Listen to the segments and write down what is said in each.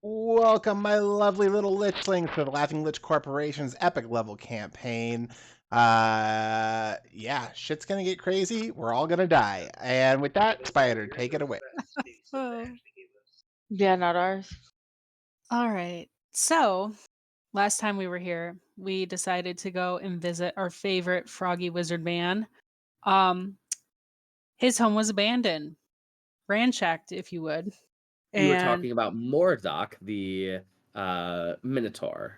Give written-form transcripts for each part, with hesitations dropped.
Welcome, my lovely little lichlings, to the Laughing Lich Corporation's epic level campaign. Yeah, shit's gonna get crazy. We're all gonna die. And with that, Spider, take it away. Oh. Yeah, not ours. All right. So, last time we were here, we decided to go and visit our favorite froggy wizard man. Um, his home was abandoned, ransacked, if you would. You were And talking about Mordok, the Minotaur.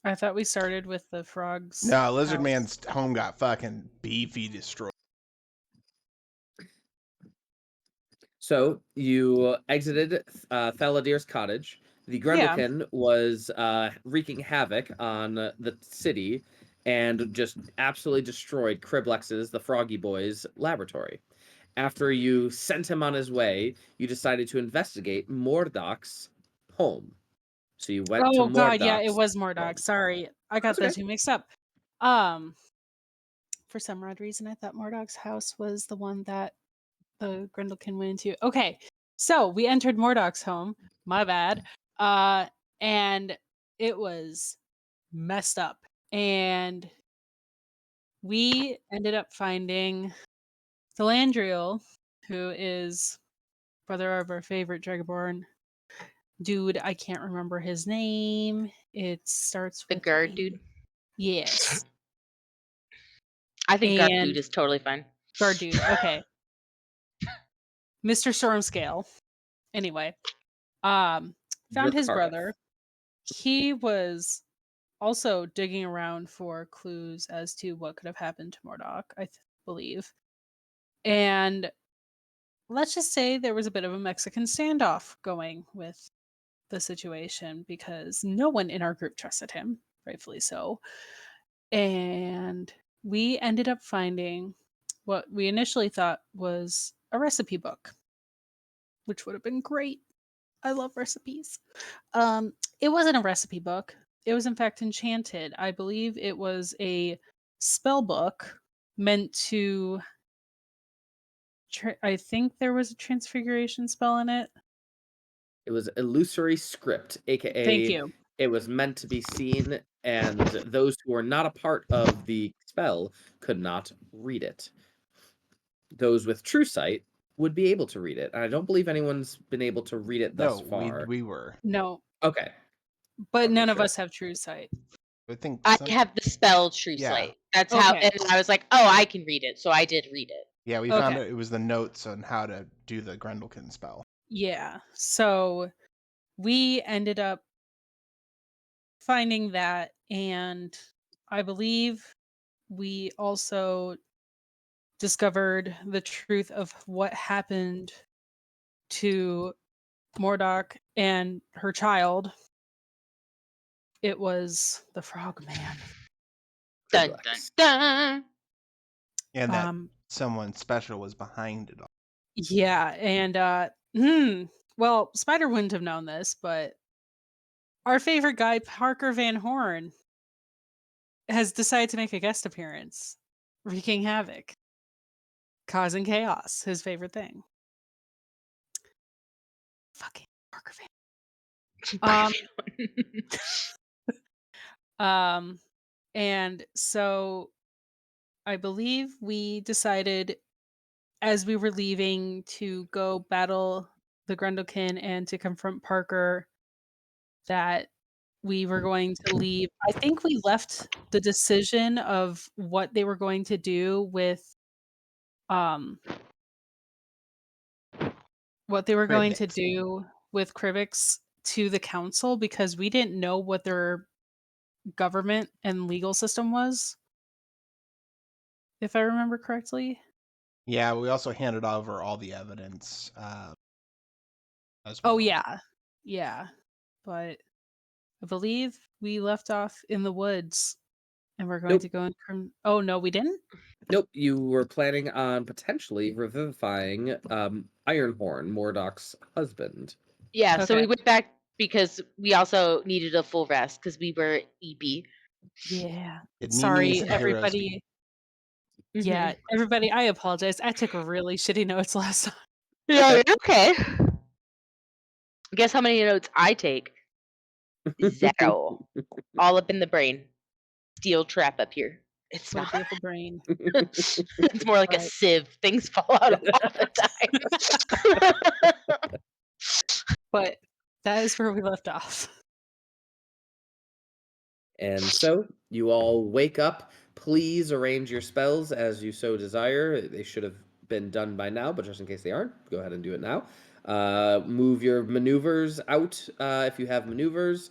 I thought we started with the frogs. No, Lizard house. Man's home got fucking beefy destroyed. So you exited Thaladir's cottage. The Grendlkin was wreaking havoc on the city and just absolutely destroyed Criblex's, the Froggy Boy's, laboratory. After you sent him on his way, you decided to investigate Mordok's home. So you went to Oh god, yeah, it Mordok's was Mordok. home. Sorry, I got That's those okay. two mixed up. For some odd reason, I thought Mordok's house was the one that the Grendlkin went into. Okay, so we entered Mordok's home. My bad. And it was messed up, and we ended up finding Delandriel, who is brother of our favorite Dragonborn dude. I can't remember his name. It starts The with guard A. dude. Yes. I think guard And dude is totally fine. guard dude. Okay. Mr. Stormscale. Anyway, found his Dracarys. brother. He was also digging around for clues as to what could have happened to Mordok, I believe. And let's just say there was a bit of a Mexican standoff going with the situation because no one in our group trusted him, rightfully so. And we ended up finding what we initially thought was a recipe book, which would have been great. I love recipes. It wasn't a recipe book. It was in fact enchanted. I believe it was a spell book meant to I think there was a transfiguration spell in it. It was illusory script, Thank aka you. it was meant to be seen, and those who were not a part of the spell could not read it. Those with true sight would be able to read it. And I don't believe anyone's been able to read it thus No, far. we were. No, Okay. but Okay, none of sure. us have true sight. I think I have the spell True Yeah. Sight. That's how, Okay. and I was like, oh, I can read it, so I did read it. Yeah, we found it was the notes on how to do the Grendlkin spell. Yeah. So we ended up finding that, and I believe we also discovered the truth of what happened to Mordok and her child. It was the Frogman. Dun dun dun. And that someone special was behind it all. Yeah, and well, Spider wouldn't have known this, but our favorite guy, Parker Van Horn, has decided to make a guest appearance, wreaking havoc, causing chaos. His favorite thing. Fucking Parker Van. And so I believe we decided as we were leaving to go battle the Grendlkin and to confront Parker that we were going to leave. I think we left the decision of what they were going to do with what they were going to do with Krivix to the council because we didn't know what their government and legal system was. If I remember correctly. Yeah, we also handed over all the evidence as Oh well. yeah. But I believe we left off in the woods and we're going to go and oh no, we didn't? Nope, you were planning on potentially revivifying Ironhorn, Mordok's husband. Yeah, so we went back because we also needed a full rest because we were EB. Yeah. It Sorry, means everybody. Yeah, everybody, I apologize. I took really shitty notes last time. Yeah, okay. Guess how many notes I take? 0. All up in the brain. Steel trap up here. It's Would not. it be at the brain? It's more like a Right. sieve. Things fall out all the time. But that is where we left off. And so you all wake up. Please arrange your spells as you so desire. They should have been done by now, but just in case they aren't, go ahead and do it now. Move your maneuvers out if you have maneuvers.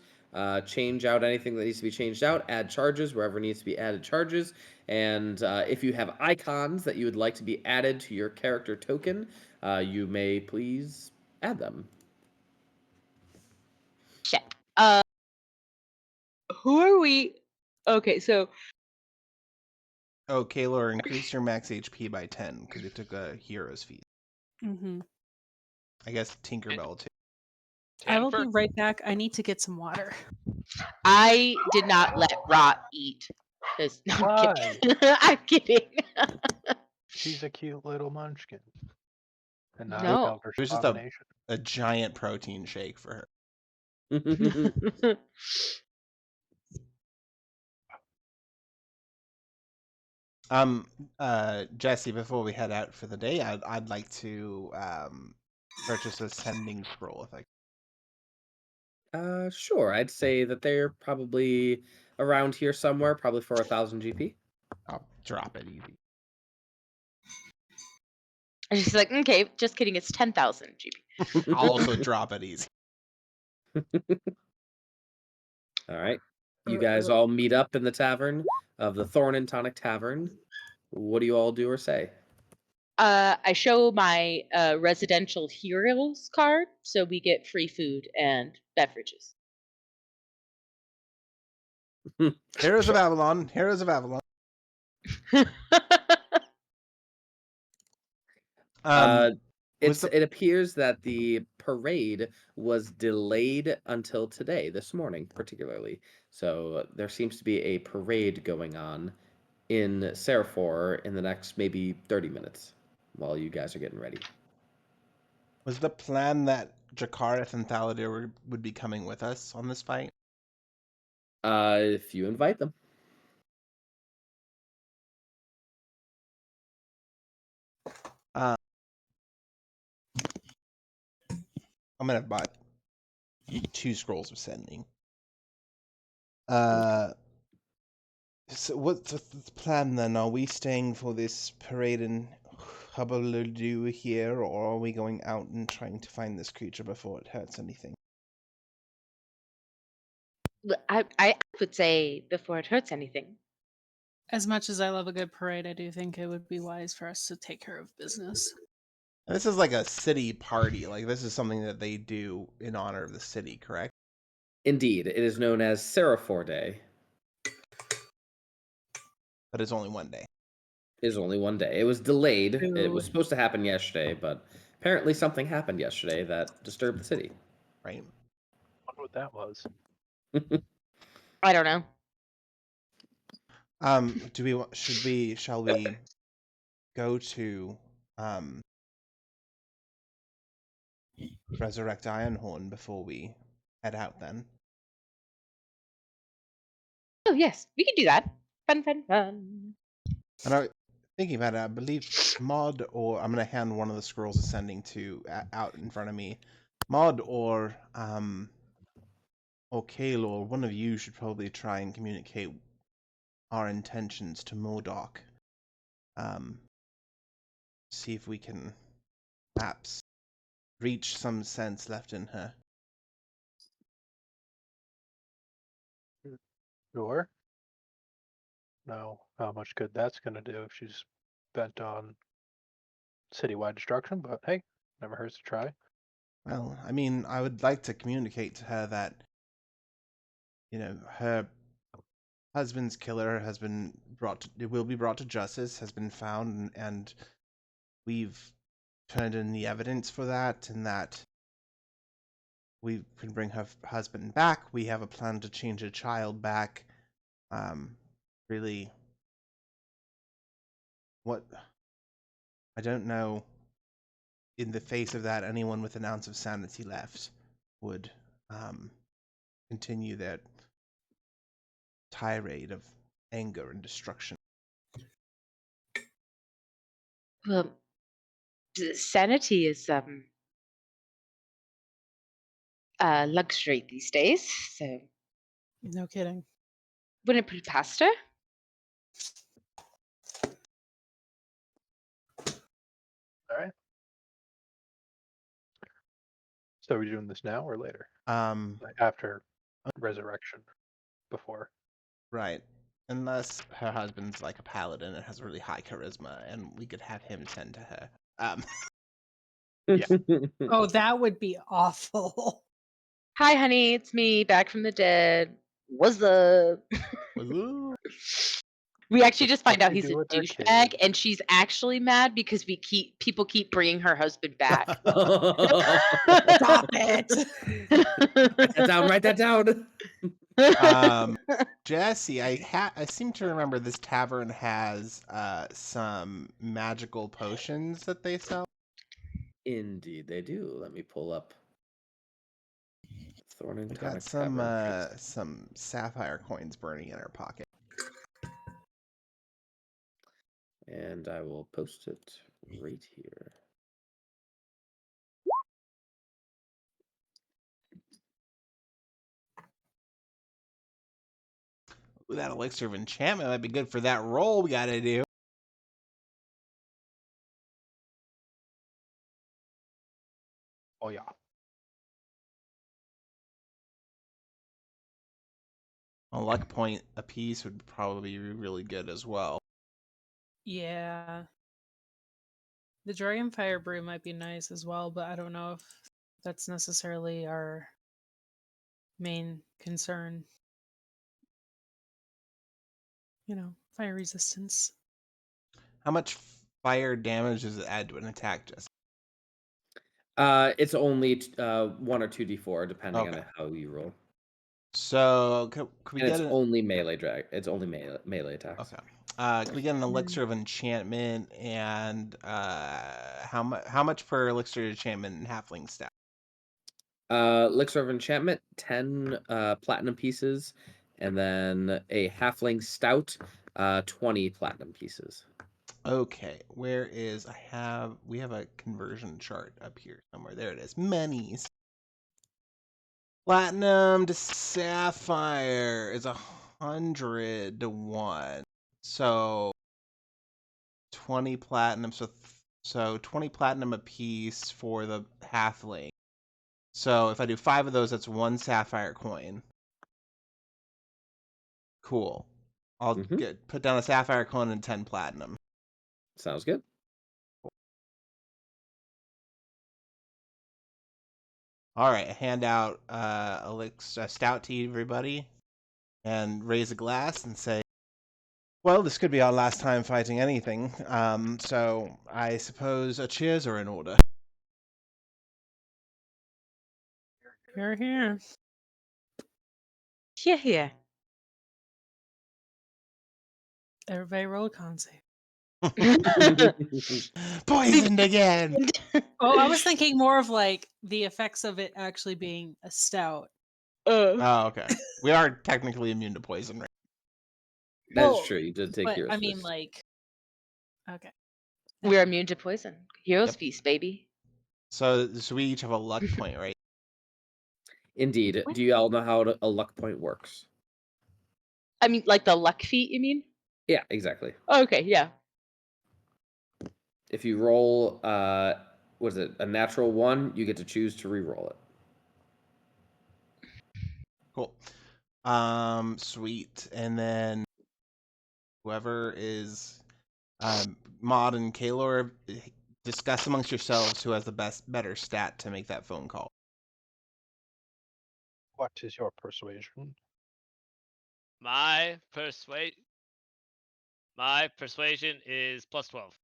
Change out anything that needs to be changed out. Add charges wherever needs to be added charges. And if you have icons that you would like to be added to your character token, you may please add them. Shit. Who are we? Okay, so Oh, Kaelor, increase your max HP by 10 because you took a hero's feat. Mm-hmm. I guess Tinkerbell too. I 10 will for be right back. I need to get some water. I did not let Rot eat. 'Cause no, I'm Why? kidding. I'm kidding. She's a cute little munchkin. And not No. Elder's It was just abomination. a giant protein shake for her. Jesse, before we head out for the day, I'd like to purchase a sending scroll if I Sure. I'd say that they're probably around here somewhere, probably for 1,000 GP. I'll drop it easy. And she's like, okay, just kidding. It's 10,000 GP. I'll also drop it easy. All right. You guys all meet up in the tavern of the Thorn and Tonic Tavern. What do you all do or say? I show my residential heroes card, so we get free food and beverages. Heroes of Avalon. Heroes of Avalon. It appears that the parade was delayed until today, this morning, particularly. So there seems to be a parade going on in Seraphor in the next maybe 30 minutes while you guys are getting ready. Was the plan that Jakarth and Thaladir would be coming with us on this fight? If you invite them. I'm gonna buy 2 scrolls of sending. So what's the plan then? Are we staying for this parade in Hubbaloo here, or are we going out and trying to find this creature before it hurts anything? I would say before it hurts anything. As much as I love a good parade, I do think it would be wise for us to take care of business. This is like a city party. Like, this is something that they do in honor of the city, correct? Indeed, it is known as Seraphor Day. But it's only one day. It is only one day. It was delayed. It Ooh. was supposed to happen yesterday, but apparently something happened yesterday that disturbed the city. Right. I wonder what that was. I don't know. Shall we go to resurrect Ironhorn before we head out then? Oh yes, we can do that. Fun, fun, fun. And I thinking about it, I believe Mod, or I'm gonna hand one of the scrolls ascending to out in front of me. Mod or Kaelor, one of you should probably try and communicate our intentions to Mordok. See if we can perhaps reach some sense left in her. Sure. Know how much good that's going to do if she's bent on citywide destruction, but hey, never hurts to try. Well, I mean, I would like to communicate to her that, her husband's killer has been will be brought to justice, has been found, and we've turned in the evidence for that, and that we can bring her husband back. We have a plan to change her child back. Really, I don't know, in the face of that, anyone with an ounce of sanity left would continue that tirade of anger and destruction. Well, sanity is luxury these days, so No kidding. wouldn't put it past her. All right. So are we doing this now or later? Like after resurrection, before? Right. Unless her husband's like a paladin and has really high charisma, and we could have him tend to her. Yeah. Oh, that would be awful. Hi, honey, it's me back from the dead. What's up? Wazoo. We actually just find What out you he's a do with our douchebag, kids? and she's actually mad because people keep bringing her husband back. Stop it. Write that down. Jesse, I seem to remember this tavern has some magical potions that they sell. Indeed, they do. Let me pull up Thorn and We Tonic got some Tavern. some sapphire coins burning in our pocket. And I will post it right here. Ooh, that elixir of enchantment might be good for that roll we gotta do. Oh yeah. A luck point apiece would probably be really good as well. Yeah. The Dragonfire Brew might be nice as well, but I don't know if that's necessarily our main concern. You know, fire resistance. How much fire damage does it add to an attack, Jesse? It's only 1 or 2d4 depending Okay. on how you roll. So could we And get it's an only melee drag. It's only melee attacks. okay? Can we get an elixir of enchantment and how much per elixir of enchantment and halfling stat? Elixir of Enchantment, 10 platinum pieces, and then a halfling stout, 20 platinum pieces. Okay, where is we have a conversion chart up here somewhere. There it is. Minis. Platinum to sapphire is 100 to 1. So 20 platinum, so 20 platinum a piece for the halfling. So if I do 5 of those, that's 1 sapphire coin. Cool. I'll put down a sapphire coin and 10 platinum. Sounds good. All right, hand out a stout to everybody, and raise a glass and say, "Well, this could be our last time fighting anything. So I suppose a cheers are in order." You're here. Yeah. Everybody roll a con save. Poisoned again. Oh, I was thinking more of like the effects of it actually being a stout. Oh, okay. We are technically immune to poison, right? That is Well, true. You did take but heroes I mean, feast. like, okay. We're immune to poison. Heroes Yep. feast, baby. So we each have a luck point, right? Indeed. Do you all know how a luck point works? I mean, like the luck feat, you mean? Yeah, exactly. Okay, yeah. If you roll, was it a natural 1, you get to choose to re-roll it. Cool. Sweet. And then whoever is Mod and Kaelor, discuss amongst yourselves who has the better stat to make that phone call. What is your persuasion? My persuasion is plus 12.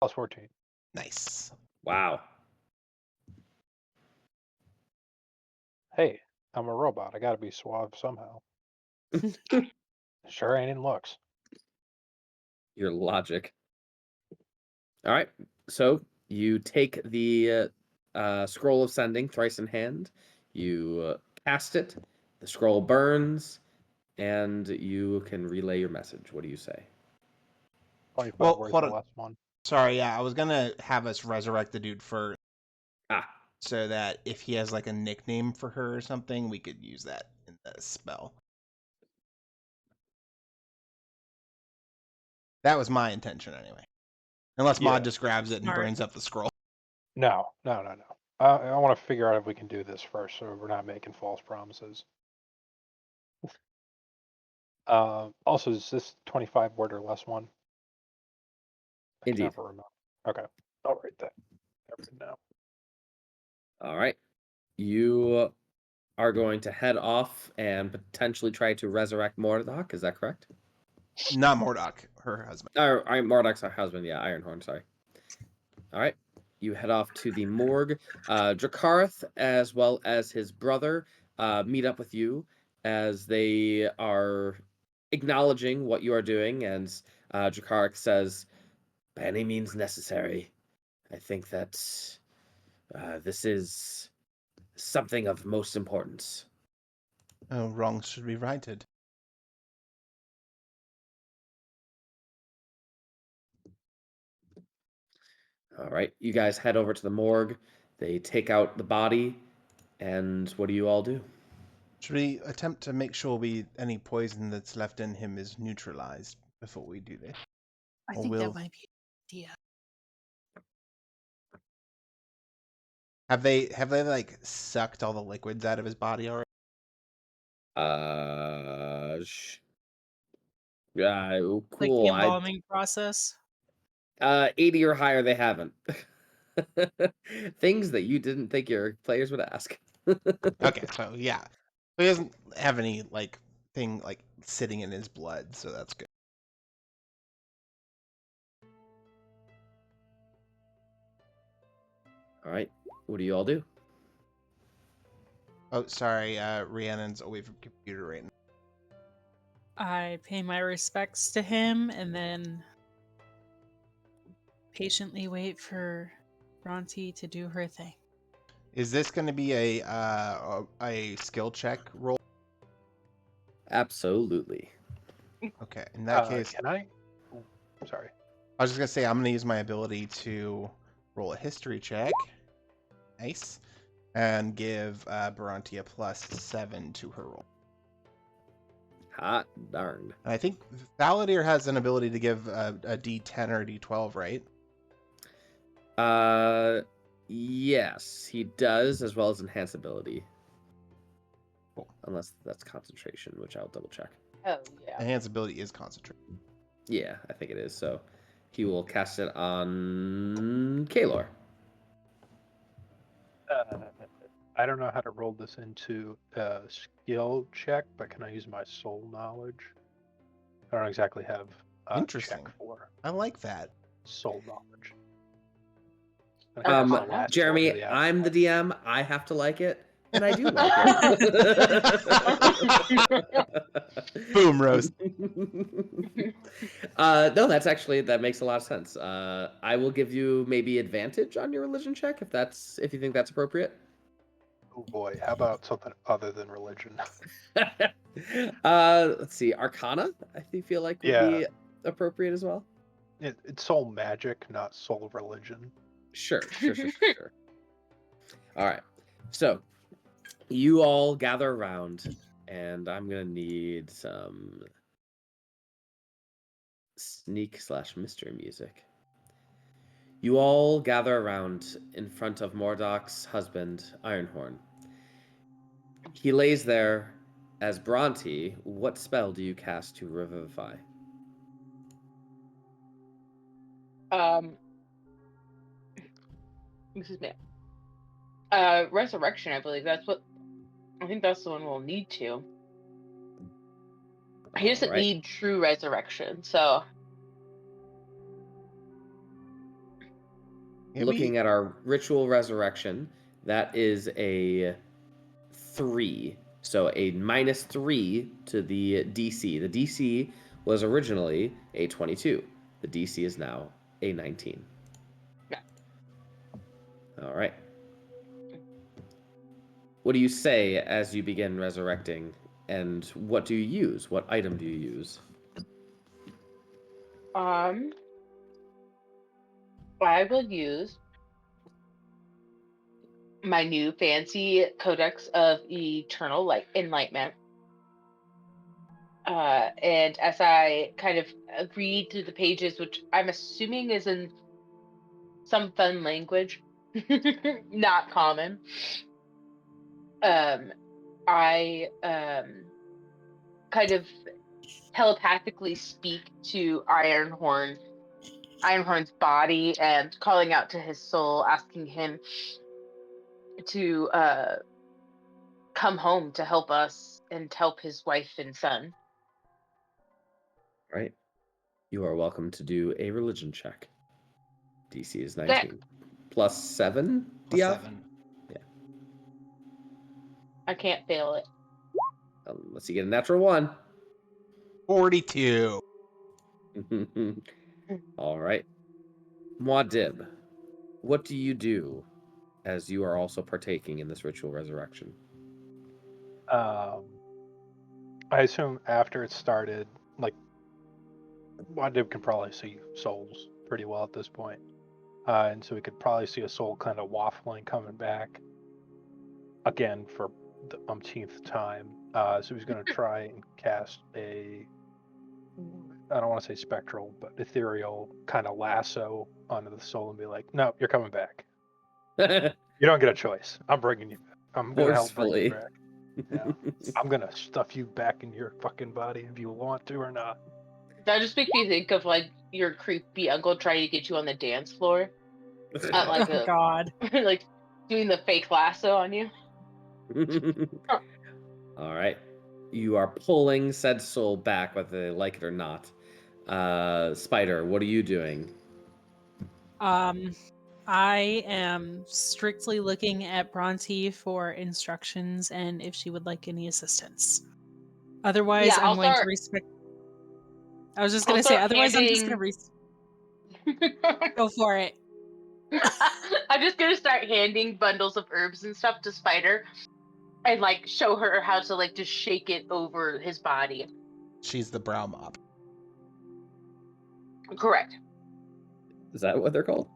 Plus 14. Nice. Wow. Hey, I'm a robot. I gotta be suave somehow. Sure ain't in looks. Your logic. All right. So you take the Scroll of Sending thrice in hand. You cast it. The scroll burns, and you can relay your message. What do you say? 25 Well, words hold the on. last one. Sorry, yeah, I was gonna have us resurrect the dude first, Ah, so that if he has like a nickname for her or something, we could use that in the spell. That was my intention anyway. Unless Yeah. Maud just grabs it and Smart. burns up the scroll. No. I want to figure out if we can do this first, so we're not making false promises. Also, is this 25 word or less one? I can Indeed. never remember. Okay, I'll write that. Now. All right. You are going to head off and potentially try to resurrect Mordok. Is that correct? Not Mordok, her husband. Mordok's her husband. Yeah, Ironhorn. Sorry. All right. You head off to the morgue. Drakarth, as well as his brother, meet up with you as they are acknowledging what you are doing. And Drakarth says, "By any means necessary, I think that this is something of most importance." Oh, wrongs should be righted. All right, you guys head over to the morgue. They take out the body, and what do you all do? Should we attempt to make sure any poison that's left in him is neutralized before we do this? I Or think will- that might be an idea. Have they like sucked all the liquids out of his body already? Yeah, Like cool. the embalming process. 80 or higher, they haven't. Things that you didn't think your players would ask. Okay, so yeah. He doesn't have any like thing like sitting in his blood, so that's good. All right, what do you all do? Oh, sorry, Rhiannon's away from computer right now. I pay my respects to him and then patiently wait for Bhranti to do her thing. Is this going to be a skill check roll? Absolutely. Okay, in that case, Can I? Ooh, sorry. I was just gonna say I'm gonna use my ability to roll a history check. Nice. And give Bhranti a +7 to her roll. Hot darn. And I think Valadier has an ability to give a D10 or a D12, right? Yes, he does, as well as enhance ability. Cool. Unless that's concentration, which I'll double check. Oh yeah. Enhance ability is concentrate. Yeah, I think it is. So he will cast it on Kaelor. I don't know how to roll this into a skill check, but can I use my soul knowledge? I don't exactly have a Interesting. check for I like that. soul knowledge. Okay, that's the last one Jeremy, of the I'm the alphabet. DM. I have to like it, and I do like it. Boom, roast. No, that makes a lot of sense. I will give you maybe advantage on your religion check if you think that's appropriate. Oh boy, how about something other than religion? Let's see, Arcana. Feel like would be appropriate as well. It's soul magic, not soul religion. Sure. All right, so you all gather around, and I'm gonna need some sneak/mystery music. You all gather around in front of Mordok's husband, Ironhorn. He lays there as Bhranti. What spell do you cast to revivify? Excuse me. Resurrection, I believe. I think that's the one we'll need to. He doesn't Alright. need true resurrection, so. Looking at our ritual resurrection, that is a 3. So a -3 to the DC. The DC was originally a 22. The DC is now a 19. Yeah. All right. what do you say as you begin resurrecting, and what do you use? What item do you use? I will use my new fancy Codex of Eternal Enlightenment. And as I kind of read through the pages, which I'm assuming is in some fun language, not common, I kind of telepathically speak to Ironhorn's body and calling out to his soul, asking him to come home to help us and help his wife and son. Right. You are welcome to do a religion check. DC is That- 19. Plus 7, Plus Diov? 7. I can't fail it. Unless you get a natural 1. 42. All right. Muad'Dib, what do you do as you are also partaking in this ritual resurrection? I assume after it started, like, Wadib can probably see souls pretty well at this point. And so we could probably see a soul kind of waffling coming back again for the umpteenth time. So he's going to try and cast I don't want to say spectral, but ethereal kind of lasso onto the soul and be like, no, you're coming back. You don't get a choice. I'm bringing you back. I'm going to help bring you back. Yeah. I'm going to stuff you back into your fucking body if you want to or not. That just makes me think of your creepy uncle trying to get you on the dance floor at Oh God. like doing the fake lasso on you. All right. You are pulling said soul back, whether they like it or not. Spider, what are you doing? I am strictly looking at Bhranti for instructions and if she would like any assistance. Otherwise, Yeah, I'm going to respect. I was just going to say, otherwise, I'm just going to go for it. I'm just gonna start handing bundles of herbs and stuff to Spider, and show her how to just shake it over his body. She's the brow mop. Correct. Is that what they're called?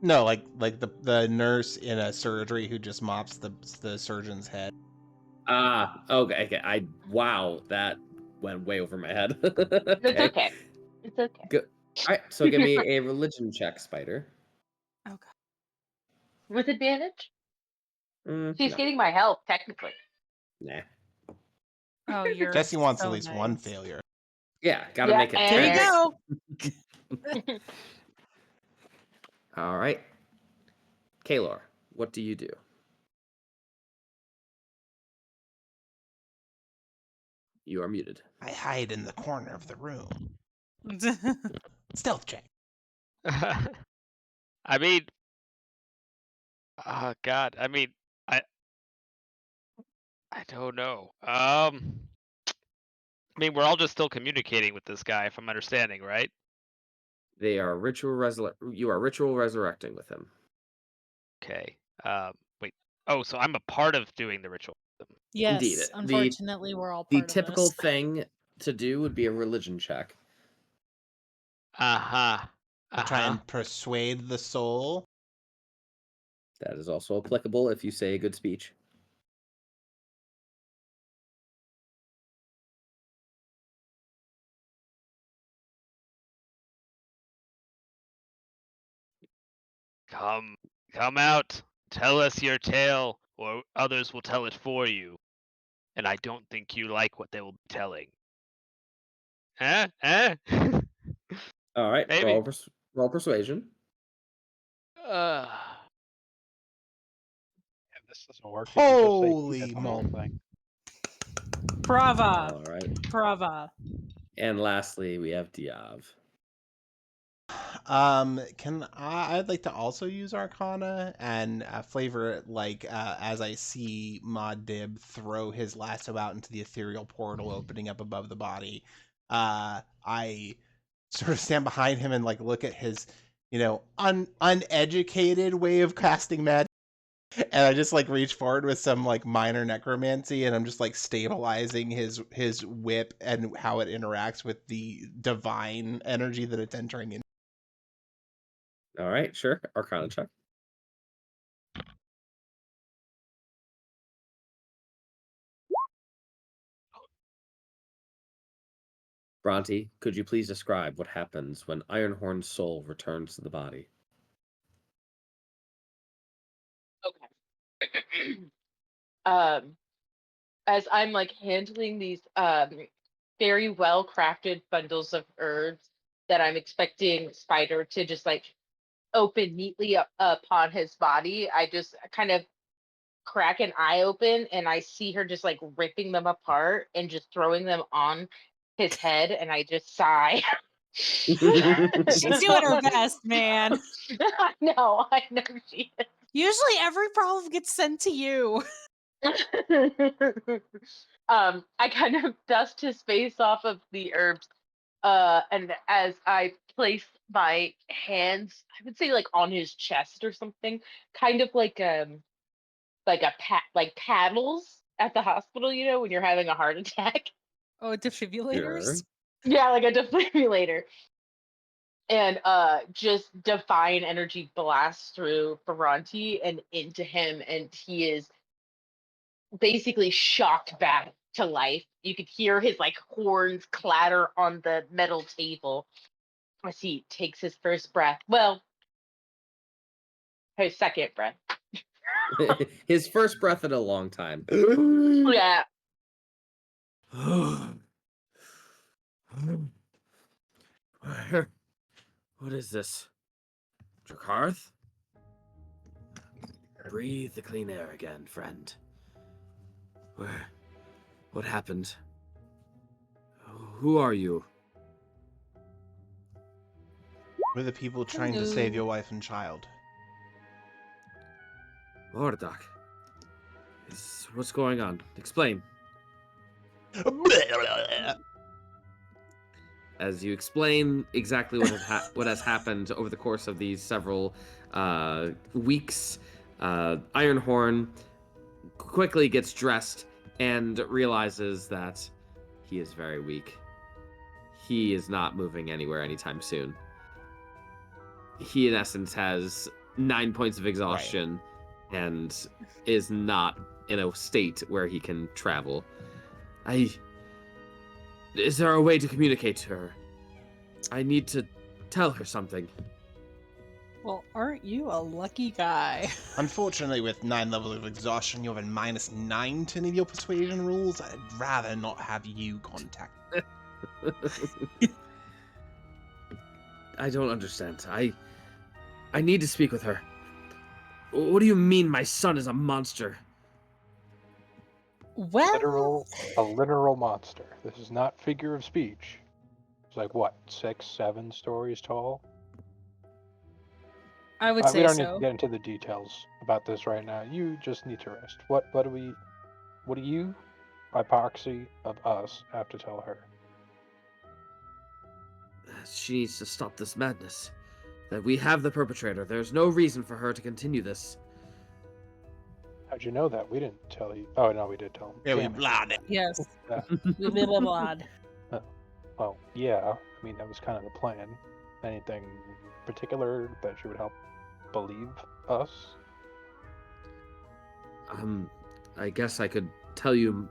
No, like the nurse in a surgery who just mops the surgeon's head. Ah, okay. Wow, that went way over my head. It's okay. It's okay. Good. All right, so give me a religion check, Spider. Oh God. With advantage? She's No. getting my help, technically. Nah. Oh, you're. Jesse wants so at least one nice. failure. Yeah, gotta Yeah, make it and- There 10. you go. All right. Kaelor, what do you do? You are muted. I hide in the corner of the room. Stealth check. I mean, oh God, I mean, I don't know. I mean, we're all just still communicating with this guy, if I'm understanding, right? They are you are ritual resurrecting with him. Okay. Wait. Oh, so I'm a part of doing the ritual. Yes. Indeed. Unfortunately, we're all The part typical of this. thing to do would be a religion check. Uh-huh. Try and persuade the soul. That is also applicable if you say a good speech. Come out. Tell us your tale, or others will tell it for you. And I don't think you like what they will be telling. Huh? All right. Maybe. Roll persuasion. Yeah, this doesn't work. You can just say Holy you did the whole thing. Brava. All right. Brava. And lastly, we have Diov. I'd like to also use Arcana and flavor it as I see Muad''Dib throw his lasso out into the ethereal portal opening up above the body. I sort of stand behind him and look at his, uneducated way of casting magic. And I just like reach forward with some like minor necromancy, and I'm just like stabilizing his whip and how it interacts with the divine energy that it's entering in. All right, sure. Arcana check. Bhranti, could you please describe what happens when Ironhorn's soul returns to the body? Okay. As I'm like handling these very well crafted bundles of herbs that I'm expecting Syder to just like open neatly upon his body, I just kind of crack an eye open and I see her just like ripping them apart and just throwing them on his head, and I just sigh. She's doing her best, man. I know she Usually every problem gets sent to you. is. I kind of dust his face off of the herbs, and as I place my hands, I would say like on his chest or something, kind of like like paddles at the hospital, you know, when you're having a heart attack. Oh, defibrillators? Yeah, like a defibrillator. And just divine energy blasts through Bhranti and into him, and he is basically shocked back to life. You could hear his like horns clatter on the metal table as he takes his first breath. Well, his second breath. His first breath in a long time. Yeah. What is this? Drakarth? Breathe the clean air again, friend. What happened? Who are you? We're the people trying to save your wife and child. Mordok. What's going on? Explain. As you explain exactly what has happened over the course of these several weeks, Ironhorn quickly gets dressed and realizes that he is very weak. He is not moving anywhere anytime soon. He, in essence, has 9 points of exhaustion and is not in a state where he can travel. Is there a way to communicate to her? I need to tell her something. Well, aren't you a lucky guy? Unfortunately, with 9 levels of exhaustion, you have a -9 to any of your persuasion rules. I'd rather not have you contact. I don't understand. I need to speak with her. What do you mean my son is a monster? Well, A literal monster. This is not figure of speech. It's like what, 6, 7 stories tall? I would We say don't need to so. get into the details about this right now. You just need to rest. What do you, by proxy of us, have to tell her? She needs to stop this madness. That we have the perpetrator. There's no reason for her to continue this. How'd you know that? We didn't tell you. Oh, no, we did tell him. Yeah, we Damn it. blad it. Yes. Yeah. Blah, blah, blah. Well, yeah. I mean, that was kind of the plan. Anything particular that she would help believe us? I guess I could tell you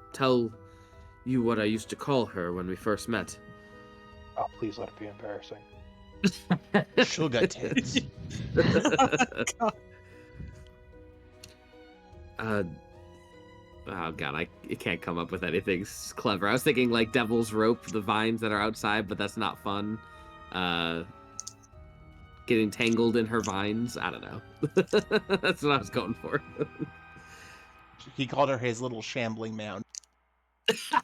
what I used to call her when we first met. Oh, please let it be embarrassing. Sugar tits. Oh god, I can't come up with anything clever. I was thinking like devil's rope, the vines that are outside, but that's not fun. Getting tangled in her vines. I don't know. That's what I was going for. He called her his little shambling mound. Yeah,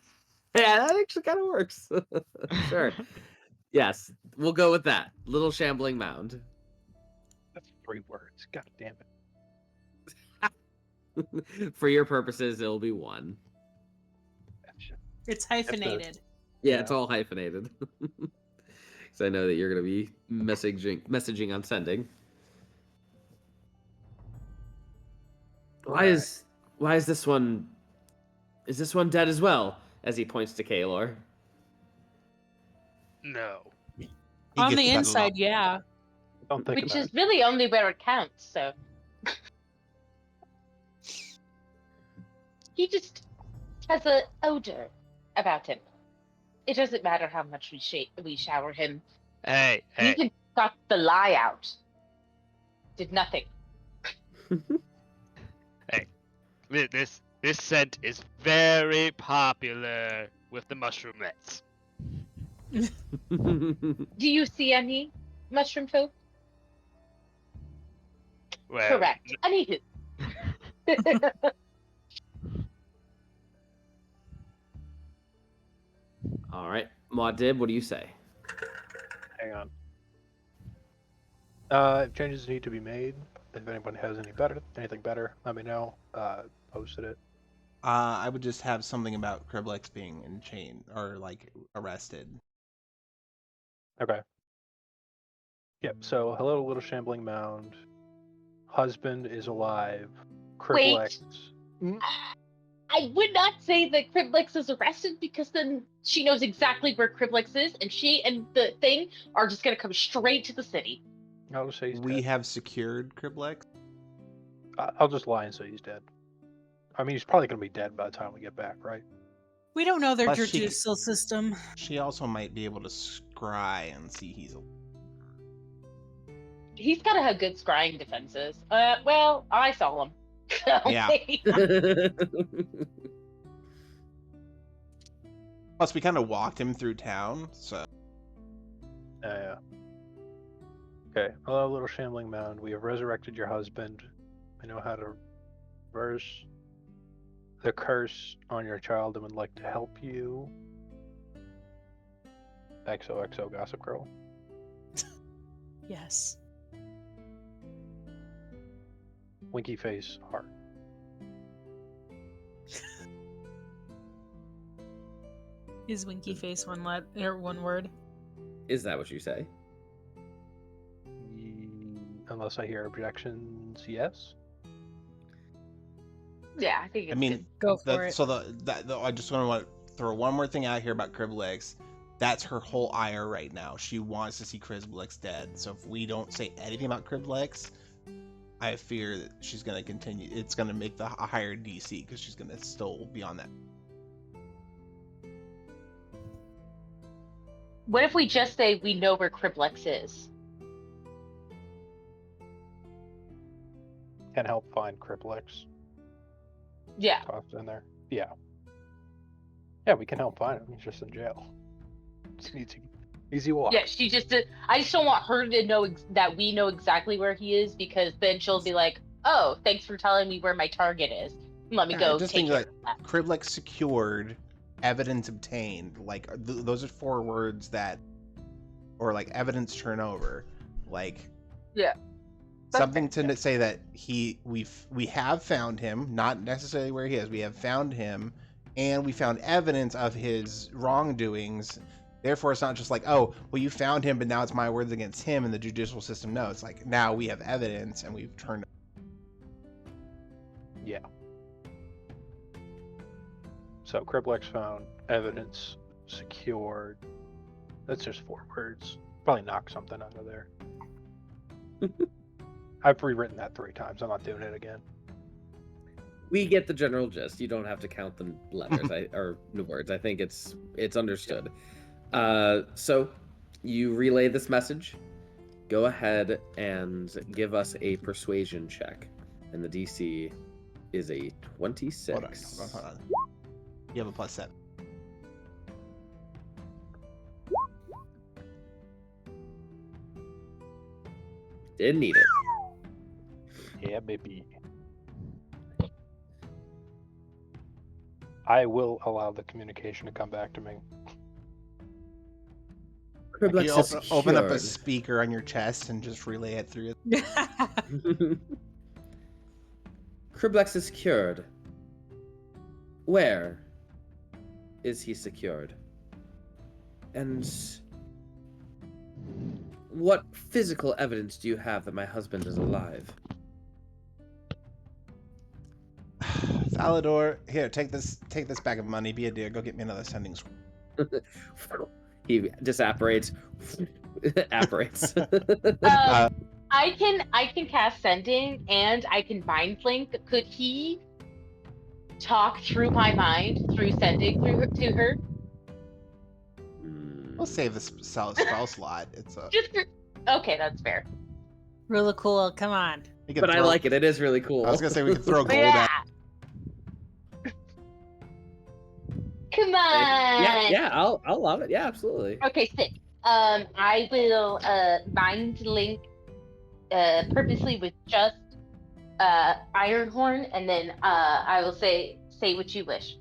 that actually kind of works. Sure. Yes, we'll go with that. Little shambling mound. That's 3 words. God damn it. For your purposes, it'll be 1. It's hyphenated. Yeah, it's all hyphenated. Because I know that you're going to be messaging on sending. Why is this one? Is this one dead as well? As he points to Kaelor. No. He On gets the that a lot. inside, yeah. Don't think Which about is it. really only where it counts, so. He just has an odor about him. It doesn't matter how much we shower him. Hey, You hey. can cut the lie out. Did nothing. This scent is very popular with the mushroomettes. Do you see any mushroom folk? Well, Correct. Anywho. All right, Muad, what do you say? Hang on. If changes need to be made, if anyone has anything better, let me know. Posted it. I would just have something about Kriblex being in chain or like arrested. Okay. Yep. So, hello, little shambling mound. Husband is alive. Kriblex. I would not say that Kriblex is arrested because then she knows exactly where Kriblex is, and she and the thing are just gonna come straight to the city. I'll just say he's We dead. have secured Kriblex. I'll just lie and say he's dead. I mean, he's probably gonna be dead by the time we get back, right? We don't know their Plus she judicial system. She also might be able to scry and see he's. He's gotta have good scrying defenses. Well, I saw him. Yeah. Plus, we kind of walked him through town, so. Yeah. Okay. Hello, little shambling mound. We have resurrected your husband. I know how to reverse the curse on your child and would like to help you. XOXO Gossip Girl. Yes. Winky face heart. Is winky face one word? Is that what you say? Unless I hear objections, yes. Yeah, I think it's I mean, Go for it. so I just want to throw one more thing out here about Kriblex. That's her whole ire right now. She wants to see Kriblex dead. So if we don't say anything about Kriblex, I fear that she's going to continue. It's going to make a higher DC because she's going to still be on that. What if we just say we know where Kriblex is? Can help find Kriblex. Yeah. Tossed in there. Yeah. Yeah, we can help find him. He's just in jail. It's an easy walk. Yeah, she just did. I just don't want her to know that we know exactly where he is, because then she'll be like, "Oh, thanks for telling me where my target is. Let me go just take think care like of that." Kriblex secured, evidence obtained. Like those are 4 words that, or like evidence turnover, like Yeah. something to say that we have found him, not necessarily where he is. We have found him, and we found evidence of his wrongdoings. Therefore, it's not just like, oh, well, you found him, but now it's my words against him, and the judicial system. No, it's like now we have evidence, and we've turned. Yeah. So Kriblex found, evidence secured. That's just 4 words. Probably knock something under there. I've rewritten that 3 times. I'm not doing it again. We get the general gist. You don't have to count the letters or the words. I think it's understood. So you relay this message. Go ahead and give us a persuasion check, and the DC is a 26. Hold on. You have a +7. Didn't need it. Yeah, baby. I will allow the communication to come back to me. Like you Kriblex open up a secured. speaker on your chest and just relay it through. Kriblex is secured. Where is he secured? And what physical evidence do you have that my husband is alive? Salador, here, take this bag of money. Be a dear. Go get me another sending scroll. He disapparates. Apparates. I can cast sending and I can mind link. Could he talk through my mind through sending to her? We'll save the spell slot. It's a. Okay, that's fair. Really cool. Come on. But I like it. It is really cool. I was gonna say we could throw gold Yeah. at. Come on. Yeah. I'll love it. Yeah, absolutely. Okay, sick. I will mind link purposely with just Ironhorn, and then I will say what you wish.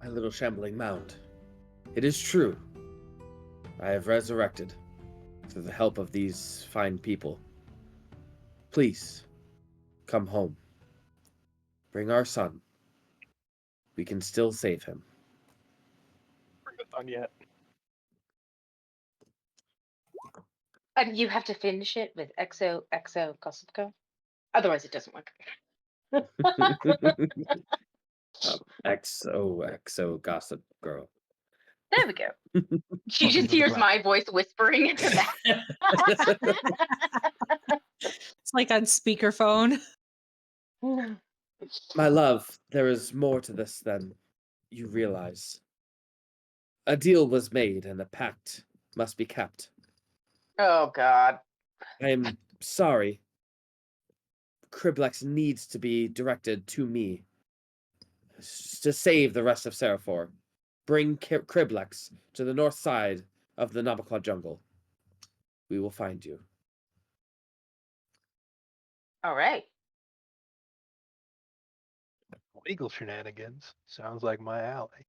My little shambling mound. It is true. I have resurrected through the help of these fine people. Please, come home. Bring our son. We can still save him. We're not done yet. And you have to finish it with XO Gossipco. Otherwise, it doesn't work. XO gossip girl. There we go. She just hears my voice whispering in the back. It's like on speakerphone. My love, there is more to this than you realize. A deal was made and a pact must be kept. Oh, God. I am sorry. Criblex needs to be directed to me to save the rest of Seraphor. Bring Criblex to the north side of the Nabakla jungle. We will find you. All right. Legal shenanigans. Sounds like my alley.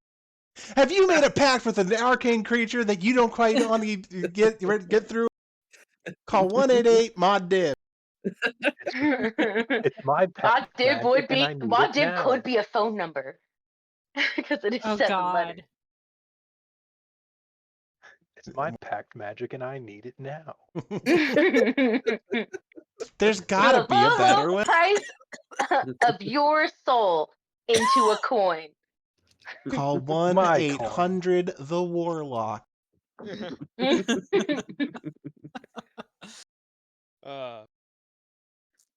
Have you made a pact with an arcane creature that you don't quite want to get through? Call 188 Mod Div. It's my Mod Div would be. Mod Div now. could be a phone number because it is Oh 7 God. letters. It's my pact magic, and I need it now. There's gotta be a better way. Price of your soul into a coin. Call My 1-800 the Warlock.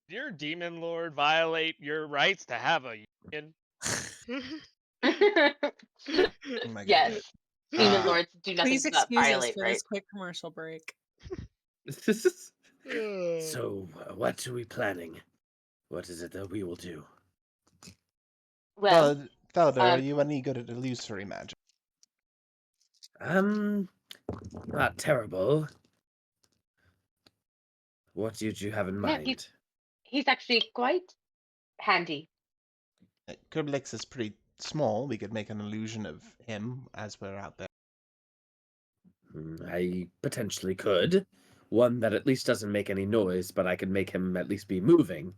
Your demon lord violate your rights to have a union? Oh my Yes. God. Demon lords do nothing Please but excuse us violate, for right? this quick commercial break. So, what are we planning? What is it that we will do? Well, Thalador, are you any good at illusory magic? Not terrible. What did you have in Yeah, mind? he's actually quite handy. Criblex is pretty small. We could make an illusion of him as we're out there. I potentially could. One that at least doesn't make any noise, but I can make him at least be moving.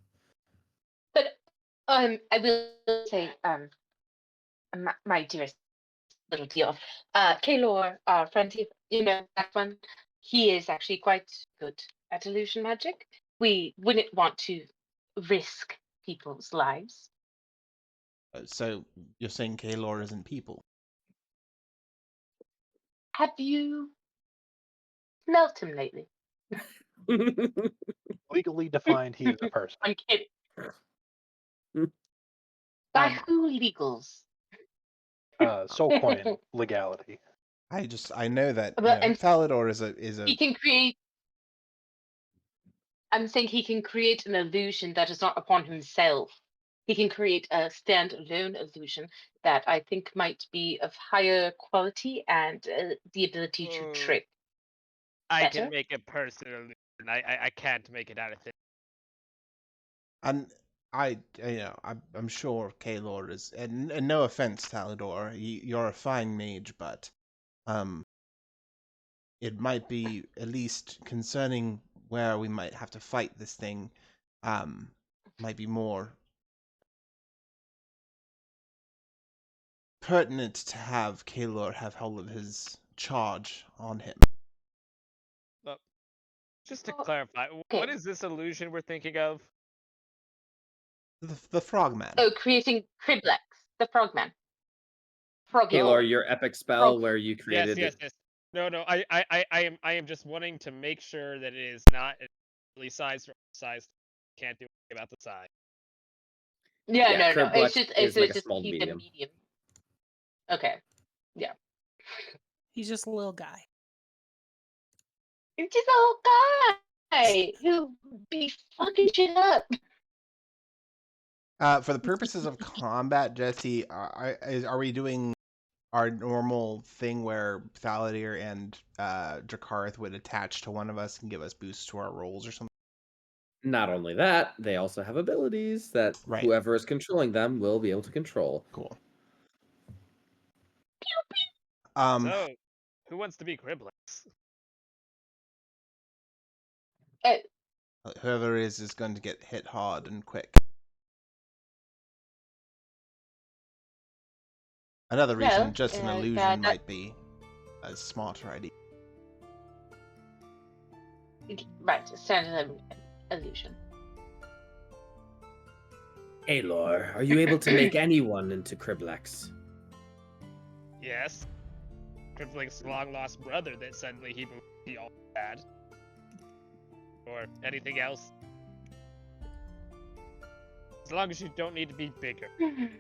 But I will say, my dearest little Diov, Kaelor, our friend here, you know that one. He is actually quite good at illusion magic. We wouldn't want to risk people's lives. So you're saying Kaelor isn't people? Have you smelt him lately? Legally defined, he is a person. I'm kidding. By who legals? Soul coin legality. I know that But- and Thalador is a He can create. I'm saying he can create an illusion that is not upon himself. He can create a standalone illusion that I think might be of higher quality and the ability to trick. I Better? can make a personal illusion. I can't make it out of thin. and I'm sure Kaelor is, and no offense, Thalador, you're a fine mage, but it might be at least concerning where we might have to fight this thing. Might be more pertinent to have Kaelor have hold of his charge on him. Just to Well, clarify, what okay. is this illusion we're thinking of? The frogman. Oh, creating Criblex, the frogman. Froggy. Kaelor, your epic spell Frog. where you Yes, created yes, yes. No, I am just wanting to make sure that it is not really sized or size. Can't do anything about the size. Yeah, Yeah, no. It's Criblex just is like a just small keep medium. the medium. Okay. Yeah. He's just a little guy. It's just a little guy who be fucking shit up. For the purposes of combat, Jesse, are we doing our normal thing where Thaladir and Drakarth would attach to one of us and give us boosts to our rolls or something? Not only that, they also have abilities that Right. whoever is controlling them will be able to control. Cool. So, who wants to be Criblex? Whoever is going to get hit hard and quick. Another reason, Well, just an illusion that- might be a smarter idea. Right, standard illusion. Kaelor, are you able to make anyone into Criblex? Yes. Criblex's long lost brother that suddenly he believed he all bad. Or anything else. As long as you don't need to be bigger.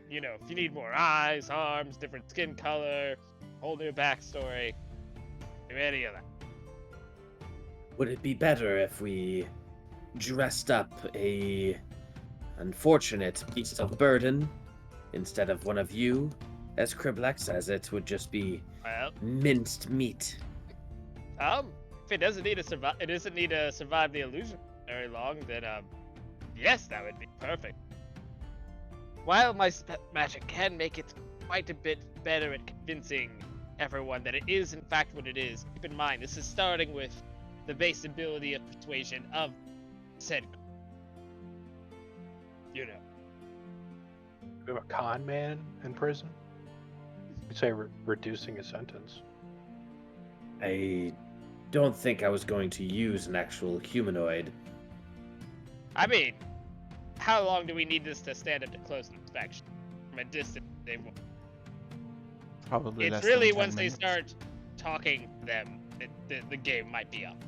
You know, if you need more eyes, arms, different skin color, whole new backstory, do any of that. Would it be better if we dressed up a unfortunate beast of burden instead of one of you as Criblex, as it would just be Well, minced meat? if it doesn't need to survive, it doesn't need to survive the illusion very long, then yes, that would be perfect. While my magic can make it quite a bit better at convincing everyone that it is in fact what it is, keep in mind this is starting with the base ability of persuasion of said. You know. We have a con man in prison. You'd say reducing a sentence. I don't think I was going to use an actual humanoid. I mean, how long do we need this to stand up to close inspection? From a distance, they won't. Probably less It's really than 10 once they minutes. start talking to them that the game might be up.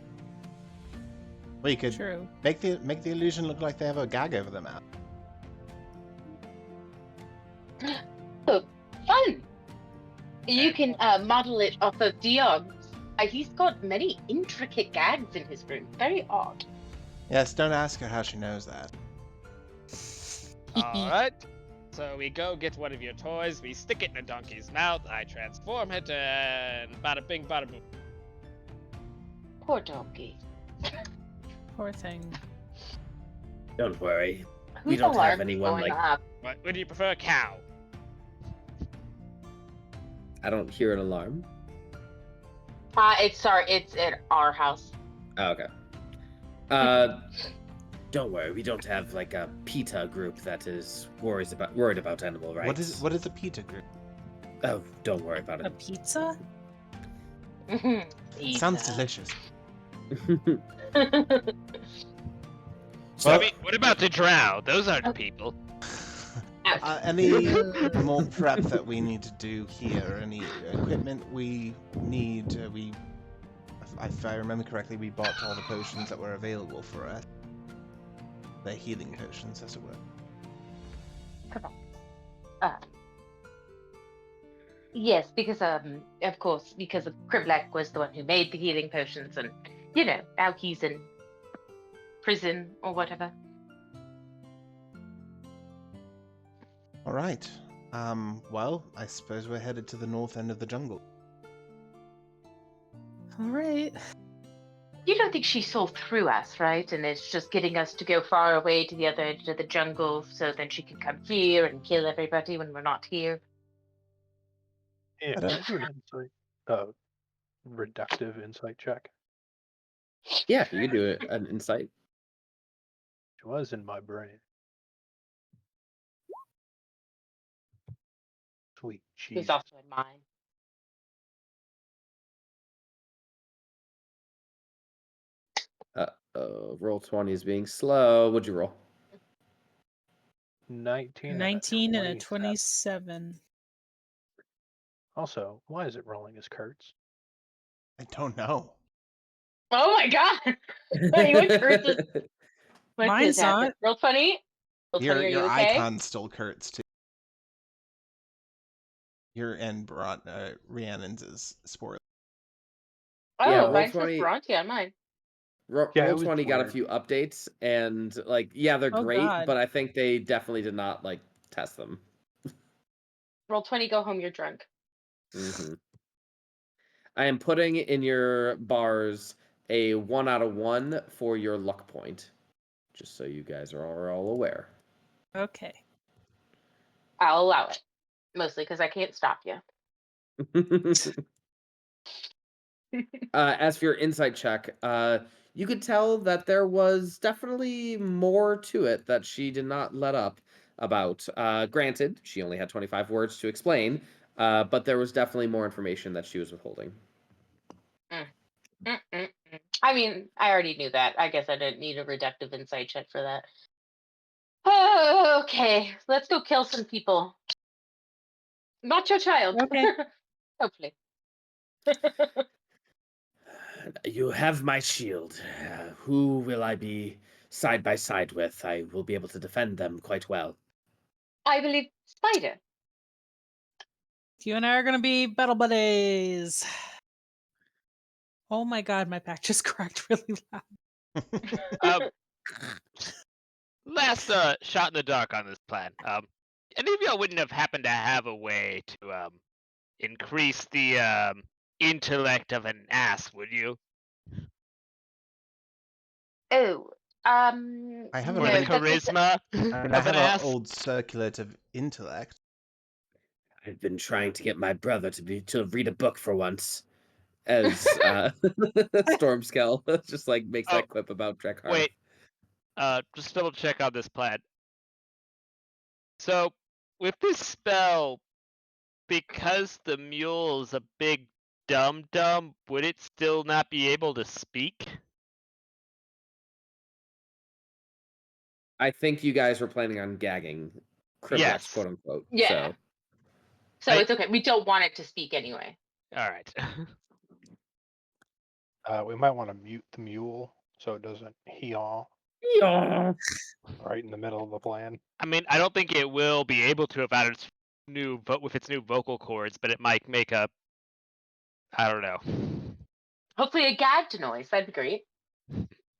Well, you could True. make the illusion look like they have a gag over their mouth. Oh, fun! You can model it off of Diov. He's got many intricate gags in his room. Very odd. Yes, don't ask her how she knows that. Alright. So we go get one of your toys, we stick it in a donkey's mouth, I transform it, and bada bing, bada boom. Poor donkey. Poor thing. Don't worry. We Whose don't have alarm is anyone going like- off? What, would you prefer cow? I don't hear an alarm. It's at our house. Oh, okay. Don't worry. We don't have like a PETA group that is worried about animal rights. What is a PETA group? Oh, don't worry about A it. pizza? Sounds delicious. So, Well- I mean, what about the drow? Those aren't people. Any more prep that we need to do here? Any equipment we need? If I remember correctly, we bought all the potions that were available for us. The healing potions, as it were. Yes, because of course, because of Krivlek was the one who made the healing potions, and you know, now he's in prison or whatever. All right. Well, I suppose we're headed to the north end of the jungle. All right. You don't think she saw through us, right? And it's just getting us to go far away to the other end of the jungle, so then she can come here and kill everybody when we're not here. Yeah, I can don't- I do an insight, reductive insight check? Yeah, you can do it. An insight. It was in my brain. Sweet cheese. Who's also in mine. Roll 20 is being slow. What'd you roll? 19 19 and a 27. 27. Also, why is it rolling as Kurtz? I don't know. Oh my god! Wait, what curse is what Mine's just happened? not. Roll 20? Roll 20, Your are you your okay? icon still Kurtz too. Your and Rhiannon's is spoiler. Oh, Yeah, roll mine says 20. Bhranti on mine. Yeah, it Roll was 20 got a weird. few updates, and like, yeah, they're Oh, great, God. but I think they definitely did not like test them. Roll 20, go home, you're drunk. hmm I am putting in your bars a 1 out of 1 for your luck point, just so you guys are all aware. Okay. I'll allow it. Mostly because I can't stop you. As for your insight check, you could tell that there was definitely more to it that she did not let up about. Granted, she only had 25 words to explain, but there was definitely more information that she was withholding. I mean, I already knew that. I guess I didn't need a reductive insight check for that. Oh, okay, let's go kill some people. Not your child. Okay. Hopefully. You have my shield. Who will I be side by side with? I will be able to defend them quite well. I believe Syder. You and I are going to be battle buddies. Oh my god, my back just cracked really loud. Last shot in the dark on this plan. Any of y'all wouldn't have happened to have a way to increase the intellect of an ass, would you? Oh, I have Or a the no, that's just charisma I mean, I of have an an ass? old circlet of intellect. I've been trying to get my brother to read a book for once. As Stormskull just like makes Oh, that quip about Drekharth. Wait, just double check on this plan. So, with this spell, because the mule is a big dum-dum, would it still not be able to speak? I think you guys were planning on gagging Kriblix, Yes. quote unquote. Yeah. So it's okay. We don't want it to speak anyway. Alright. We might want to mute the mule so it doesn't yaw Yeah. right in the middle of the plan. I mean, I don't think it will be able to without its new vocal cords, but it might make a, I don't know. Hopefully a gagged noise. That'd be great.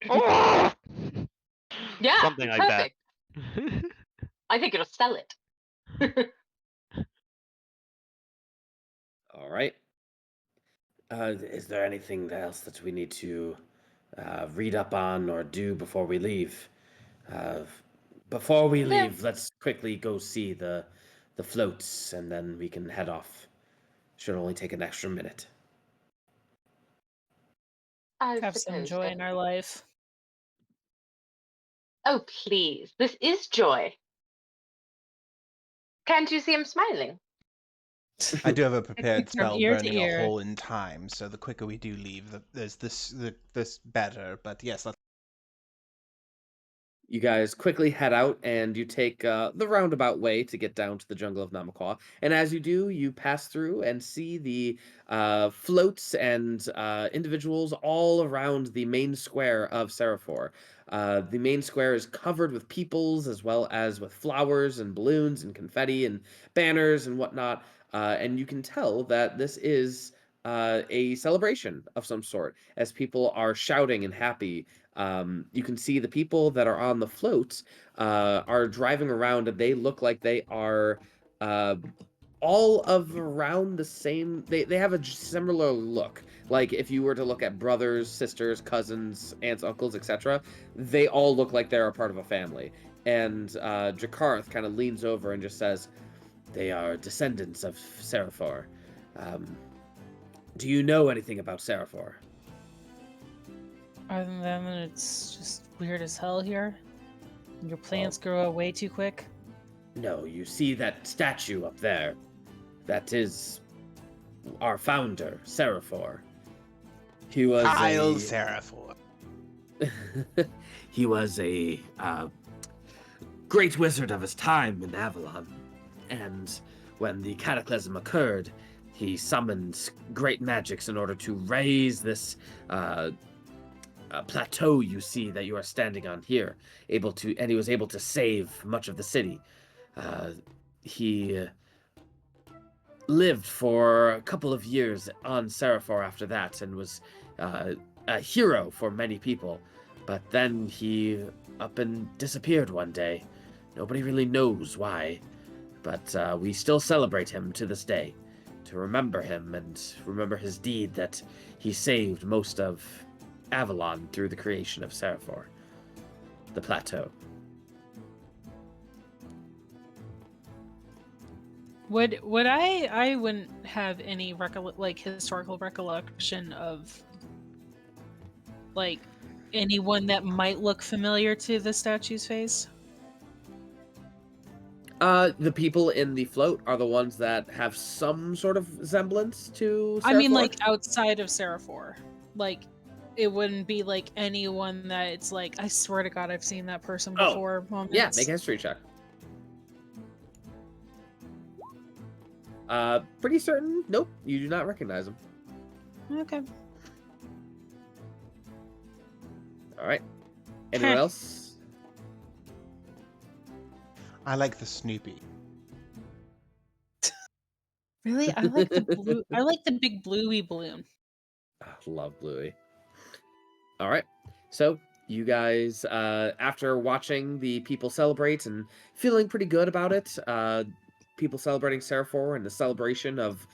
Oh! Yeah, Something like perfect. that. I think it'll sell it. All right. Is there anything else that we need to read up on or do before we leave? Before we No. leave, let's quickly go see the floats, and then we can head off. Should only take an extra minute. I Have some suppose joy so. in our life. Oh, please. This is joy. Can't you see him smiling? I do have a prepared From spell ear to burning a ear. hole in time, so the quicker we do leave, there's this better. But yes, let's. You guys quickly head out, and you take the roundabout way to get down to the jungle of Namakwa. And as you do, you pass through and see the floats and individuals all around the main square of Seraphor. The main square is covered with peoples, as well as with flowers and balloons and confetti and banners and whatnot. And you can tell that this is a celebration of some sort, as people are shouting and happy. You can see the people that are on the floats are driving around, and they look like they are all of around the same. They have a similar look. Like if you were to look at brothers, sisters, cousins, aunts, uncles, etc., they all look like they're a part of a family. And Jakarth kind of leans over and just says, "They are descendants of Seraphor. Do you know anything about Seraphor?" Other than it's just weird as hell here. Your plants grow way too quick. No, you see that statue up there? That is our founder, Seraphor. He was Seraphor. he was a great wizard of his time in Avalon. And when the cataclysm occurred, he summoned great magics in order to raise this plateau you see that you are standing on here. And he was able to save much of the city. He lived for a couple of years on Seraphor after that and was a hero for many people. But then he up and disappeared one day. Nobody really knows why, but we still celebrate him to this day to remember him and remember his deed that he saved most of Avalon through the creation of Seraphor, the plateau. Would I wouldn't have any historical recollection of like anyone that might look familiar to the statue's face? The people in the float are the ones that have some sort of semblance to Seraphor. I mean, like outside of Seraphor, like it wouldn't be like anyone that it's like I swear to God I've seen that person before. Moments. Yeah, make a history check. Pretty certain. Nope, you do not recognize him. Okay. All right. Anyone else? I like the Snoopy. Really, I like the blue. I like the big bluey balloon. Love Bluey. All right. So you guys, after watching the people celebrate and feeling pretty good about it, people celebrating Seraphor and the celebration of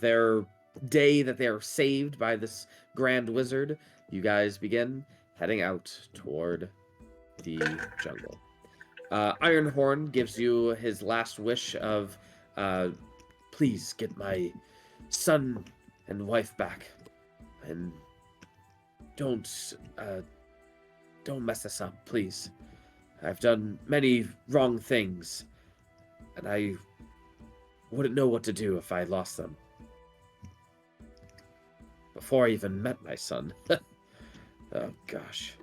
their day that they are saved by this grand wizard, you guys begin heading out toward the jungle. Ironhorn gives you his last wish of, please get my son and wife back, and don't mess this up, please. I've done many wrong things, and I wouldn't know what to do if I lost them. Before I even met my son. Oh, gosh.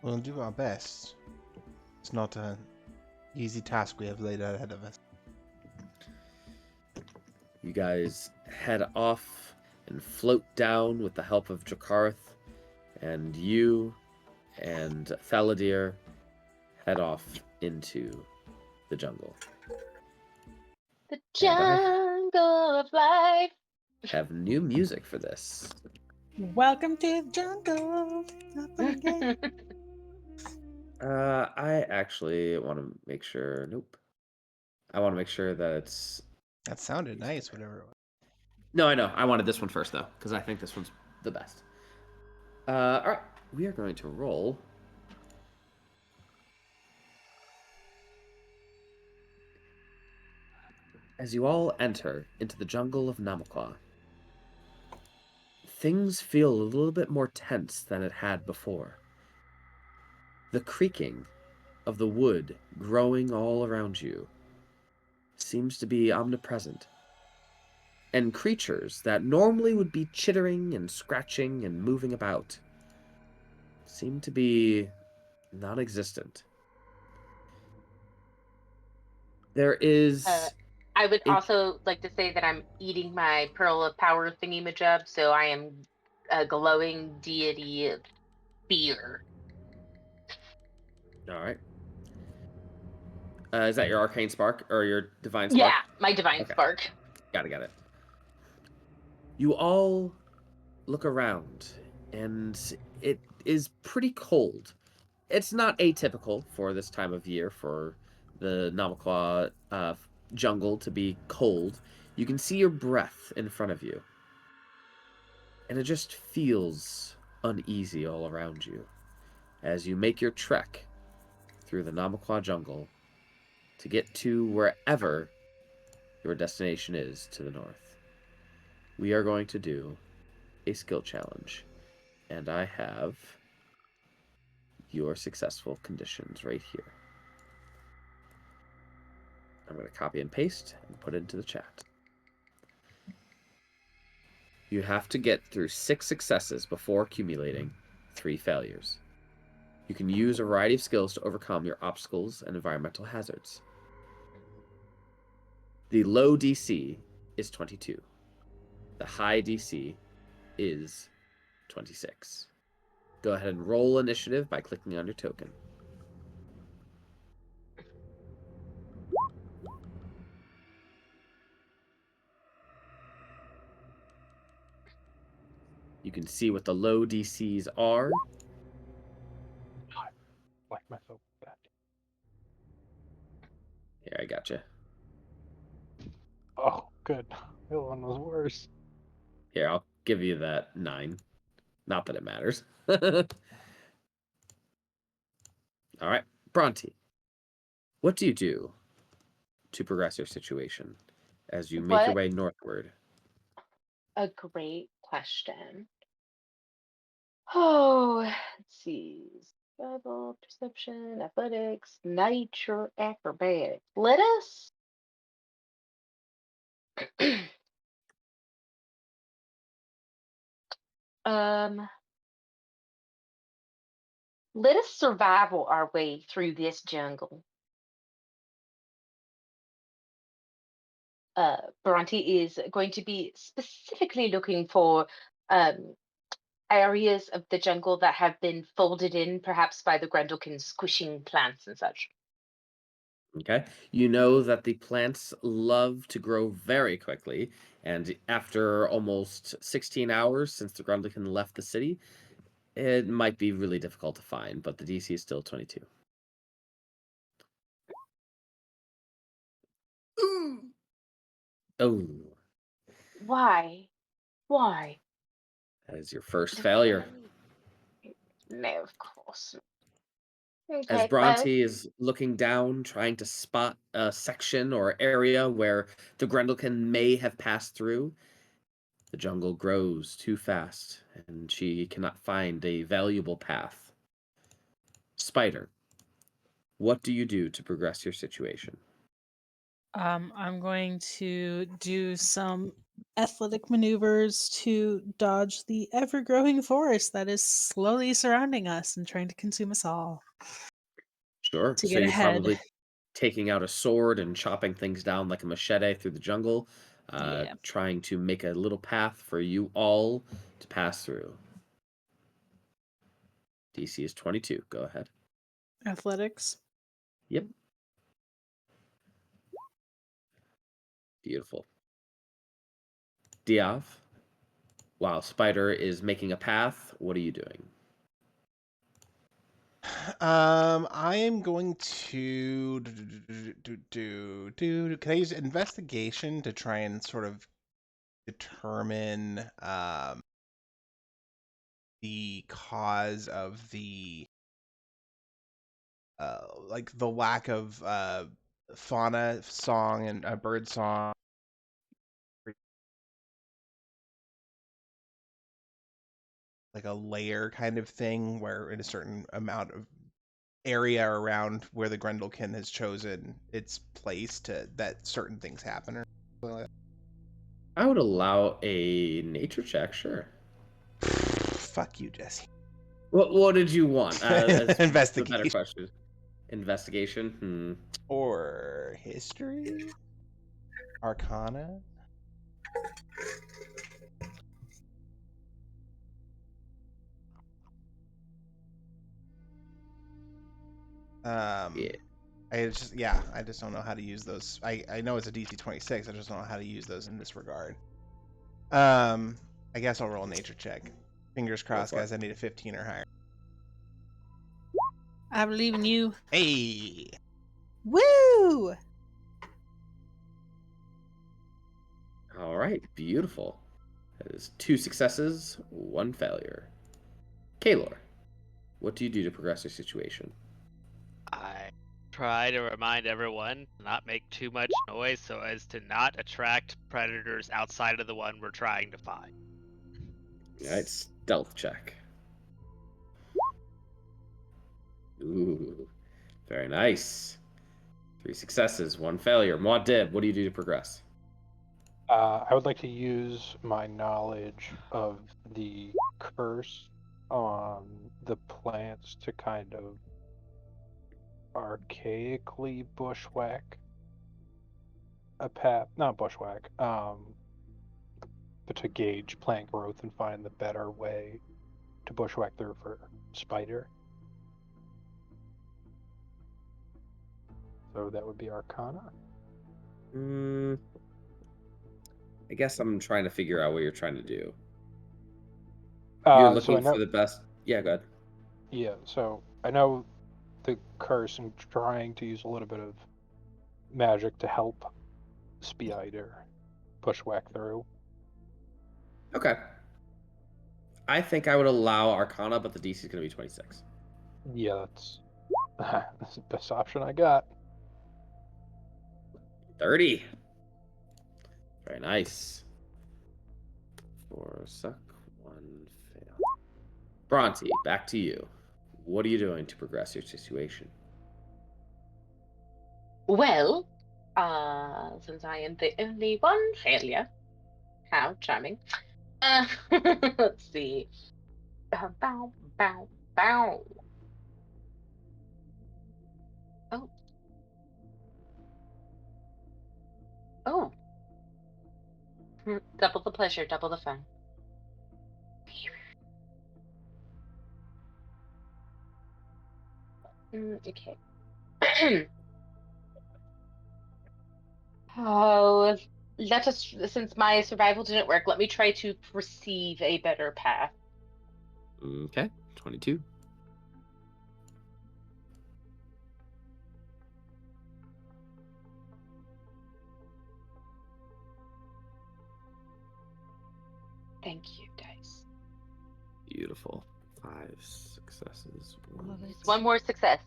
We'll do our best. It's not an easy task we have laid ahead of us. You guys head off and float down with the help of Dracarth, and you and Thaladir head off into the jungle. The jungle of life. Have new music for this. Welcome to the jungle. I actually want to make sure. Nope. I want to make sure that it's. That sounded nice, whatever it was. No, I know. I wanted this one first, though, because I think this one's the best. All right. We are going to roll. As you all enter into the jungle of Namaqua, things feel a little bit more tense than it had before. The creaking of the wood growing all around you seems to be omnipresent. And creatures that normally would be chittering and scratching and moving about seem to be non-existent. There is... I would also like to say that I'm eating my Pearl of Power thingy-majub, so I am a glowing deity of fear. All right. Is that your arcane spark or your divine spark? Yeah, my divine spark. Got it. You all look around, and it is pretty cold. It's not atypical for this time of year for the Namaqua jungle to be cold. You can see your breath in front of you, and it just feels uneasy all around you as you make your trek through the Namaqua jungle to get to wherever your destination is to the north. We are going to do a skill challenge, and I have your successful conditions right here. I'm going to copy and paste and put it into the chat. You have to get through 6 successes before accumulating 3 failures. You can use a variety of skills to overcome your obstacles and environmental hazards. The low DC is 22. The high DC is 26. Go ahead and roll initiative by clicking on your token. You can see what the low DCs are. Like myself back. Here, I got you. Oh, good. The other one was worse. Here, I'll give you that 9. Not that it matters. All right, Bhranti, what do you do to progress your situation as you make your What way northward? a great question. Oh, let's see. Survival, perception, athletics, nature, acrobatics. Let us um let us survival our way through this jungle. Bronte is going to be specifically looking for um areas of the jungle that have been folded in, perhaps by the Grendlkin squishing plants and such. Okay. You know that the plants love to grow very quickly, and after almost 16 hours since the Grundelkin left the city, it might be really difficult to find, but the DC is still 22. Oh, Why? Why? that is your first failure. No, of course. As Okay, well, Bronte is looking down, trying to spot a section or area where the Grendelkin may have passed through, the jungle grows too fast, and she cannot find a valuable path. Spider, what do you do to progress your situation? I'm going to do some athletic maneuvers to dodge the ever-growing forest that is slowly surrounding us and trying to consume us all Sure. to So get you're ahead. probably taking out a sword and chopping things down like a machete through the jungle, Yeah. trying to make a little path for you all to pass through. DC is 22. Go ahead. Athletics. Yep. Beautiful. Diov, while Spider is making a path, what are you doing? I am going to can I use investigation to try and sort of determine the cause of the like the lack of fauna song and bird song, like a layer kind of thing where in a certain amount of area around where the Grendlkin has chosen its place to that certain things happen or something like I would allow a nature check, sure. that. Fuck you, Jesse. What did you want? As the better Investigation question. Investigation? or history, Arcana. Yeah. I just don't know how to use those. I know it's a DC 26. I just don't know how to use those in this regard. I guess I'll roll a nature check. Fingers crossed, for it. guys. I need a 15 or higher. I believe in you. Hey, Woo! All right, beautiful. That is 2 successes, 1 failure. Kaelor, what do you do to progress your situation? I try to remind everyone to not make too much noise so as to not attract predators outside of the one we're trying to find. All right, stealth check. Ooh, very nice. 3 successes, 1 failure. Muad, what do you do to progress? I would like to use my knowledge of the curse on the plants to kind of archaically bushwhack a path, not bushwhack, but to gauge plant growth and find the better way to bushwhack through for spider. So that would be Arcana. I guess I'm trying to figure out what you're trying to do. You're So looking I know, for the best. Yeah, go ahead. yeah, so I know the curse and trying to use a little bit of magic to help spider bushwhack through. Okay. I think I would allow Arcana, but the DC is going to be 26. Yeah, that's the best option I got. 30. Very nice. 4 suck, 1 fail. Bhranti, back to you. What are you doing to progress your situation? Well, since I am the only one failure, how charming. Let's see. Bow, bow, bow. Oh. Oh. Double the pleasure, double the fun. Okay. Oh, let us, since my survival didn't work, let me try to perceive a better path. Okay, 22. Thank you, dice. Beautiful. 5 successes. One more success.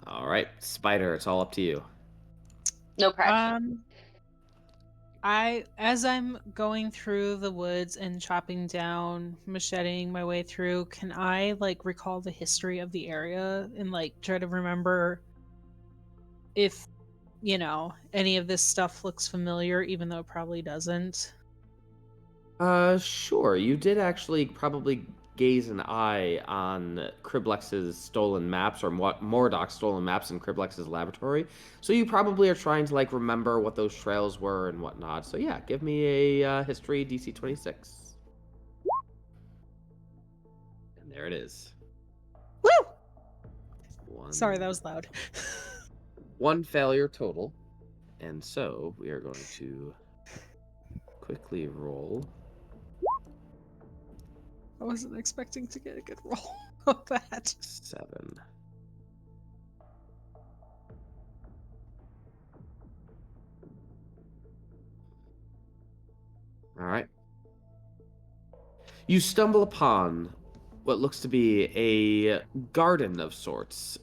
All right, Spider, it's all up to you. No pressure. As I'm going through the woods and chopping down, macheting my way through, can I like recall the history of the area and like try to remember if, any of this stuff looks familiar, even though it probably doesn't? Sure. You did actually probably gaze an eye on Kriblex's stolen maps, or Mordok's stolen maps in Kriblex's laboratory. So you probably are trying to like remember what those trails were and whatnot. So yeah, give me a history DC 26. And there it is. Woo! Sorry, that was loud. 1 failure total. And so we are going to quickly roll. I wasn't expecting to get a good roll of that. 7. All right. You stumble upon what looks to be a garden of sorts.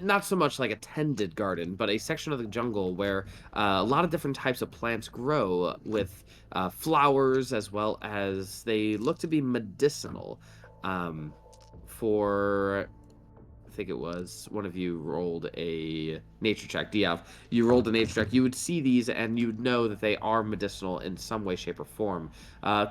Not so much like a tended garden, but a section of the jungle where a lot of different types of plants grow with flowers, as well as they look to be medicinal. I think it was one of you rolled a nature check, Diov. You rolled a nature check. You would see these and you'd know that they are medicinal in some way, shape, or form.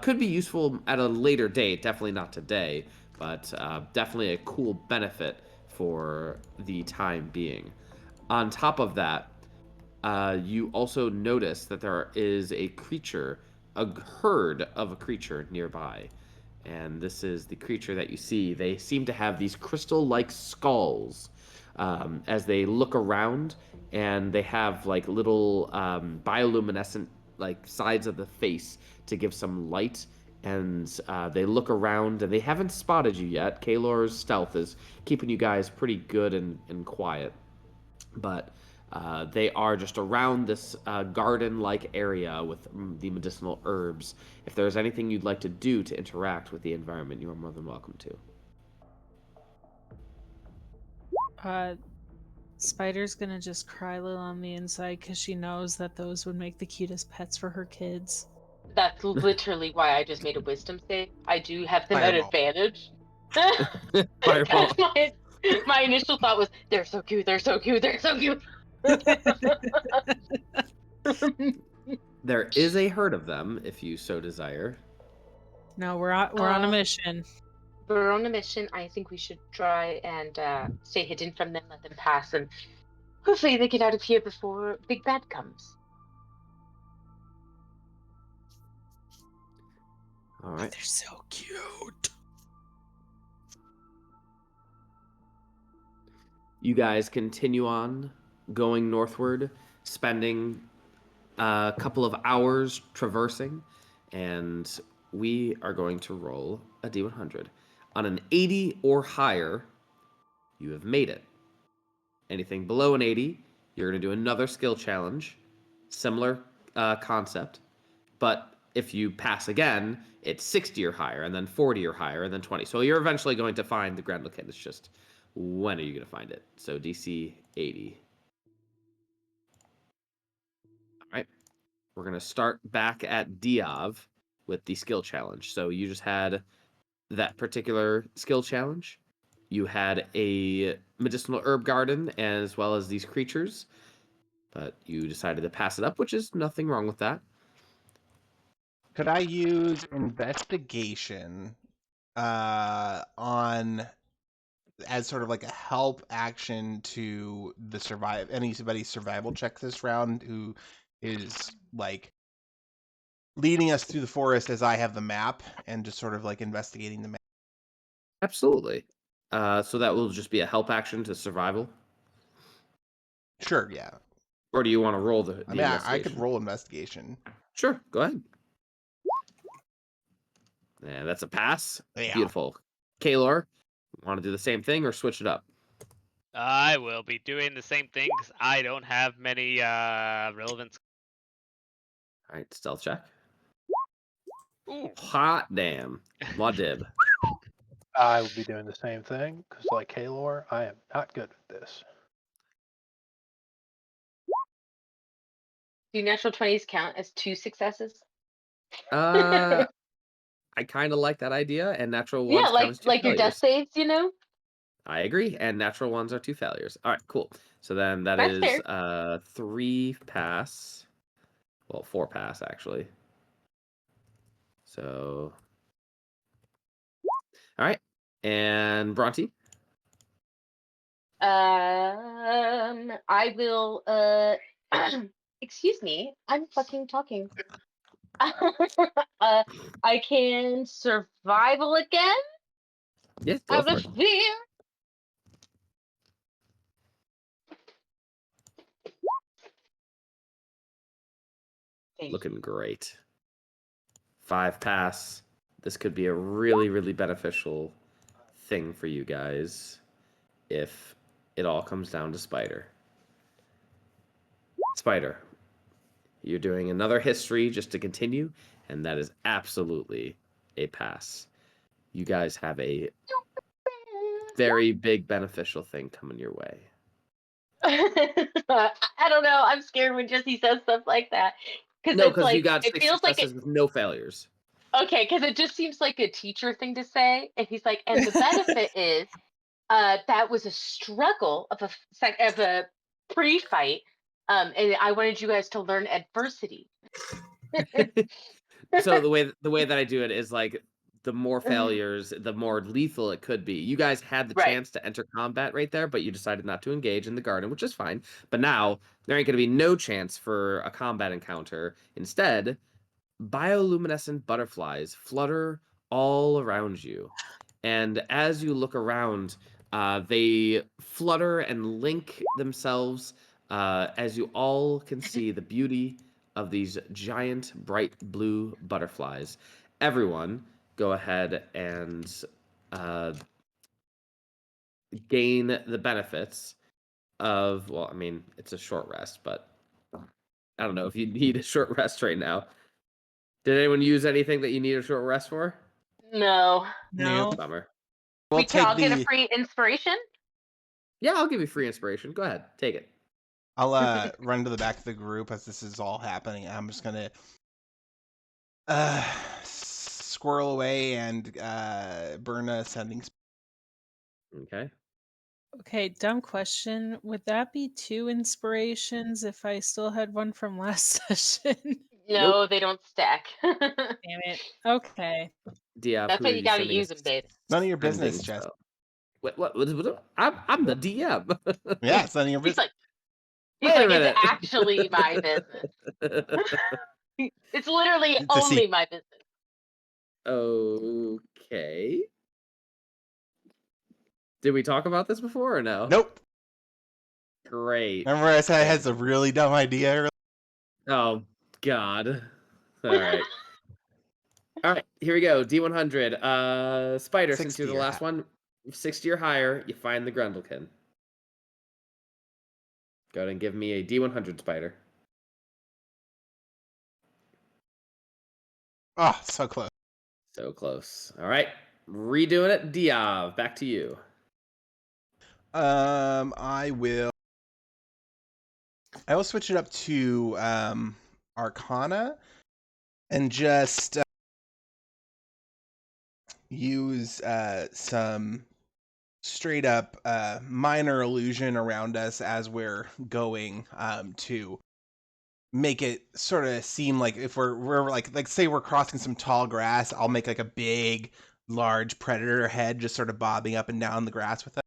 Could be useful at a later date, definitely not today, but definitely a cool benefit for the time being. On top of that, you also notice that there is a creature, a herd of a creature nearby. And this is the creature that you see. They seem to have these crystal-like skulls as they look around, and they have like little bioluminescent like sides of the face to give some light. And they look around, and they haven't spotted you yet. Kaelor's stealth is keeping you guys pretty good and quiet, but they are just around this garden-like area with the medicinal herbs. If there's anything you'd like to do to interact with the environment, you are more than welcome to. Spider's gonna just cry a little on the inside because she knows that those would make the cutest pets for her kids. That's literally why I just made a wisdom save. I do have them at Fireball. advantage. Fireball. My initial thought was, they're so cute, they're so cute, they're so cute. There is a herd of them, if you so desire. No, we're on a mission. We're on a mission. I think we should try and stay hidden from them, let them pass, and hopefully they get out of here before Big Bad comes. All right. They're so cute. You guys continue on going northward, spending a couple of hours traversing, and we are going to roll a d100. On an 80 or higher, you have made it. Anything below an 80, you're going to do another skill challenge, similar concept, but if you pass again, it's 60 or higher, and then 40 or higher, and then 20. So you're eventually going to find the Grendlkin. It's just, when are you going to find it? So DC 80. All right. We're going to start back at Diov with the skill challenge. So you just had that particular skill challenge. You had a medicinal herb garden as well as these creatures, but you decided to pass it up, which is nothing wrong with that. Could I use investigation on as sort of like a help action to the anybody's survival check this round who is like leading us through the forest as I have the map and just sort of like investigating the map? Absolutely. So that will just be a help action to survival? Sure, yeah. Or do you want to roll the I mean, I investigation? could roll investigation. Sure, go ahead. Yeah, that's a pass. Yeah. Beautiful. Kaelor, want to do the same thing or switch it up? I will be doing the same thing because I don't have many relevant. All right, stealth check. Ooh. Hot damn. Wadib. I will be doing the same thing because, like Kaelor, I am not good at this. Do natural 20s count as 2 successes? I kind of like that idea, and natural ones Yeah, count as two like your death failures. saves, you know? I agree, and natural ones are 2 failures. All right, cool. So then that That's is fair. 3 pass. Well, 4 pass actually. So, all right, and Bhranti. I will. Excuse me, I'm fucking talking. I can survival again Yeah, go out for of it. fear. Thank Looking you. great. 5 pass. This could be a really, really beneficial thing for you guys if it all comes down to Spider. Spider, you're doing another history just to continue, and that is absolutely a pass. You guys have a very big beneficial thing coming your way. I don't know. I'm scared when Jesse says stuff like that because No, it's because you like got it 6 feels like successes with no failures. okay, because it just seems like a teacher thing to say, and he's like, and the benefit is that was a struggle of a pre-fight, and I wanted you guys to learn adversity. So the way that I do it is like the more failures, the more lethal it could be. You guys had the Right. chance to enter combat right there, but you decided not to engage in the garden, which is fine. But now there ain't going to be no chance for a combat encounter. Instead, bioluminescent butterflies flutter all around you. And as you look around, they flutter and link themselves as you all can see the beauty of these giant bright blue butterflies. Everyone, go ahead and gain the benefits of, well, I mean, it's a short rest, but I don't know if you need a short rest right now. Did anyone use anything that you need a short rest for? No. No. Bummer. We'll We can all take get a the. free inspiration. Yeah, I'll give you free inspiration. Go ahead, take it. I'll run to the back of the group as this is all happening. I'm just gonna squirrel away and burn a sending. Okay. Okay, dumb question. Would that be 2 inspirations if I still had one from last session? No, they don't stack. Damn it. Okay. Diov, That's who why are you you gotta sending use us them, babe. None of your sending business, Jess. spell? I'm the DM. Yeah, it's none of your He's business. like, Wait a it's minute. actually my business. It's literally It's a only my business. Okay. Did we talk about this before or no? Nope. Great. Remember I said I had a really dumb idea earlier? Oh God. All right. All right. Here we go. D100. Spider, since 60 you're the or last one, 60 or higher, you find the Grendlkin. Go ahead and give me a D100, Spider. Oh, so close. So close. All right. Redoing it. Diov, back to you. I will switch it up to Arcana and just use some straight up minor illusion around us as we're going to make it sort of seem like if we're like say we're crossing some tall grass, I'll make like a big large predator head just sort of bobbing up and down the grass with it.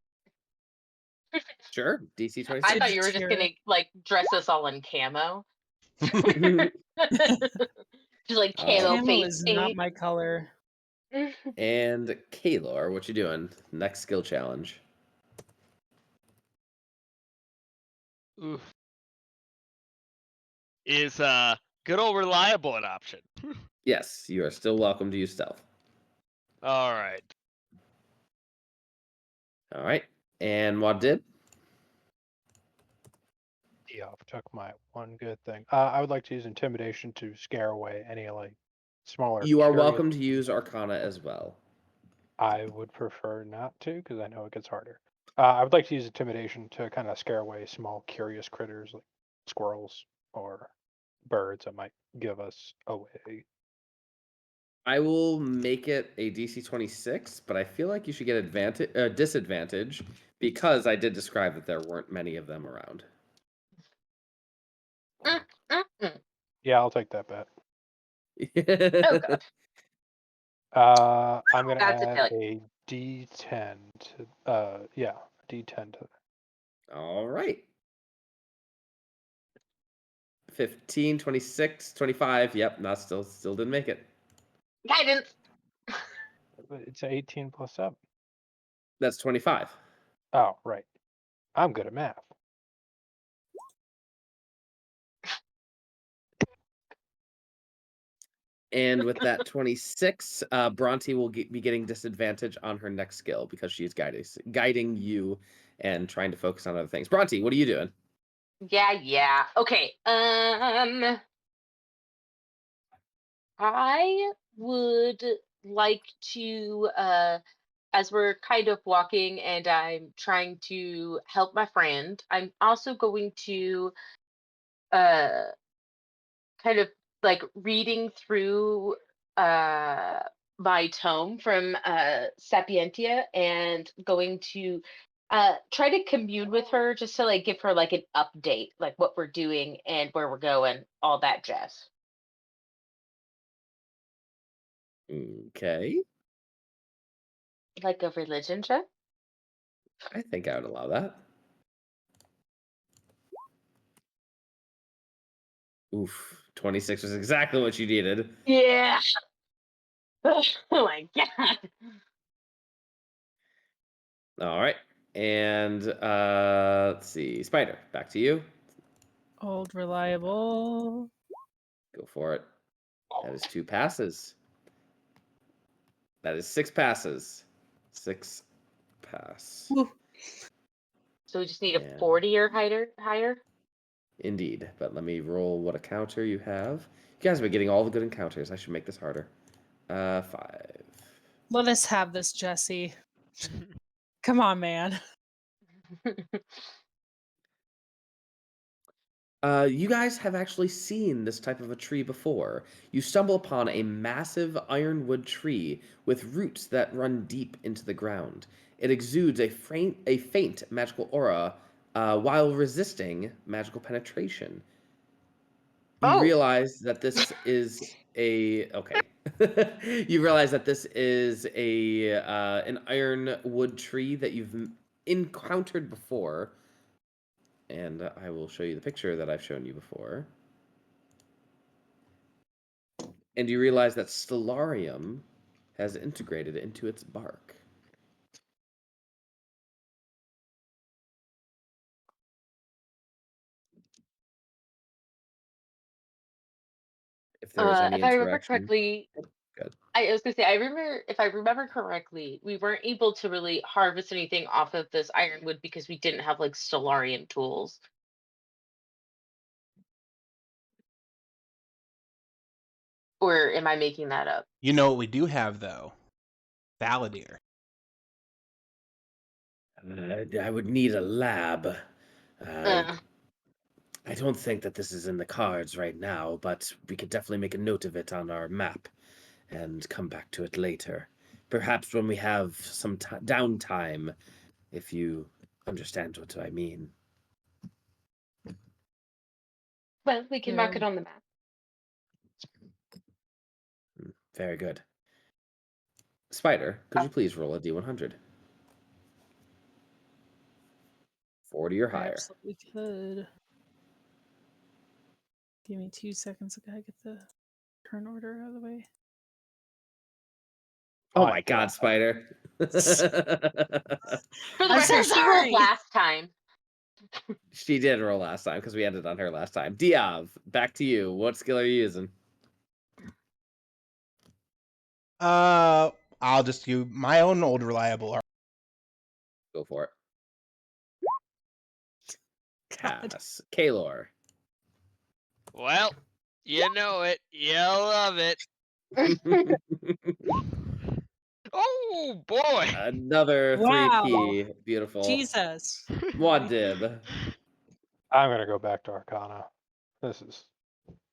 Sure. DC 26. I thought you were just Sure. gonna like dress us all in camo. Just like camo Camo face is not paint. my color. And Kaelor, what you doing? Next skill challenge. Oof. Is good old reliable an option? Yes, you are still welcome to use stealth. All right. All right. And what did? Diov took my one good thing. I would like to use intimidation to scare away any like smaller. You are curious- welcome to use Arcana as well. I would prefer not to because I know it gets harder. I would like to use intimidation to kind of scare away small curious critters like squirrels or birds that might give us away. I will make it a DC 26, but I feel like you should get disadvantage because I did describe that there weren't many of them around. Yeah, I'll take that bet. Oh god. I'm gonna That's a add failure. a D10 to D10 to All right. 15, 26, 25. Yep, not still didn't make it. Guidance. but it's 18 plus 7. That's 25. Oh, right. I'm good at math. And with that 26, Bhranti will be getting disadvantage on her next skill because she's guiding you and trying to focus on other things. Bhranti, what are you doing? Yeah. Okay. I would like to as we're kind of walking and I'm trying to help my friend, I'm also going to uh kind of like reading through my tome from Sapientia and going to try to commune with her just to like give her like an update, like what we're doing and where we're going, all that jazz. Okay. Like a religion check. I think I would allow that. Oof. 26 was exactly what you needed. Yeah. Oh my god. All right. And let's see. Spider, back to you. Old reliable. Go for it. That is 2 passes. That is 6 passes. 6 pass. Woo. So we just need a Yeah. 40 or higher. Indeed. But let me roll what encounter you have. You guys have been getting all the good encounters. I should make this harder. 5. Let us have this, Jesse. Come on, man. You guys have actually seen this type of a tree before. You stumble upon a massive ironwood tree with roots that run deep into the ground. It exudes a faint magical aura while resisting magical penetration. You Oh. realize that this is a okay. You realize that this is a an iron wood tree that you've encountered before, and I will show you the picture that I've shown you before. And you realize that Stellarium has integrated into its bark. If there is any If I remember interaction, correctly, good. I was gonna say, if I remember correctly, we weren't able to really harvest anything off of this ironwood because we didn't have like Stellarium tools. Or am I making that up? You know what we do have though? Valadir. I would need a lab. Uh, I don't think that this is in the cards right now, but we could definitely make a note of it on our map and come back to it later. Perhaps when we have some downtime, if you understand what I mean. well, we can mark it on the map. Very good. Spider, could you please roll a D100? 40 or I higher. absolutely could. Give me 2 seconds. I gotta get the turn order out of the way. Oh my God, Spider. For the I'm so record, she rolled sorry. last time. She did roll last time because we ended on her last time. Diov, back to you. What skill are you using? I'll just do my own old reliable. Go for it. God. Cass. Kaelor. Well, you know it. You love it. Oh boy! Another Wow. 3P. Beautiful. Jesus. Muad'Dib. I'm gonna go back to Arcana. This is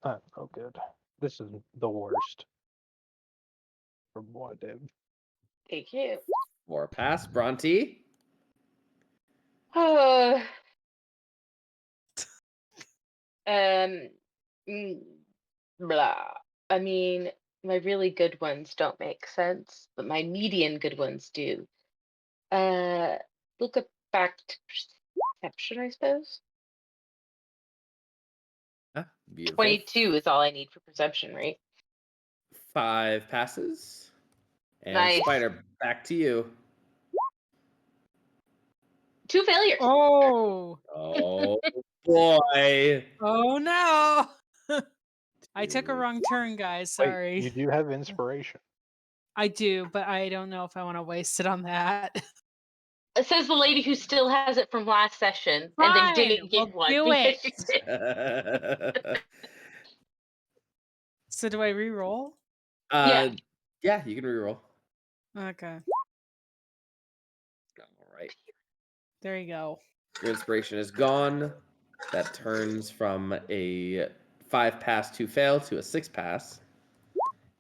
not so good. This is the worst. For Muad. Thank you. 4 pass. Bhranti. Oh. Mm, blah. I mean, my really good ones don't make sense, but my median good ones do. Look at back to perception, I suppose. Ah, beautiful. 22 is all I need for perception, right? 5 passes. And Nice. Spider, back to you. 2 failures. Oh. Oh boy. Oh no. I took a wrong turn, guys. Sorry. Wait, you do have inspiration. I do, but I don't know if I want to waste it on that. It says the lady who still has it from last session and then Fine, didn't get we'll one. do because it. she did. So do I re-roll? Yeah. Yeah, you can reroll. Okay. All right. There you go. Your inspiration is gone. That turns from a 5 pass 2 fail to a 6 pass.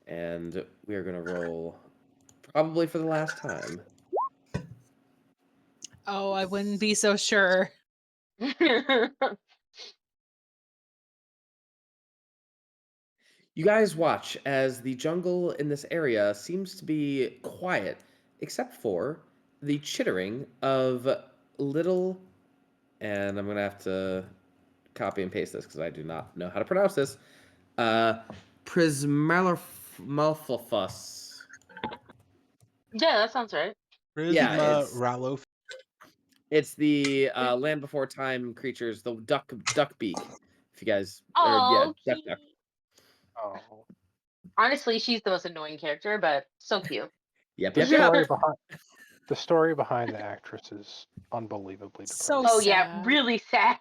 And we are going to roll probably for the last time. Oh, I wouldn't be so sure. You guys watch as the jungle in this area seems to be quiet, except for the chittering of little, and I'm going to have to copy and paste this because I do not know how to pronounce this, Prismalarmalphus. Yeah, that sounds right. Yeah, Prisma it's- Rallo. It's the Land Before Time creatures, the duck beak. If you guys, Oh, duck. Oh. honestly, she's the most annoying character, but so cute. Yep. The story behind the actress is unbelievably So depressing. Oh yeah, sad. really sad.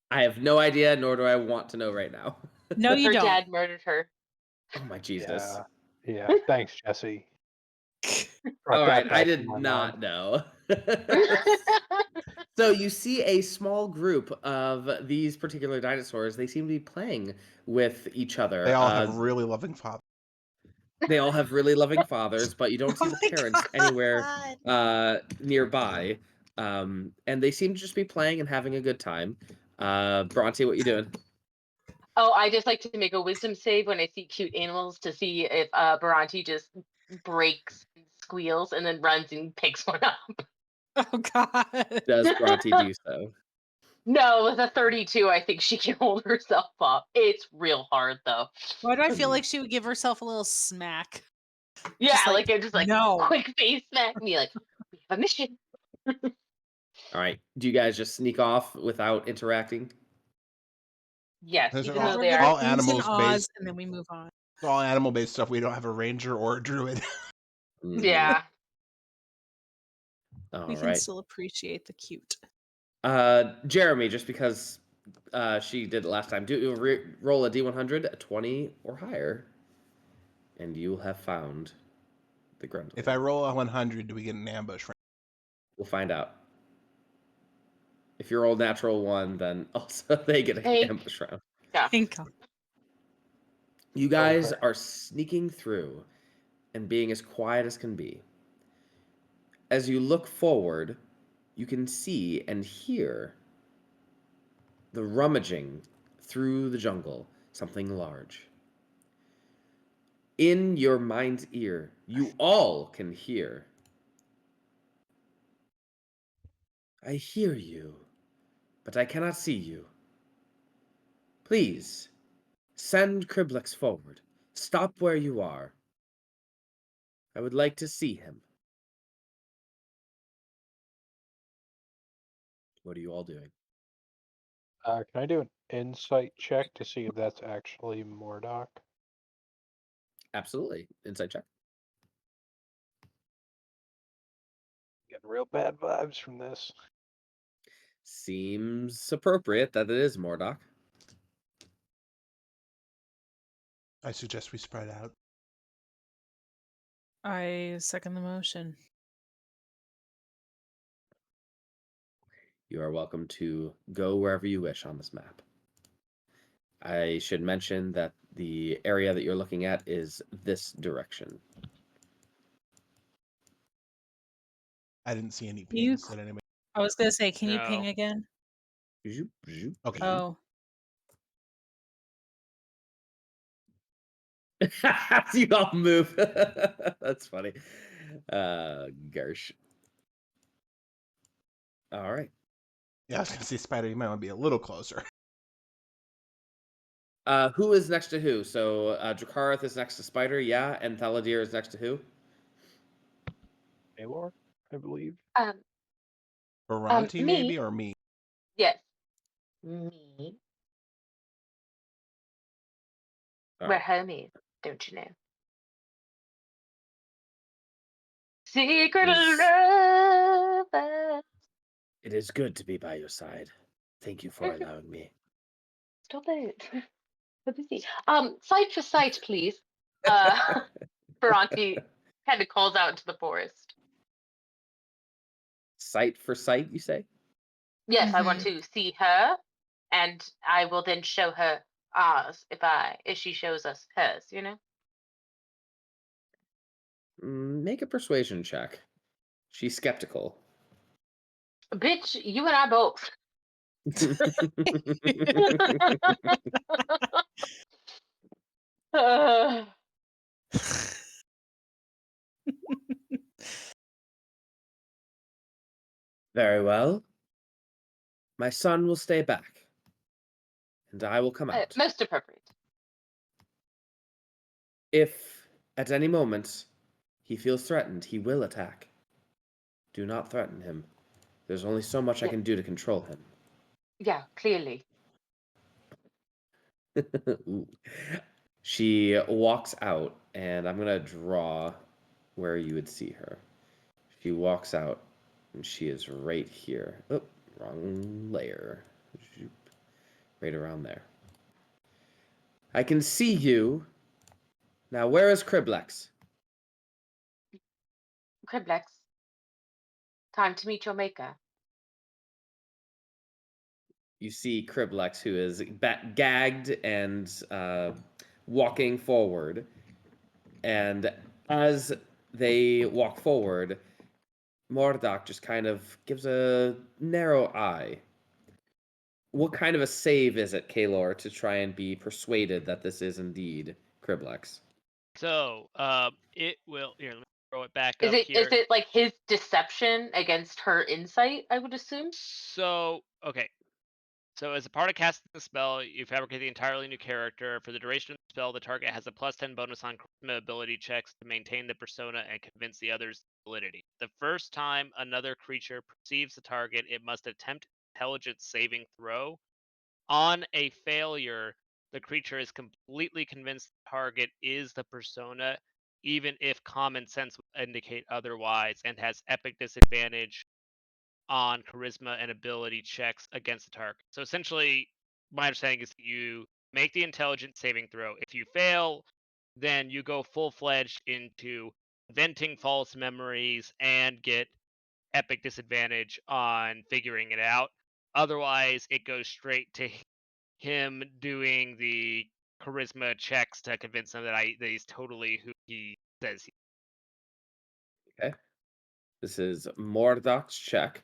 I have no idea, nor do I want to know right now. No, you Her don't. dad murdered her. Oh my Jesus. Yeah. Thanks, Jesse. Brought All that right, I back to did my not mind. know. So you see a small group of these particular dinosaurs. They seem to be playing with each other. They all have really loving fathers. They all have really loving fathers, but you don't see Oh the my parents God. anywhere nearby. And they seem to just be playing and having a good time. Bhranti, what you doing? Oh, I just like to make a wisdom save when I see cute animals to see if Bhranti just breaks and squeals and then runs and picks one up. Oh God. Does Bhranti do so? No, with a 32, I think she can hold herself up. It's real hard though. Why do I feel like she would give herself a little smack? Yeah, Just like just like no. quick face smack me, like we have a mission. All right. Do you guys just sneak off without interacting? Yes, Those are even all- though We're they gonna are all oohs and animals ahs, based. and then we move on. It's all animal based stuff. We don't have a ranger or a druid. Mhm. yeah. All We can right. still appreciate the cute. Jeremy, just because she did it last time, roll a d100, a 20 or higher, and you'll have found the Grendel. If I roll a 100, do we get an ambush? We'll find out. If you roll natural 1, then also they get an Hey. ambush round. Yeah. Thank God. You guys Okay. are sneaking through and being as quiet as can be. As you look forward, you can see and hear the rummaging through the jungle, something large. In your mind's ear, you all can hear. I hear you, but I cannot see you. Please, send Criblex forward. Stop where you are. I would like to see him. What are you all doing? Can I do an insight check to see if that's actually Mordok? Absolutely. Insight check. Getting real bad vibes from this. Seems appropriate that it is Mordok. I suggest we spread out. I second the motion. You are welcome to go wherever you wish on this map. I should mention that the area that you're looking at is this direction. I didn't see any You- pings at anybody. I was gonna say, can you No. ping again? Zoop, zoop, Okay. zoop. Oh, You all move. That's funny. Gersh. All right. Yeah, I was gonna say Spider. You might want to be a little closer. Who is next to who? So Dracarith is next to Spider, yeah, and Thaladir is next to who? Kaelor, I believe. Bhranti, Me. maybe, or me? Yes. Me. All We're right. homies, don't you know? Secret Is- lover. It is good to be by your side. Thank you for allowing me. Stop it. Let me see. Sight for sight, please. Bhranti kind of calls out into the forest. Sight for sight, you say? Yes, I want to see her, and I will then show her ours if she shows us hers. You know. Make a persuasion check. She's skeptical. Bitch, you and I both. Uh, Very well. My son will stay back, and I will come out. most appropriate. If at any moment he feels threatened, he will attack. Do not threaten him. There's only so much I Yeah. can do to control him. Yeah, clearly. Ooh. She walks out, and I'm going to draw where you would see her. She walks out, and she is right here. Oh, wrong layer. Zoop. Right around there. I can see you. Now, where is Criblex? Criblex, time to meet your maker. You see Criblex, who is gagged and walking forward. And as they walk forward, Mordok just kind of gives a narrow eye What kind of a save is it, Kaelor, to try and be persuaded that this is indeed Kriblex? So, it will. Here, let me throw it back Is up it here. like his deception against her insight? I would assume. So, okay. So, as a part of casting the spell, you fabricate the entirely new character. For the duration of the spell, the target has a +10 bonus on charisma ability checks to maintain the persona and convince the others' validity. The first time another creature perceives the target, it must attempt intelligence saving throw. On a failure, the creature is completely convinced the target is the persona, even if common sense would indicate otherwise, and has epic disadvantage on charisma and ability checks against the target. So essentially, my understanding is that you make the intelligence saving throw. If you fail, then you go full-fledged into inventing false memories and get epic disadvantage on figuring it out. Otherwise, it goes straight to him doing the charisma checks to convince him that he's totally who he says he. Okay. This is Mordok's check.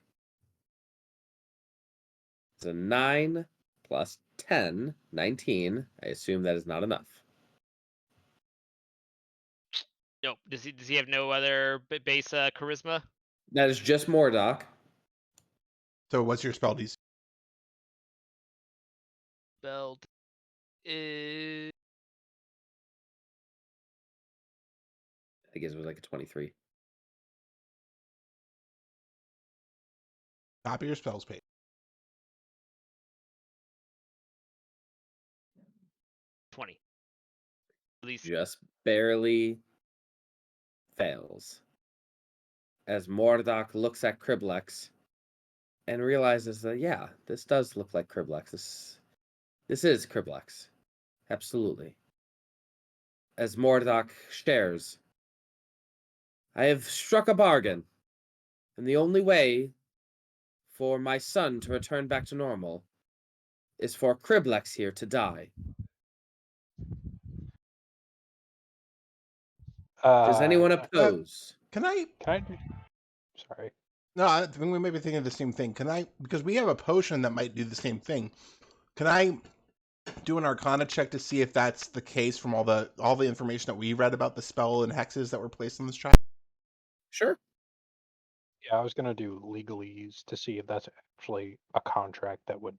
It's a 9 plus 10, 19. I assume that is not enough. No, does he have no other base charisma? That is just Mordok. So what's your spell DC? Belt is I guess it was like a 23. Top of your spells page. 20. At least Just barely fails. As Mordok looks at Kriblex and realizes that, yeah, this does look like Kriblex. This is Kriblex. Absolutely. As Mordok shares, I have struck a bargain, and the only way for my son to return back to normal is for Kriblex here to die. Does anyone oppose? Can I? Sorry. No, I think we may be thinking of the same thing. Can I? Because we have a potion that might do the same thing. Can I do an Arcana check to see if that's the case from all the information that we read about the spell and hexes that were placed on this child? Sure. Yeah, I was gonna do legalese to see if that's actually a contract that would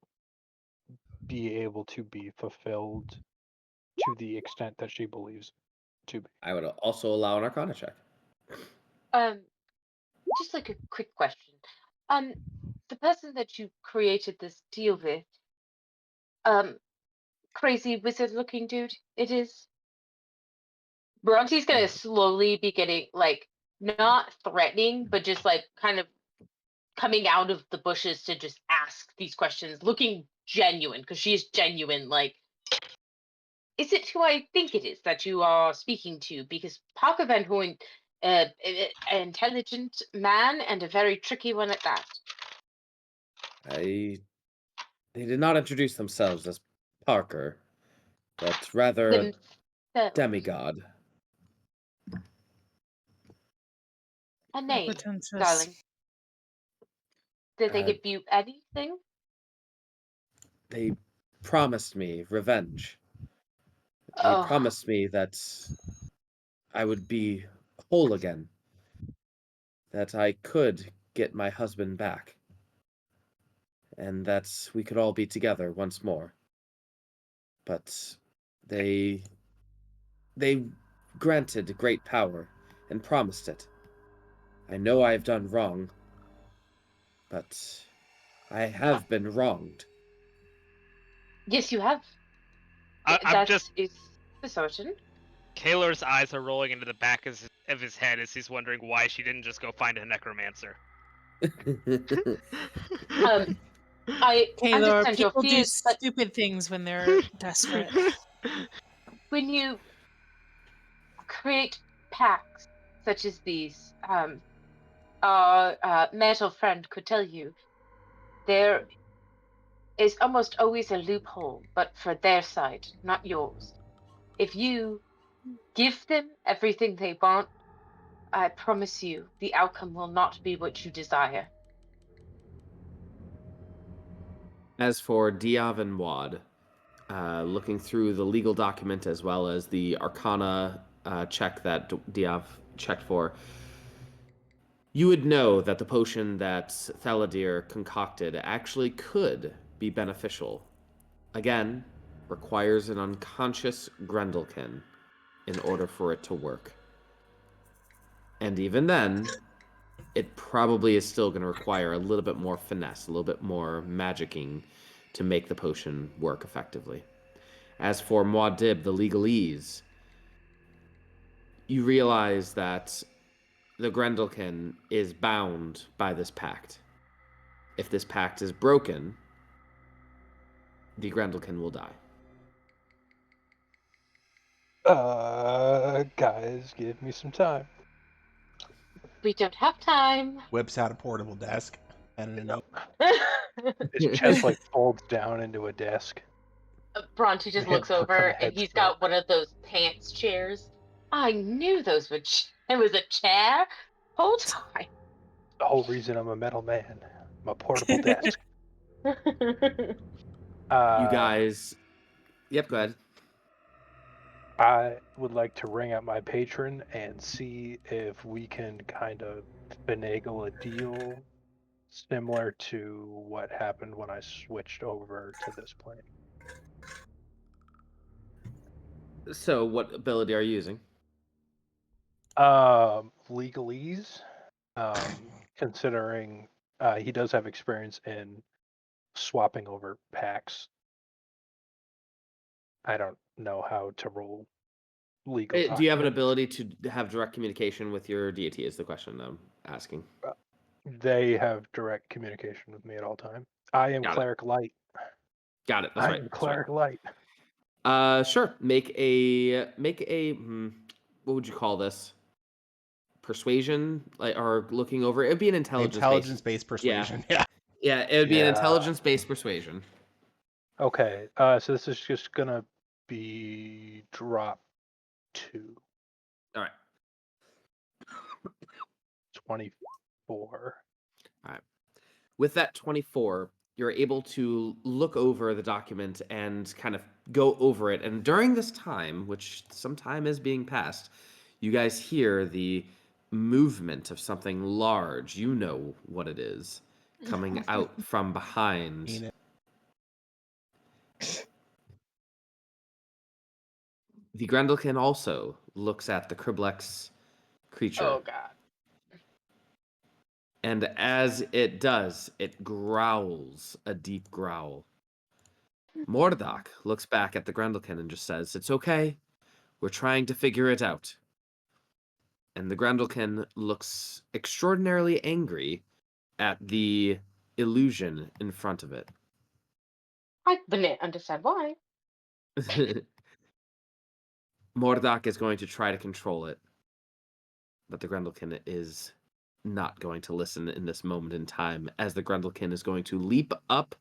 be able to be fulfilled to the extent that she believes to be. I would also allow an Arcana check. Just like a quick question. The person that you created this deal with, crazy wizard-looking dude, it is. Bhranti's gonna slowly be getting like not threatening, but just like kind of coming out of the bushes to just ask these questions, looking genuine because she is genuine. Like, is it who I think it is that you are speaking to? Because Parker Van Horn, an intelligent man and a very tricky one at that. They did not introduce themselves as Parker, but rather a Themselves. demigod. A name, Pretentious. darling. Did they Uh, give you anything? They promised me revenge. They Oh, promised me that I would be whole again, that I could get my husband back, and that we could all be together once more. But they granted great power and promised it. I know I have done wrong, but I have been wronged. yes, you have. I'm That just. is for certain. Kaelor's eyes are rolling into the back of his head as he's wondering why she didn't just go find a necromancer. I Kaelor, understand your people do fears, but stupid things when they're desperate. when you create pacts such as these, our metal friend could tell you, there is almost always a loophole, but for their side, not yours. If you give them everything they want, I promise you the outcome will not be what you desire. As for Diov and Muad, looking through the legal document as well as the Arcana check that Diov checked for, you would know that the potion that Thaladir concocted actually could be beneficial. Again, requires an unconscious Grendlkin in order for it to work. And even then, it probably is still going to require a little bit more finesse, a little bit more magicking to make the potion work effectively. As for Muad'Dib, the legalese, you realize that the Grendlkin is bound by this pact. If this pact is broken, the Grendlkin will die. Guys, give me some time. We don't have time. Whips out a portable desk and a note. His chest like folds down into a desk. Bronte just looks Look on over the and he's headstone. got one of those pants chairs. I knew those would. It was a chair. Whole time. The whole reason I'm a metal man. My portable desk. You guys... Yep, go ahead. I would like to ring out my patron and see if we can kind of finagle a deal similar to what happened when I switched over to this plane. So, what ability are you using? Legalese, considering he does have experience in swapping over packs. I don't know how to roll legal. Do you have an documents. ability to have direct communication with your deity is the question I'm asking. They have direct communication with me at all time. I am Got it. Cleric Light. Got it. That's I right. am That's right. Cleric Light. Sure. Make a what would you call this? Persuasion, like, or looking over. It'd be an Intelligence-based persuasion. Yeah. Yeah, it would be an Yeah. intelligence-based persuasion. Okay, so this is just gonna be drop 2. All right. 24. All right. With that 24, you're able to look over the document and kind of go over it. And during this time, which some time is being passed, you guys hear the movement of something large. You know what it is, coming out from behind. Mean it. The Grendlkin also looks at the Criblex creature. Oh god. And as it does, it growls a deep growl. Mordok looks back at the Grendlkin and just says, "It's okay. We're trying to figure it out." And the Grendlkin looks extraordinarily angry at the illusion in front of it. I didn't understand why. Mordok is going to try to control it, but the Grendlkin is not going to listen in this moment in time, as the Grendlkin is going to leap up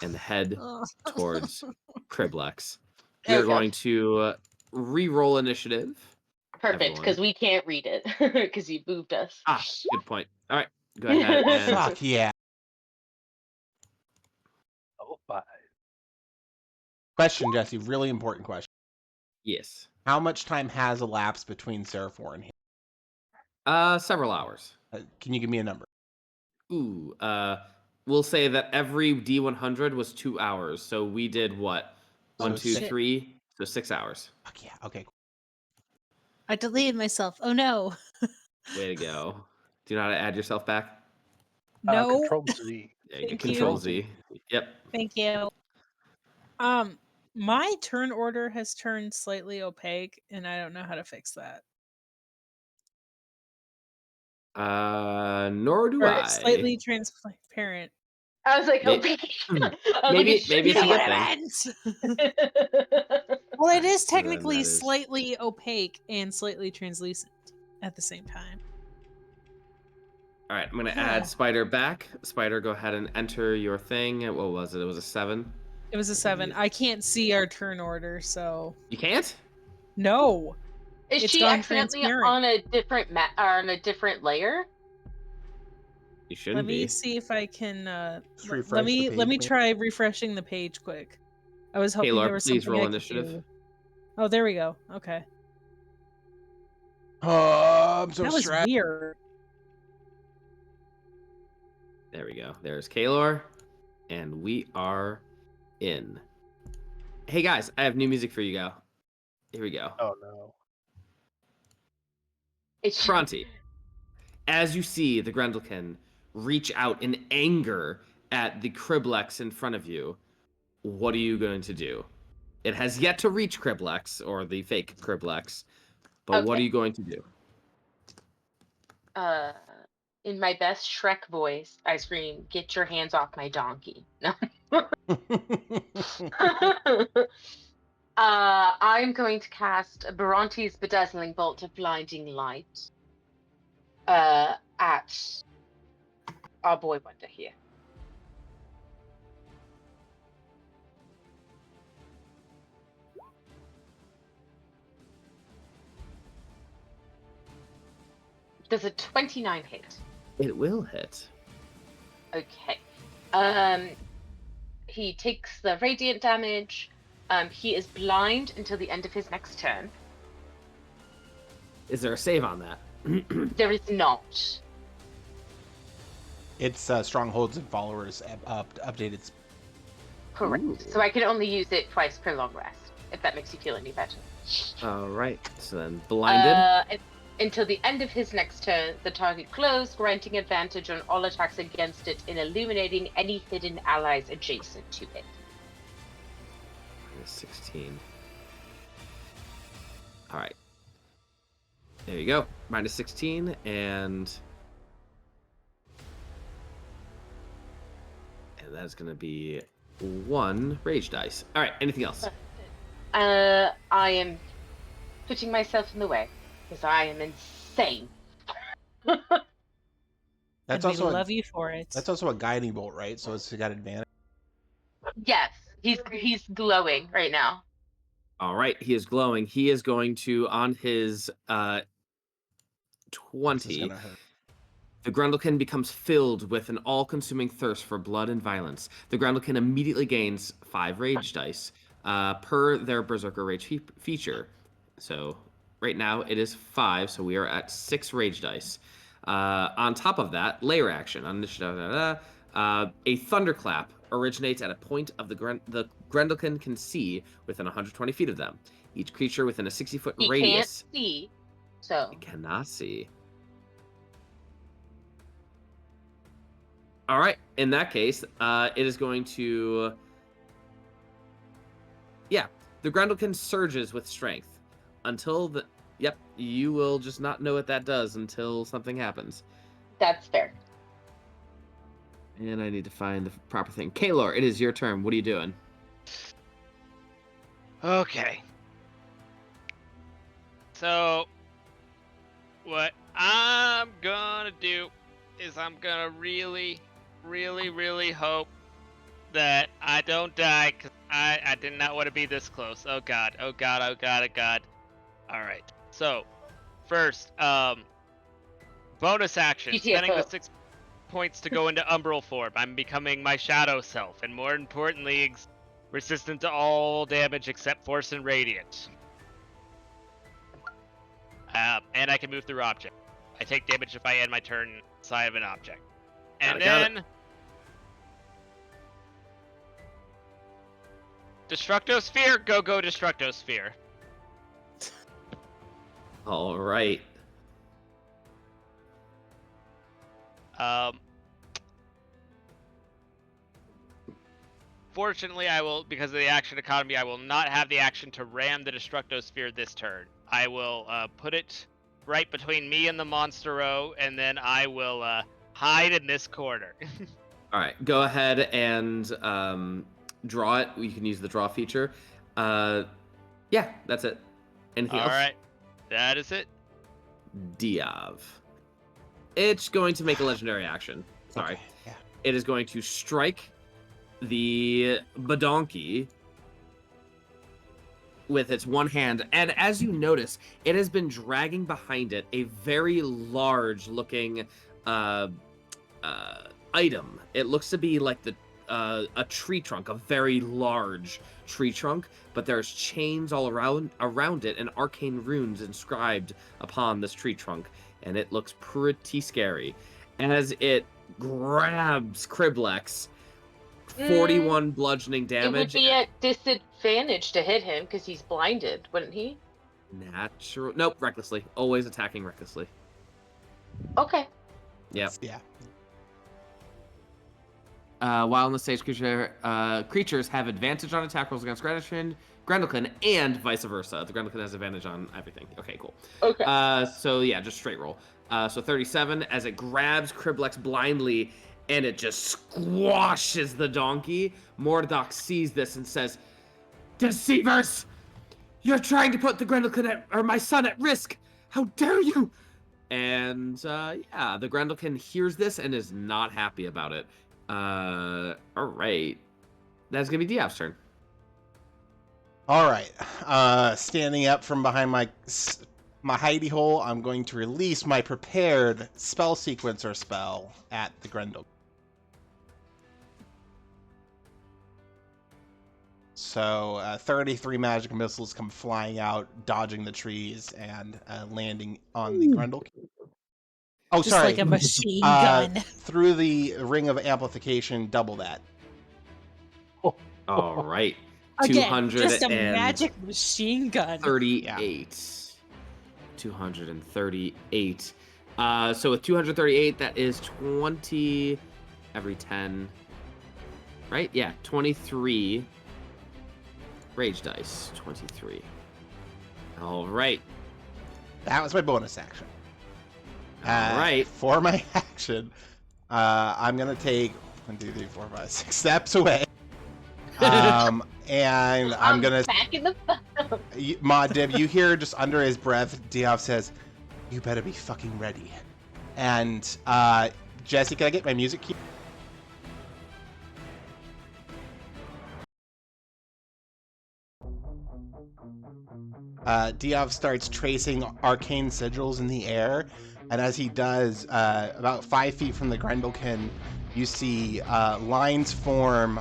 and head towards Criblex. We're Okay. going to re-roll initiative. Perfect, because we can't read it because you moved us. Ah, good point. All right, go ahead and Fuck yeah. Oh, 5. Question, Jesse. Really important question. yes. How much time has elapsed between Seraphor and him? Several hours. Can you give me a number? Ooh, we'll say that every D100 was 2 hours. So we did what? So 1, 2, six. 3. So 6 hours. Fuck yeah. Okay. I deleted myself. Oh no. Way to go. Do you know how to add yourself back? No. Control Z. Yeah, you Thank Control you. Z. Yep. Thank you. My turn order has turned slightly opaque, and I don't know how to fix that. Nor do Or I. it's slightly transparent. I was like, May- okay. maybe it's a good thing. Well, it is Then technically that is- slightly opaque and slightly translucent at the same time. All right, I'm going to add Spider back. Spider, go ahead and enter your thing. What was it? It was a 7. It was a 7. I can't see our turn order, so You can't? no. Is It's she gone accidentally transparent. on a different or on a different layer? You shouldn't Let me be. see if I can. Just Let refresh the me page. try refreshing the page quick. I was hoping Kaelor, there was please something roll I could initiative. do. Oh, there we go. Okay, Oh, I'm so that was stressed. weird. There we go. There's Kaelor, and we are in. Hey guys, I have new music for you. Go. Here we go. Oh no. It's Bhranti, as you see the Grendlkin reach out in anger at the Criblex in front of you, what are you going to do? It has yet to reach Criblex, or the fake Criblex, but what are Okay. you going to do? In my best Shrek voice, I scream, "Get your hands off my donkey!" No. I'm going to cast Bhranti's Bedazzling Bolt of Blinding Light at our boy Wonder here. Does a 29 hit? It will hit. Okay. He takes the radiant damage. He is blind until the end of his next turn. Is there a save on that? There is not. It's Strongholds and Followers updated. Correct. Ooh. So I can only use it twice per long rest, if that makes you feel any better. All right. So then, blinded. Until the end of his next turn, the target glows, granting advantage on all attacks against it in illuminating any hidden allies adjacent to it. Minus 16. All right. There you go. Minus 16, and that is going to be 1 rage dice. All right. Anything else? I am putting myself in the way because I am insane. That's And we also love you for it. that's also a guiding bolt, right? So it's got advantage. Yes, he's glowing right now. All right. He is glowing. He is going to, on his This is 20, gonna hurt. the Grendlkin becomes filled with an all-consuming thirst for blood and violence. The Grendlkin immediately gains 5 rage dice per their Berserker Rage feature. So right now it is 5, so we are at 6 rage dice. On top of that, layer action. On initiative, a thunderclap originates at a point of the Grendlkin can see within 120 feet of them. Each creature within a 60-foot He radius can't see, so cannot see. All right. In that case, it is going to... Yeah. The Grendlkin surges with strength until the... Yep. You will just not know what that does until something happens. that's fair. And I need to find the proper thing. Kaelor, it is your turn. What are you doing? Okay. So, what I'm gonna do is I'm gonna really, really, really hope that I don't die, because I did not want to be this close. Oh god, oh god, oh god, oh god. Alright, so, first, bonus action, GTFO. spending the 6 points to go into umbral form. I'm becoming my shadow self, and more importantly, resistant to all damage except force and radiant. And I can move through object. I take damage if I end my turn inside of an object. And then Destructosphere, go Destructosphere. All right. Fortunately, I will, because of the action economy, I will not have the action to ram the Destructosphere this turn. I will put it right between me and the Monstero, and then I will hide in this corner. All right. Go ahead and draw it. You can use the draw feature. Yeah, that's it. Anything else? All right, that is it. Diov. It's going to make a legendary action. Sorry. Okay, yeah. It is going to strike the Badonkey with its one hand, and as you notice, it has been dragging behind it a very large looking item. It looks to be like a tree trunk, a very large tree trunk, but there's chains all around it and arcane runes inscribed upon this tree trunk, and it looks pretty scary. As it grabs Kriblex, 41 bludgeoning damage. It would be at disadvantage to hit him because he's blinded, wouldn't he? Natural. Nope, recklessly. Always attacking recklessly. Okay. Yep. Yeah. While in the stage, creatures have advantage on attack rolls against Grendlkin, and vice versa. The Grendlkin has advantage on everything. Okay, cool. Okay. So yeah, just straight roll. So 37 as it grabs Kriblex blindly, and it just squashes the donkey. Mordok sees this and says, "Deceivers! You're trying to put the Grendlkin or my son at risk! How dare you!" And yeah, the Grendlkin hears this and is not happy about it. All right. That's gonna be Diav's turn. All right. Standing up from behind my hidey hole, I'm going to release my prepared spell sequencer spell at the Grendel. So 33 magic missiles come flying out, dodging the trees, and landing on the Grendel. Oh, Just sorry. like a machine gun. Through the ring of amplification, double that. All right. Again, just a magic machine gun. 38. 238. So with 238, that is 20 every 10. Right? Yeah, 23 rage dice. 23. All right. That was my bonus action. All right. For my action, I'm going to take 1, 2, 3, 4, 5, 6 steps away. And I'm going to... Back in the... Mod Dib, you hear just under his breath, Diov says, "You better be fucking ready." And Jesse, can I get my music key? Diov starts tracing arcane sigils in the air, and as he does, about 5 feet from the Grendlkin, you see lines form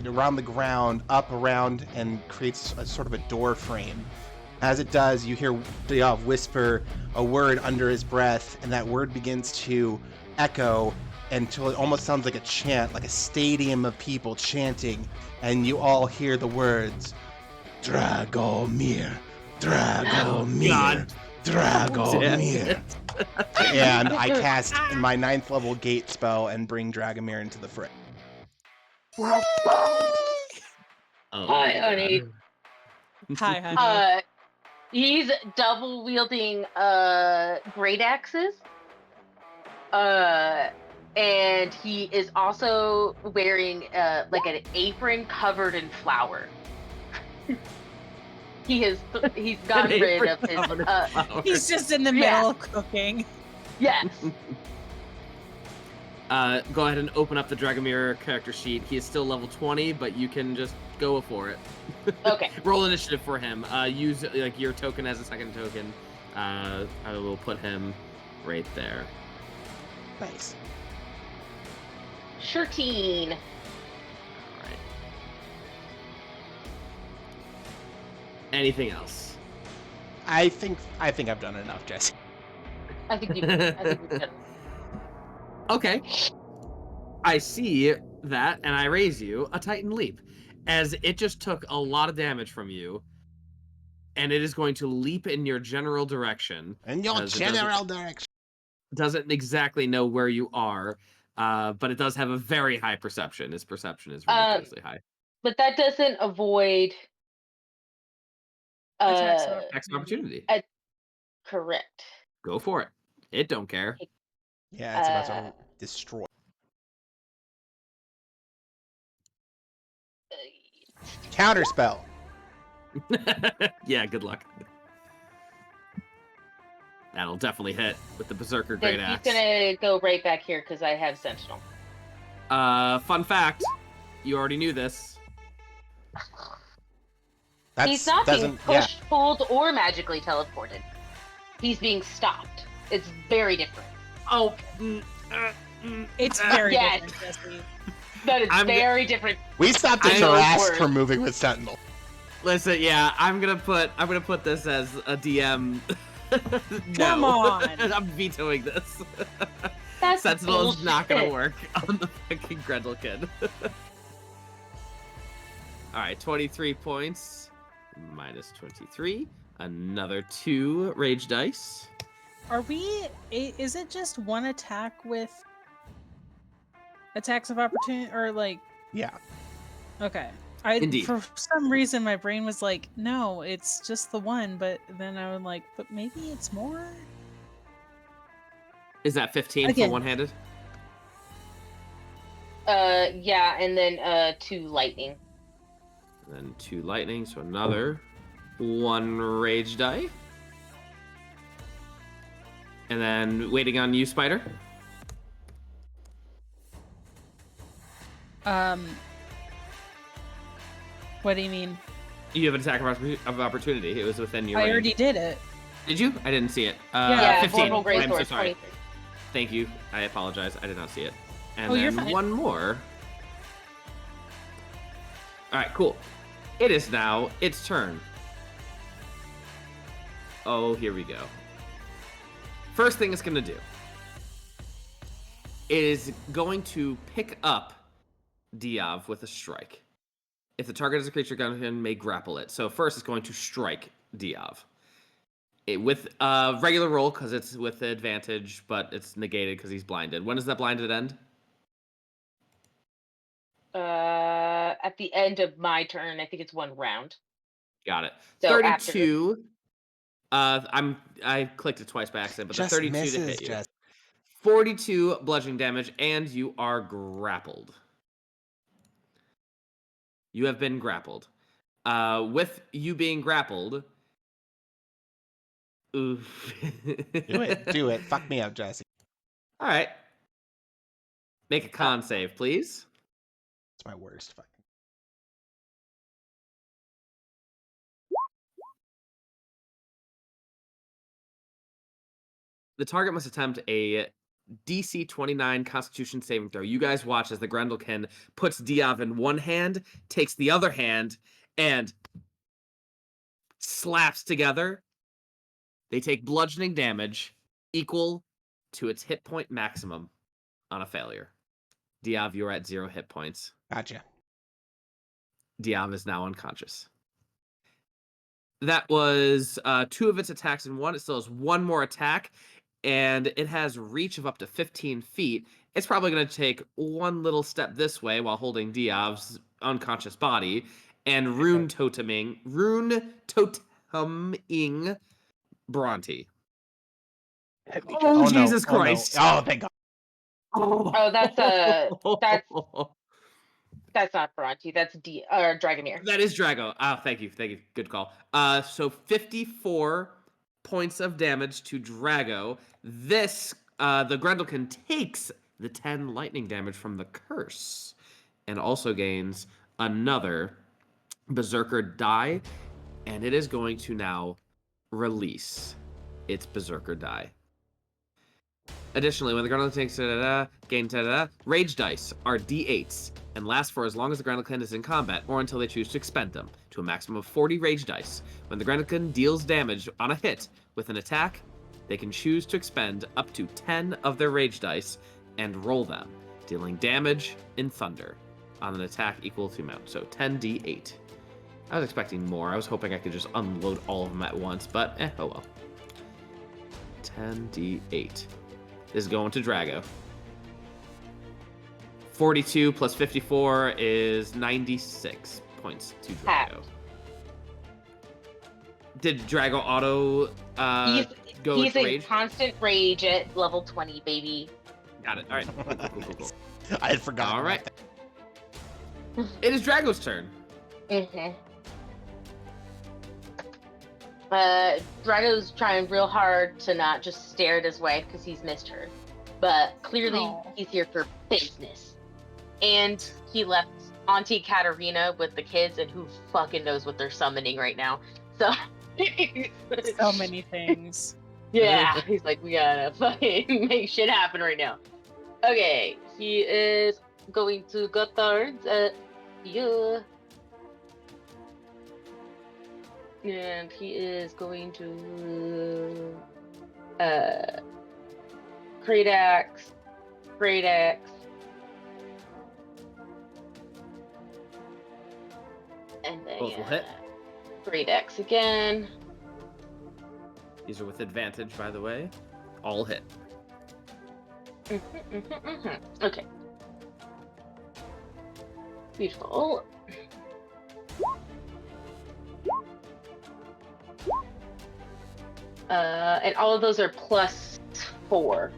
around the ground, up around, and creates a sort of a door frame. As it does, you hear Diov whisper a word under his breath, and that word begins to echo until it almost sounds like a chant, like a stadium of people chanting, and you all hear the words, "Dragomir, Dragomir, Dragomir." And I cast my 9th level gate spell and bring Dragomir into the fray. Hi, honey. Hi, honey. He's double wielding great axes. And he is also wearing like an apron covered in flour. He's gotten rid of his He's just in the middle of cooking. Yes. Go ahead and open up the Dragomir character sheet. He is still level 20, but you can just go for it. Okay. Roll initiative for him. Use like your token as a second token. I will put him right there. Nice. 13. All right. Anything else? I think I've done enough, Jesse. I think you've done. Okay. I see that, and I raise you a Titan Leap, as it just took a lot of damage from you, and it is going to leap in your general direction. In your general direction. Doesn't exactly know where you are, but it does have a very high perception. Its perception is ridiculously high. But that doesn't avoid Next opportunity. Correct. Go for it. It don't care. Yeah, it's about to destroy. Counterspell. Yeah, good luck. That'll definitely hit with the Berserker Great Then Axe. he's gonna go right back here because I have Sentinel. Fun fact, you already knew this. He's not being pushed, pulled, or magically teleported. He's being stopped. It's very different. Oh, It's very Yes. different, Jesse. That is very different. We stopped at I your know ass word. for moving with Sentinel. Listen, yeah, I'm gonna put this as a DM. Come No. on. I'm vetoing this. That's Sentinel is not gonna bullshit. work on the fucking Grendlkin. Alright, 23 points. Minus 23. Another 2 rage dice. Are we? Is it just one attack with attacks of opportunity, or like? Yeah. Okay. Indeed. For some reason, my brain was like, no, it's just the one. But then I was like, but maybe it's more. Is that 15 Again. for one-handed? Yeah, and then 2 lightning. And then 2 lightning, so another 1 rage die. And then waiting on you, Spider. What do you mean? You have an attack of opportunity. It was within your I range. already did it. Did you? I didn't see it. Yeah, 15. Vorpal I'm so Greatsword, sorry. 23. Thank you. I apologize. I did not see it. And Oh, then you're fine. one more. All right, cool. It is now its turn. Oh, here we go. First thing it's going to do is going to pick up Diov with a strike. If the target is a creature, Grendlkin may grapple it. So first it's going to strike Diov. With a regular roll, because it's with advantage, but it's negated because he's blinded. When does that blinded end? At the end of my turn, I think it's 1 round. Got it. So 32. I clicked it twice by accident, but Just the 32 to misses, hit you. Jess. 42 bludgeoning damage, and you are grappled. You have been grappled. With you being grappled. Oof. Do it. Fuck me up, Jesse. All right. Make a con save, please. It's my worst fucking. The target must attempt a DC 29 Constitution saving throw. You guys watch as the Grendlkin puts Diov in one hand, takes the other hand, and slaps together. They take bludgeoning damage equal to its hit point maximum on a failure. Diov, you're at 0 hit points. Gotcha. Diov is now unconscious. That was 2 of its attacks in one. It still has 1 more attack, and it has reach of up to 15 feet. It's probably going to take 1 little step this way while holding Diov's unconscious body, and rune toteming Bhranti. Oh, Jesus Christ! Oh, thank God. Oh, that's not Bhranti. That's Dragomir. That is Drago. Oh, thank you. Good call. So 54 points of damage to Drago. This, the Grendlkin takes the 10 lightning damage from the curse, and also gains another Berserker die, and it is going to now release its Berserker die. Additionally, when the Grendlkin takes rage dice are D8s and last for as long as the Grendlkin is in combat or until they choose to expend them to a maximum of 40 rage dice. When the Grendlkin deals damage on a hit with an attack, they can choose to expend up to 10 of their rage dice and roll them, dealing damage in thunder on an attack equal to amount. So 10d8. I was expecting more. I was hoping I could just unload all of them at once, but oh well. 10d8. This is going to Drago. 42 plus 54 is 96 points to Drago. Pact. Did Drago auto go He's into in rage? constant rage at level 20, baby. Got it. All right. Cool. I had forgotten. All about right. that. It is Drago's turn. Mm-hmm. Drago's trying real hard to not just stare at his wife because he's missed her. But clearly Aw. he's here for business. And he left Auntie Katarina with the kids, and who fucking knows what they're summoning right now. So So many things. yeah, he's like, we gotta fucking make shit happen right now. Okay, he is going to go towards you. And he is going to Great Axe. And then Both will hit. Great Axe again. These are with advantage, by the way. All hit. Okay. Beautiful. And all of those are +4.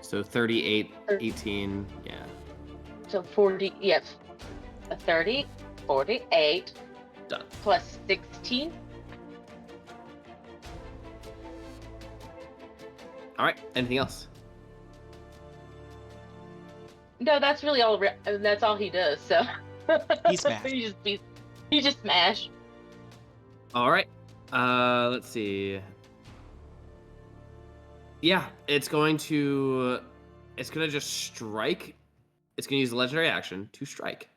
So 38, 18, yeah. So 40, yes. 30, 48. Done. Plus 16. All right. Anything else? No, that's really all. That's all he does. So He smashed. he just smash. All right. Let's see. Yeah, it's going to just strike. It's going to use the legendary action to strike.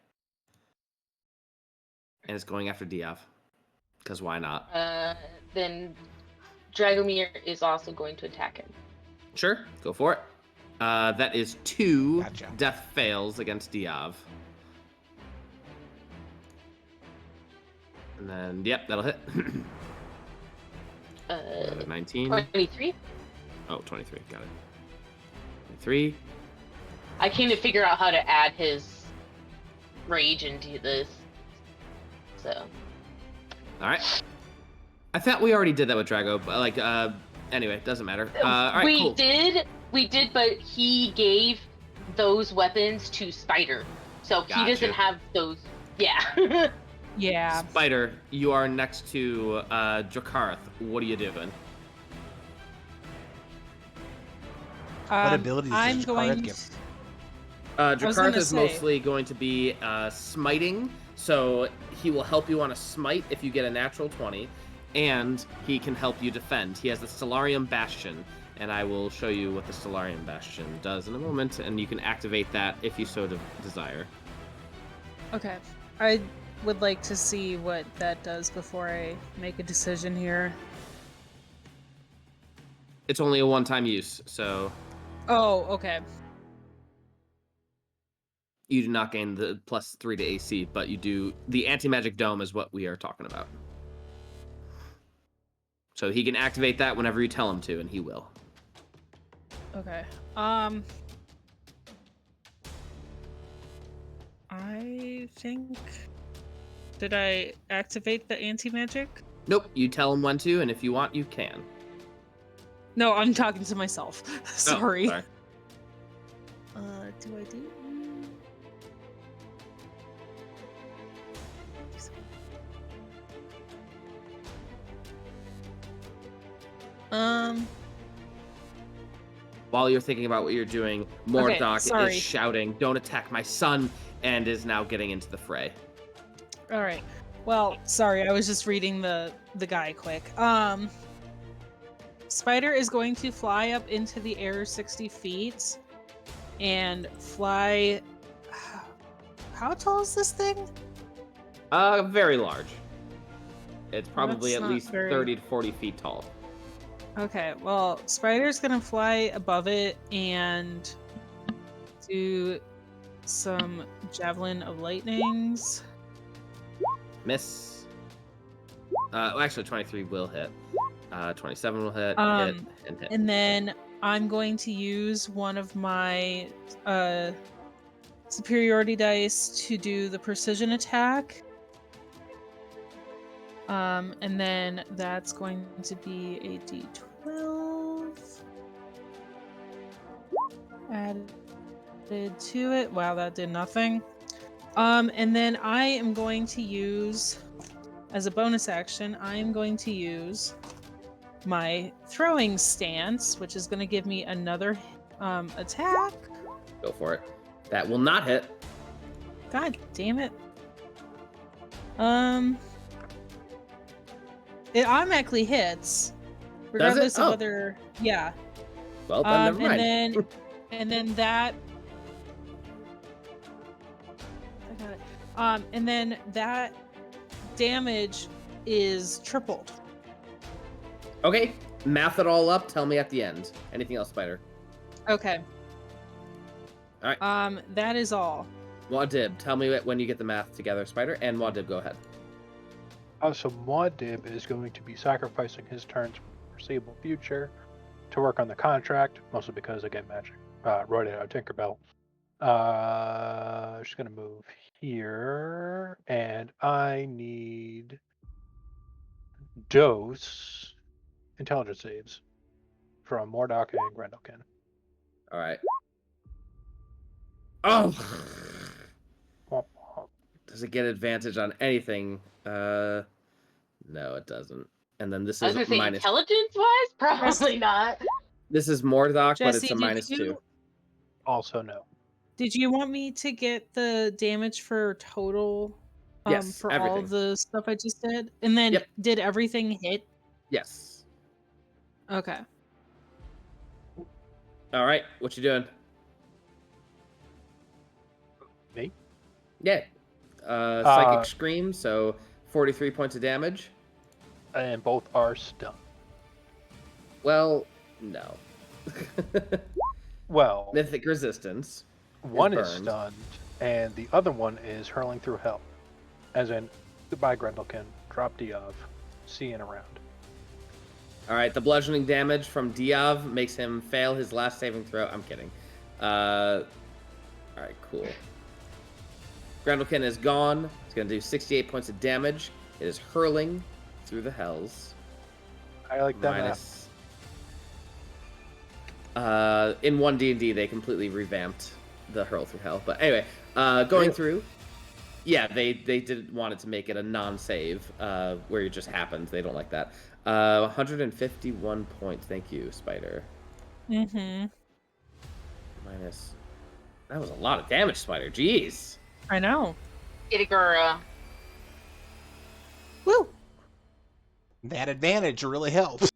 And it's going after Diov. Because why not? Then Dragomir is also going to attack him. Sure, go for it. That is 2 Gotcha. death fails against Diov. And then, yep, that'll hit. 19. 23. Oh, 23, got it. 23. I can't even figure out how to add his rage into this. So. All right. I thought we already did that with Drago, but anyway, it doesn't matter. All right, we cool. did, but he gave those weapons to Spider, so he Gotcha. doesn't have those. Yeah. Yeah. Spider, you are next to Drakarth. What are you doing? What abilities does I'm Jakarth going. give? was Drakarth gonna is say- mostly going to be smiting, so he will help you on a smite if you get a natural 20, and he can help you defend. He has the Stellarium Bastion, and I will show you what the Stellarium Bastion does in a moment, and you can activate that if you so desire. Okay. I would like to see what that does before I make a decision here. It's only a one-time use, so Oh, okay. you do not gain the +3 to AC, but you do. The anti-magic dome is what we are talking about. So he can activate that whenever you tell him to, and he will. Okay. I think. Did I activate the anti-magic? Nope, you tell him when to, and if you want, you can. No, I'm talking to myself. Sorry. Oh, sorry. Do I do? While you're thinking about what you're doing, Mordok sorry. is shouting, "Don't attack my son," and is now getting into the fray. All right. Well, sorry, I was just reading the guy quick. Spider is going to fly up into the air 60 feet and fly. How tall is this thing? Very large. It's probably That's at not least very- 30 to 40 feet tall. Okay, well, Spider's gonna fly above it and do some Javelin of Lightnings. Miss. Actually, 23 will hit. 27 will hit. Um, hit, and hit. And then I'm going to use one of my superiority dice to do the precision attack. And then that's going to be a d12 added to it. Wow, that did nothing. And then I am going to use, as a bonus action, I am going to use my throwing stance, which is going to give me another attack. Go for it. That will not hit. God damn it. It automatically hits. Regardless of Oh. whether. Yeah. Well, then never mind. And then that. I got it. And then that damage is tripled. Okay, math it all up. Tell me at the end. Anything else, Spider? Okay. All right. That is all. Muad'Dib, tell me when you get the math together, Spider. And Muad'Dib, go ahead. So Muad is going to be sacrificing his turns for the foreseeable future to work on the contract, mostly because again, magic. Wrote it out Tinkerbell. She's gonna move here, and I need dose intelligence saves from Mordok and Grendlkin. All right. Oh. Womp womp. Does it get advantage on anything? No, it doesn't. And then this I was is gonna say minus. intelligence-wise, probably not. This is Mordok, but Jesse, it's a -2. Also no. Did you want me to get the damage for total? Yes, for everything. all the stuff I just did, and then Yep. did everything hit? Yes. Okay. All right. What you doing? Me? Yeah. Psychic Scream, so 43 points of damage. And both are stunned. Well, no. Well, Mythic Resistance. one is burned. stunned, and the other one is hurling through hell. As in, goodbye Grendlkin, drop Diov, seeing around. All right, the bludgeoning damage from Diov makes him fail his last saving throw. I'm kidding. All right, cool. Grendlkin is gone. It's going to do 68 points of damage. It is hurling through the hells. I like that. Minus. In 1 D&D, they completely revamped the hurl through hell. But anyway, going Really? through. Yeah, they did want it to make it a non-save, where it just happens. They don't like that. 151 points. Thank you, Spider. Mm-hmm. Minus. That was a lot of damage, Spider. Jeez. I know. Get it, girl. Woo! That advantage really helps.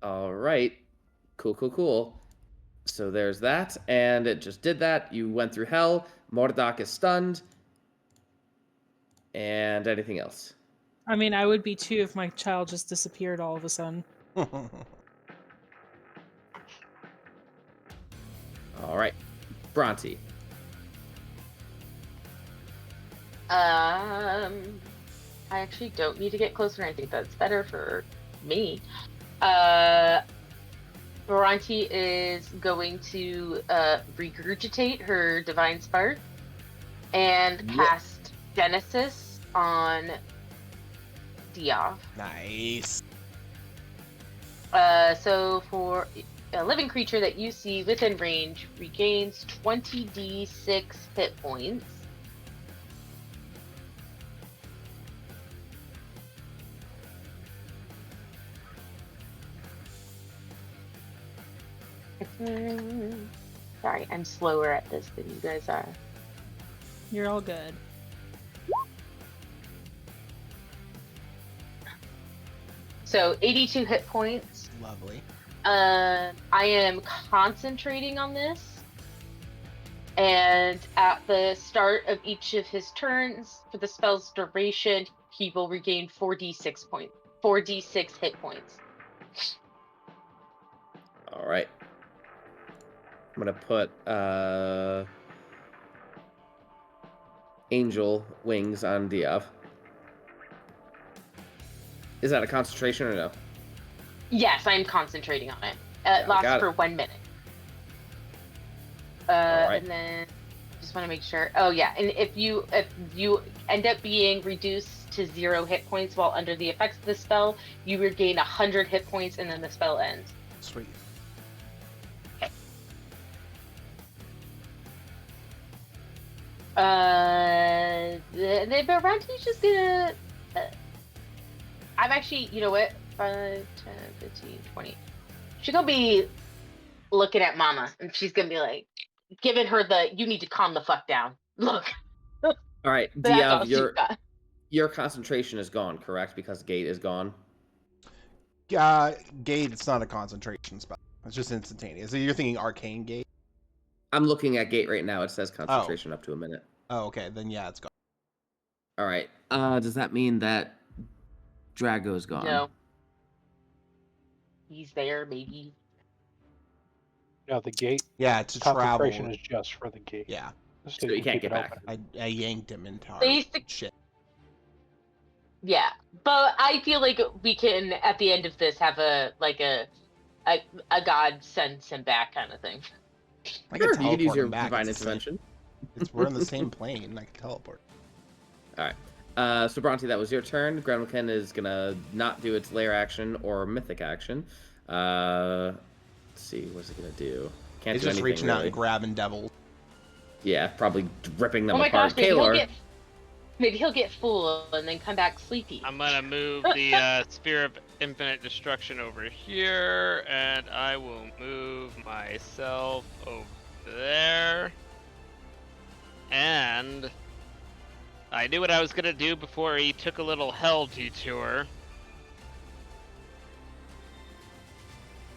All right. Cool. So there's that, and it just did that. You went through hell. Mordok is stunned. And anything else? I mean, I would be too if my child just disappeared all of a sudden. All right. Bhranti. I actually don't need to get closer. I think that's better for me. Bhranti is going to regurgitate her Divine Spark and cast Genesis on Diov. Nice. So for a living creature that you see within range regains 20d6 hit points. Sorry, I'm slower at this than you guys are. You're all good. So 82 hit points. Lovely. I am concentrating on this. And at the start of each of his turns, for the spell's duration, he will regain 4d6 hit points. All right. I'm going to put Angel Wings on Diov. Is that a concentration or no? Yes, I'm concentrating on it. Yeah, It lasts got it. for 1 minute. Alright. And then just want to make sure. Oh yeah, and if you end up being reduced to 0 hit points while under the effects of the spell, you regain 100 hit points, and then the spell ends. Sweet. The Bhranti's just gonna. I'm actually, you know what? 5, 10, 15, 20. She's gonna be looking at Mama, and she's gonna be like, giving her the, you need to calm the fuck down. Look. All right, That's all Diov, she's got. your concentration is gone, correct? Because Gate is gone. Gate, it's not a concentration spell. It's just instantaneous. So you're thinking Arcane Gate? I'm looking at Gate right now. It says concentration up to a minute. Oh, okay. Then yeah, it's gone. All right. Does that mean that Drago's gone? No. He's there, maybe. No, the gate Yeah, to concentration travel. is just for the gate. Yeah, So you can't keep get it back. open. I yanked him into our Basic- shit. Yeah, but I feel like we can, at the end of this, have a god sends him back kind of thing. I Sure, can you could use teleport your him back. divine It's the same- intervention. we're in the same plane. I can teleport. All right. So Bhranti, that was your turn. Grendlkin is gonna not do its lair action or mythic action. Let's see, what's it gonna do? Can't He's do just anything, reaching out really. and grabbing devils. Yeah, probably ripping them Oh my apart. gosh, Kaelor. maybe he'll get full and then come back sleepy. I'm gonna move the Sphere of Infinite Destruction over here, and I will move myself over there. And I knew what I was gonna do before he took a little hell detour.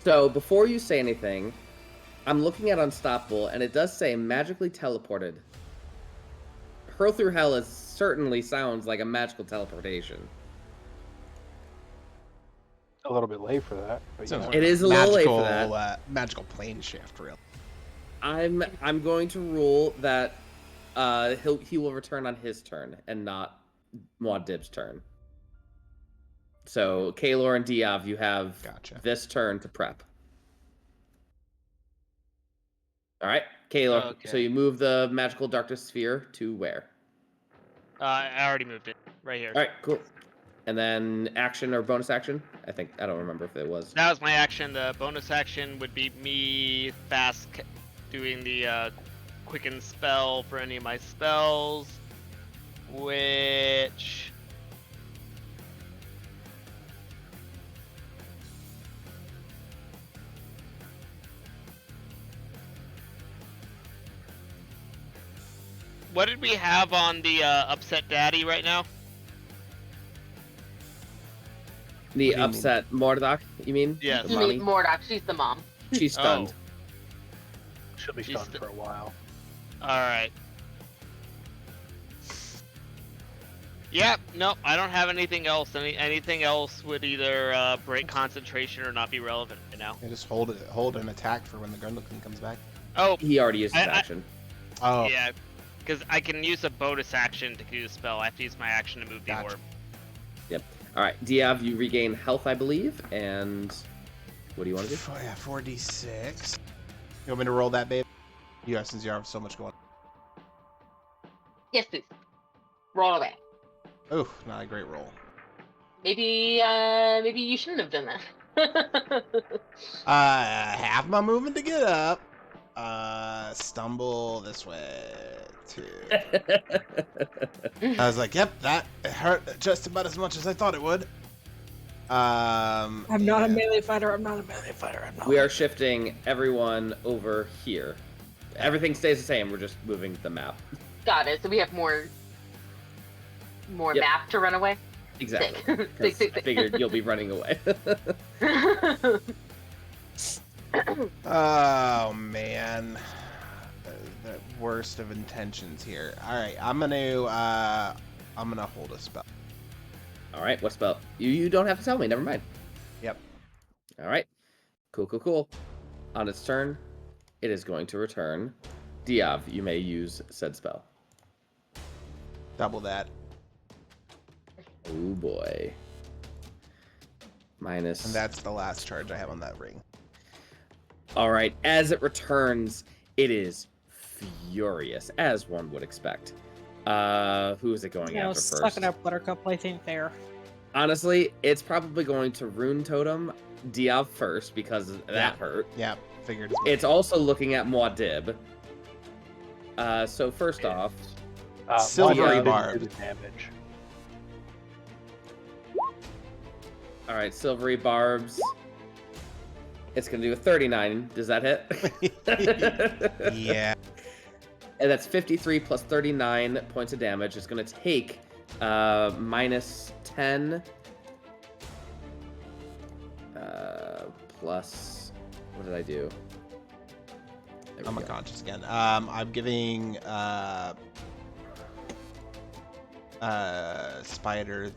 So before you say anything, I'm looking at Unstoppable, and it does say magically teleported. Hurl through hell certainly sounds like a magical teleportation. A little bit late for that. But Sounds yeah. like It is a little late for magical, that. Magical plane shift, really. I'm going to rule that he will return on his turn and not Muad'Dib's turn. So Kaelor and Diov, you have Gotcha. this turn to prep. All right, Kaelor. Okay. So you move the magical darkness sphere to where? I already moved it right here. All right, cool. And then action or bonus action? I don't remember if it was. That was my action. The bonus action would be me doing the quicken spell for any of my spells, which what did we have on the upset daddy right now? The What do you upset Mordok, you mean? Yes. The You mommy? mean Mordok, she's the mom. She's stunned. She'll be She's stunned for a while. All right. Yep. Nope. I don't have anything else. Anything else would either break concentration or not be relevant right now. Yeah, just hold an attack for when the Grendlkin comes back. Oh. He already used his I- action. Oh, Yeah. Because I can use a bonus action to do the spell. I have to use my action to move the Gotcha. orb. All right, Diov, you regain health, I believe, and what do you want to do? Yeah, 4d6. You want me to roll that, babe? Yeah, since you have so much going. Yes, please. Roll away. Oh, not a great roll. Maybe you shouldn't have done that. Half my movement to get up. Stumble this way too. I was like, yep, that hurt just about as much as I thought it would. I'm not a melee fighter. We are shifting everyone over here. Everything stays the same. We're just moving the map. Got it. So we have more Yep. map to run away. Exactly. Sick. 'Cause Sick. I figured you'll be running away. Oh man, the worst of intentions here. All right, I'm gonna hold a spell. All right, what spell? You don't have to tell me. Never mind. Yep. All right. Cool. On its turn, it is going to return. Diov, you may use said spell. Double that. Oh boy. Minus. And that's the last charge I have on that ring. All right. As it returns, it is furious, as one would expect. Who is it going after first? Suck it up, Buttercup. I think there. Honestly, it's probably going to Rune Totem Diov first because that hurt. Yeah, figured as much. It's also looking at Muad'Dib. So first off, Silvery Mondo didn't Barb. do the damage. all right, Silvery Barbs. It's gonna do a 39. Does that hit? Yeah. And that's 53 plus 39 points of damage. It's gonna take minus 10. Plus, what did I do? There we I'm go. unconscious again. I'm giving Spider.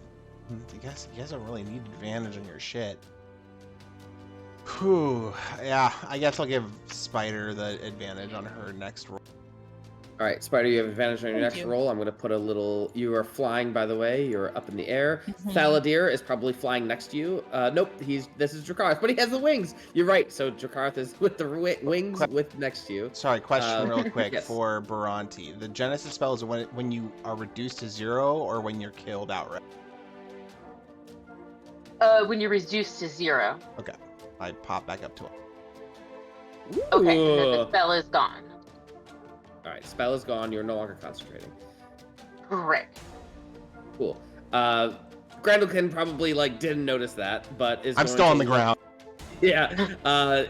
You guys don't really need advantage on your shit. Whew. Yeah, I guess I'll give Spider the advantage on her next roll. All right, Spider, you have advantage on your Thank next you. roll. I'm going to put a little... You are flying, by the way. You're up in the air. Mhm. Thaladir is probably flying next to you. Nope, this is Dracarth, but he has the wings. You're right. So Dracarth is with the wings with next to you. Sorry, question real quick yes. for Bhranti. The Genesis spell is when you are reduced to 0 or when you're killed outright? When you're reduced to 0. Okay, I pop back up to it. Okay, and then the Ooh. spell is gone. All right, spell is gone. You're no longer concentrating. Great. Cool. Grendlkin probably didn't notice that, but is. I'm still on the ground. Yeah,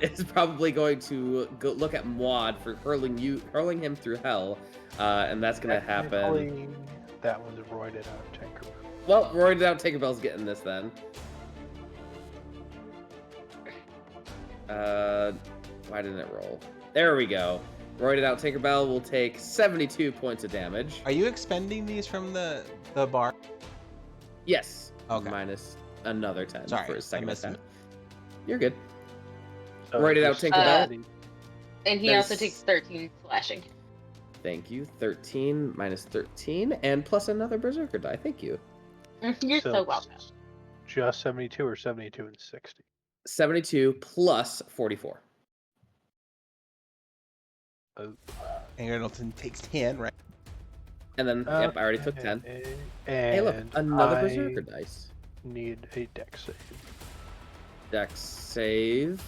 it's probably going to go look at Muad for hurling him through hell, and that's gonna happen. Technically, that was roided out Tinkerbell. Well, roided out Tinkerbell's getting this then. Why didn't it roll? There we go. Roided out Tinkerbell will take 72 points of damage. Are you expending these from the bar? Yes. Okay. Minus another 10 Sorry, for his second I missed attack. it. You're good. So Roided out just Tinkerbell. And he There's- also takes 13 slashing. Thank you. 13 minus 13 and plus another Berserker die. Thank you. You're so it's welcome. Just 72 or 72 and 60? 72 plus 44. And Grendlkin takes 10, right? And then, yep, I already took 10. And Hey, look, another I Berserker dice. need a dex save. Dex save.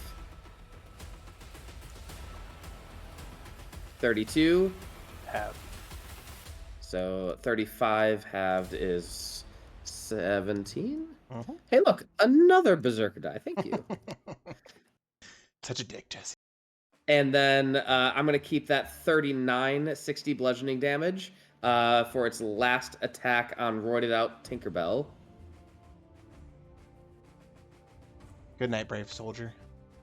32. Have. So 35 halved is 17. Mhm. Hey, look, another Berserker die. Thank you. Such a dick, Jesse. And then I'm going to keep that 3960 bludgeoning damage for its last attack on roided out Tinkerbell. Good night, brave soldier.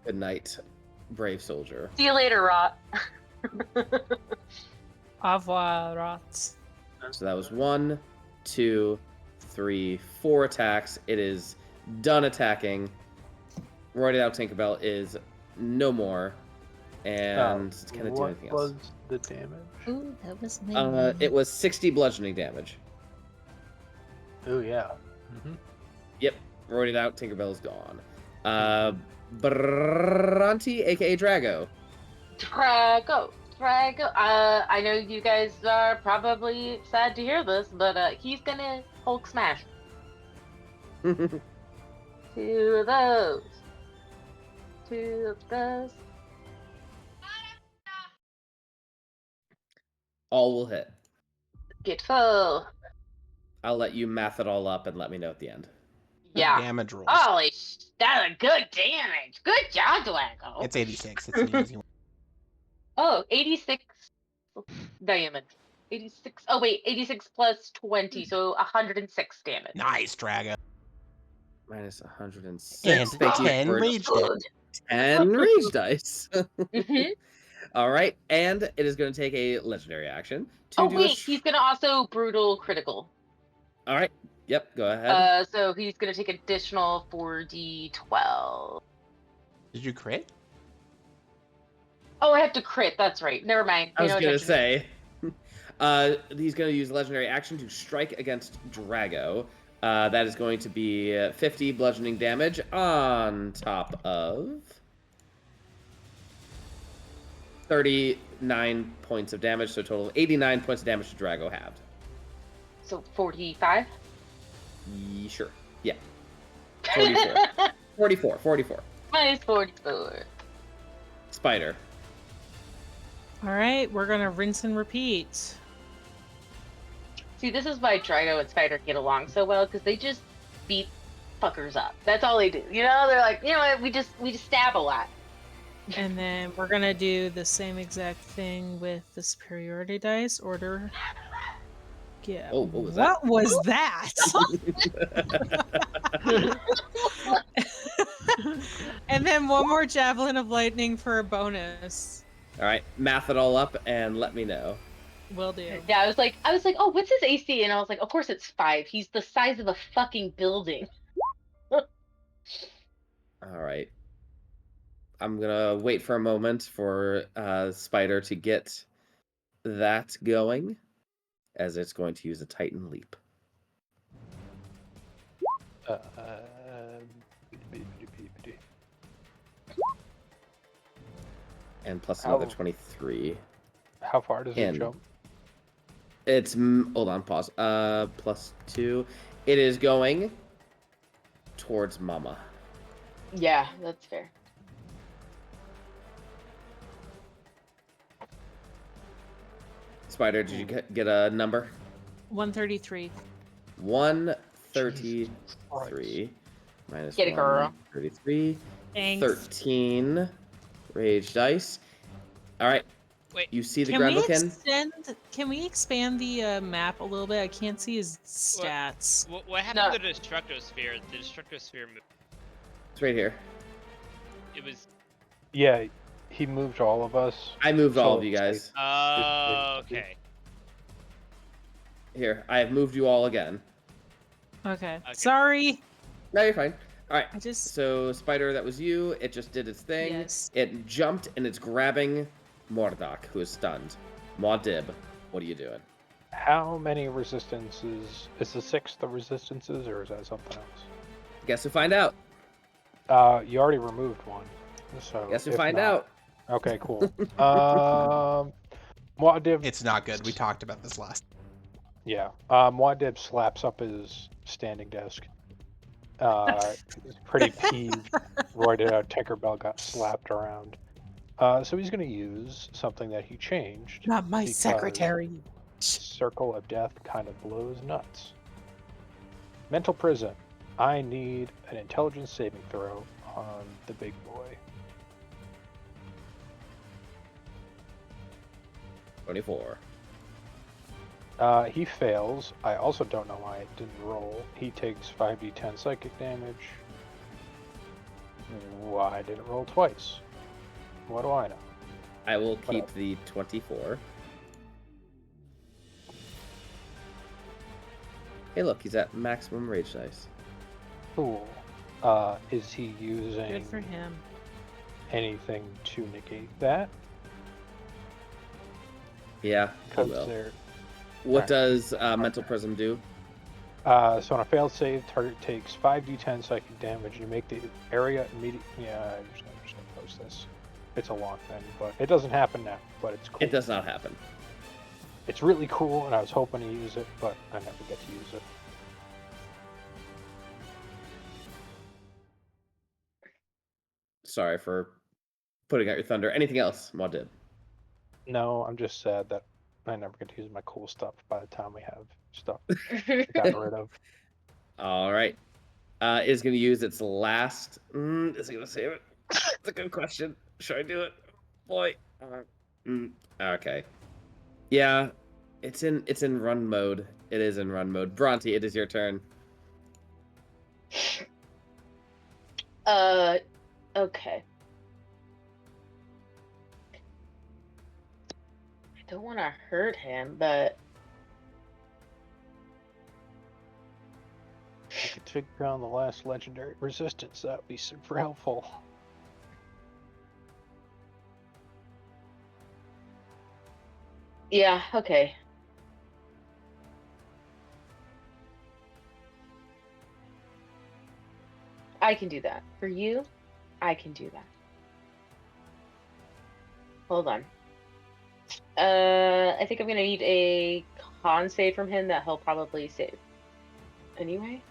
Good night, brave soldier. See you later, Rot. Au revoir, Rots. So that was 1, 2, 3, 4 attacks. It is done attacking. Roided out Tinkerbell is no more. And can it do anything else? What was the damage? Ooh, that was me. It was 60 bludgeoning damage. Oh, yeah. Yep, roided out Tinkerbell is gone. Bhranti, aka Drago. Drago. I know you guys are probably sad to hear this, but he's gonna Hulk smash. 2 of those. 2 of those. All will hit. Get full. I'll let you math it all up and let me know at the end. Yeah. Damage rolls. Holy that was good damage. Good job, Drago. It's 86. It's an easy one. Oh, 86 damage. 86. Oh, wait. 86 plus 20, so 106 damage. Nice, Drago. Minus 106. And Thank you 10 for rage Good. 10 rage dice. Mhm. All right, and it is going to take a legendary action to Oh, do wait. He's going to also brutal critical. All right. Yep, go ahead. So he's going to take additional 4d12. Did you crit? Oh, I have to crit. That's right. Never mind. I was Pay no going to attention. say. He's going to use legendary action to strike against Drago. That is going to be 50 bludgeoning damage on top of 39 points of damage, so a total of 89 points of damage to Drago halved. So 45? Sure. Yeah. 44. 44. Minus 44. Spider. All right, we're gonna rinse and repeat. See, this is why Drago and Spider get along so well, because they just beat fuckers up. That's all they do. You know, they're like, you know what, we just stab a lot. And then we're gonna do the same exact thing with the superiority dice. Order. Yeah. Oh, what was that? What was that? And then one more javelin of lightning for a bonus. All right, math it all up and let me know. Will do. Yeah, I was like, oh, what's his AC? And I was like, of course it's 5. He's the size of a fucking building. All right. I'm gonna wait for a moment for Spider to get that going, as it's going to use a Titan leap. And plus another 23. How far does it jump? It's hold on, pause. +2. It is going towards Mama. Yeah, that's fair. Spider, did you get a number? 133. 133 minus Get it, girl. 133. Thanks. 13 rage dice. All right. Wait. You see the Can Grendlkin? Can we expand the map a little bit? I can't see his stats. What happened to the Destructo Sphere? The Destructo Sphere moved. It's right here. It was. Yeah, he moved all of us. I moved all of you guys. Oh, okay. Here, I have moved you all again. Okay. Sorry. No, you're fine. All right. I just. So, Spider, that was you. It just did its thing. Yes. It jumped and it's grabbing Mordok, who is stunned. Muad'Dib, what are you doing? How many resistances? Is the 6th the resistances, or is that something else? Guess we'll find out. You already removed one. So Guess we'll if find not- out. Okay, cool. Muad'Dib. It's not good. We talked about this last. Yeah. Muad'Dib slaps up his standing desk. He's pretty peeved. Roided out Tinkerbell got slapped around. So he's going to use something that he changed. Not my because secretary. Circle of Death kind of blows nuts. Mental Prison. I need an intelligence saving throw on the big boy. 24. He fails. I also don't know why it didn't roll. He takes 5d10 psychic damage. Why did it roll twice? What do I know? I will keep the 24. Hey, look, he's at maximum rage dice. Cool. Is he using Good for him. anything to negate that? Yeah, he Because will. they're What Alright. does Mental Prism do? so on a failed save, target takes 5d10 psychic damage. You make the area immediate. Yeah, I'm just gonna post this. It's a long thing, but it doesn't happen now. But it's cool. It does not happen. It's really cool, and I was hoping to use it, but I never get to use it. Sorry for putting out your thunder. Anything else, Muad'Dib? No, I'm just sad that I never get to use my cool stuff by the time we have stuff gotten rid of. All right. Is going to use its last. Is it going to save it? It's a good question. Should I do it? Boy. Okay. Yeah, it's in run mode. It is in run mode. Bhranti, it is your turn. Okay. I don't want to hurt him, but I could figure out the last legendary resistance. That would be super helpful. yeah, okay. I can do that. For you, I can do that. Hold on. I think I'm gonna need a con save from him that he'll probably save. Anyway?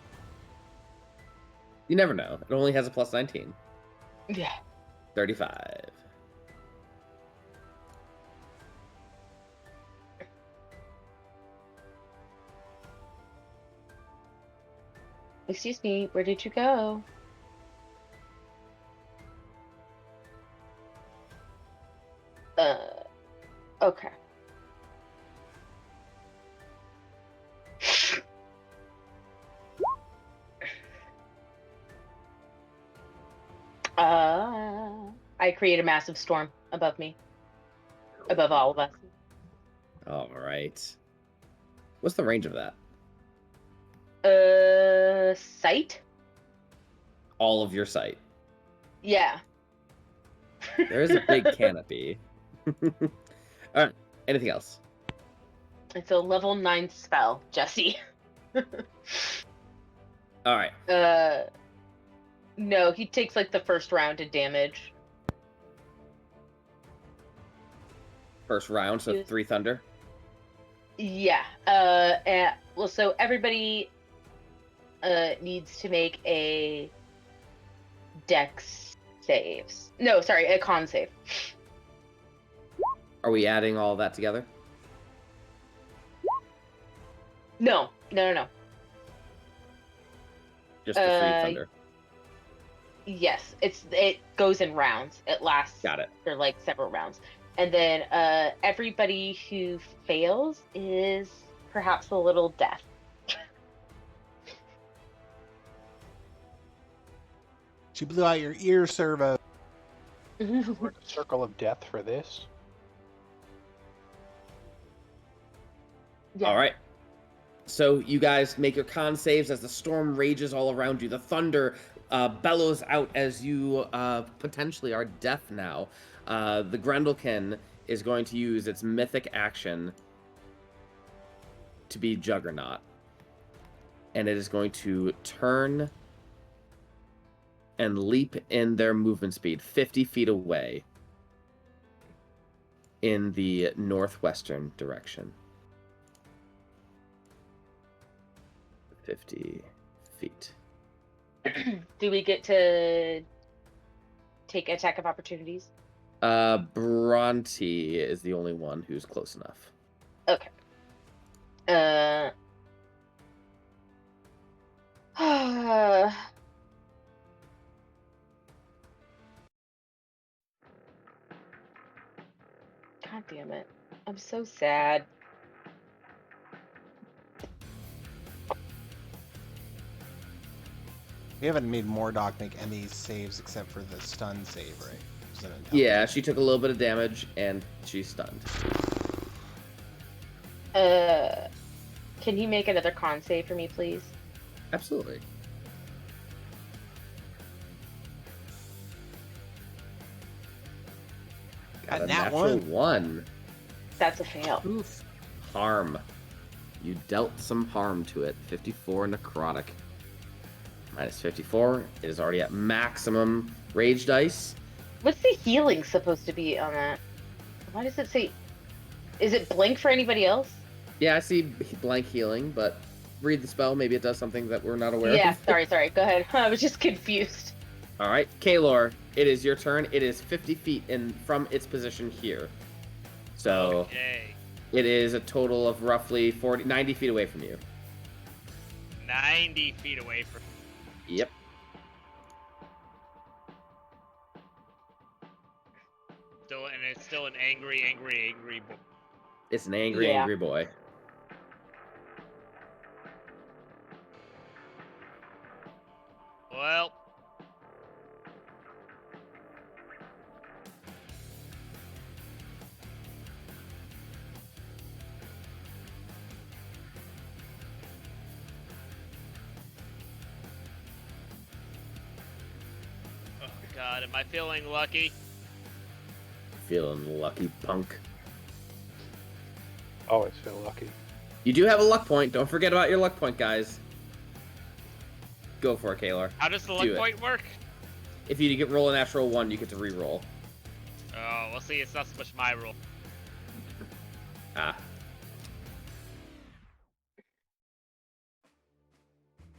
You never know. It only has a plus 19. Yeah. 35. Excuse me, where did you go? Okay. I create a massive storm above me, above all of us. All right. What's the range of that? Sight? All of your sight. Yeah. There is a big canopy. All right. Anything else? It's a level 9 spell, Jesse. All right. No, he takes like the first round of damage. First round, so Yes. 3 thunder. Yeah. Well, so everybody needs to make a dex saves. No, sorry, a con save. Are we adding all that together? No. Just the 3 thunder. Yes, it goes in rounds. It lasts Got it. for like several rounds. And then everybody who fails is perhaps a little death. She blew out your ear servo. We're in the circle of death for this. Yeah. All right. So you guys make your con saves as the storm rages all around you. The thunder bellows out as you potentially are death now. The Grendlkin is going to use its mythic action to be Juggernaut. And it is going to turn and leap in their movement speed 50 feet away in the northwestern direction. 50 feet. Do we get to take attack of opportunities? Bhranti is the only one who's close enough. Okay. God damn it. I'm so sad. We haven't made Mordok make any saves except for the stun save, right? Is that intelligent? Yeah, she took a little bit of damage and she's stunned. Can you make another con save for me, please? Absolutely. Got a nat natural one. That's a fail. Oof. Harm. You dealt some harm to it. 54 necrotic. Minus 54. It is already at maximum rage dice. What's the healing supposed to be on that? Why does it say... Is it blank for anybody else? Yeah, I see blank healing, but read the spell. Maybe it does something that we're not aware Yeah, of. sorry. Go ahead. I was just confused. All right, Kaelor, it is your turn. It is 50 feet in from its position here. So Okay. it is a total of roughly 90 feet away from you. 90 feet away from. Yep. And it's still an angry boy. It's an angry, Yeah. angry boy. Well. Oh God, am I feeling lucky? Feeling lucky, punk. Always feel lucky. You do have a luck point. Don't forget about your luck point, guys. Go for it, Kaelor. How does the Do luck it. point work? If you get roll a natural 1, you get to re-roll. Oh, we'll see. It's not so much my rule. Ah.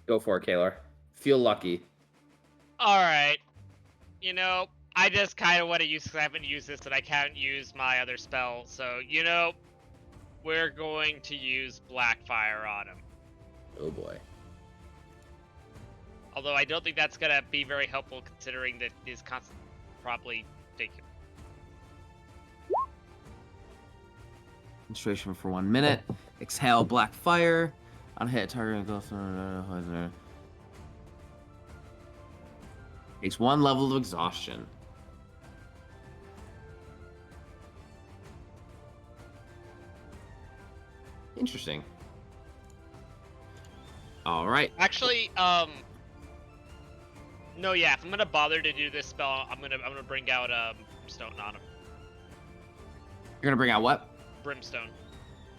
Go for it, Kaelor. Feel lucky. All right. You know, I just kind of want to use, because I haven't used this and I can't use my other spell. So, you know, we're going to use Blackfire on him. Oh boy. Although I don't think that's going to be very helpful considering that his constant probably take him. Concentration for 1 minute. Exhale black fire. On hit, target goes. Takes 1 level of exhaustion. Interesting. All right. Actually, no, yeah. If I'm gonna bother to do this spell, I'm gonna bring out brimstone on him. You're gonna bring out what? Brimstone.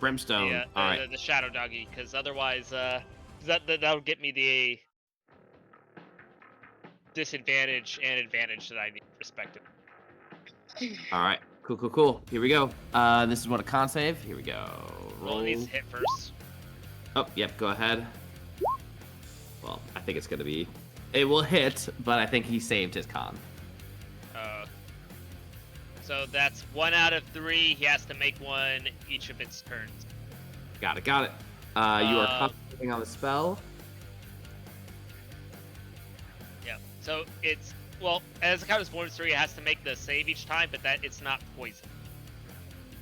Brimstone. Yeah, All right. the shadow doggy, because otherwise, that'll get me the disadvantage and advantage that I need, respectively. All right. Cool. Here we go. This is what a con save. Here we go. Well, Roll. it needs to hit first. Oh, yep. Go ahead. Well, I think it's gonna be. It will hit, but I think he saved his con. So that's 1 out of 3. He has to make one each of its turns. Got it. You are concentrating on the spell. Yeah. So it's as a count as 1 to 3, it has to make the save each time, but it's not poison.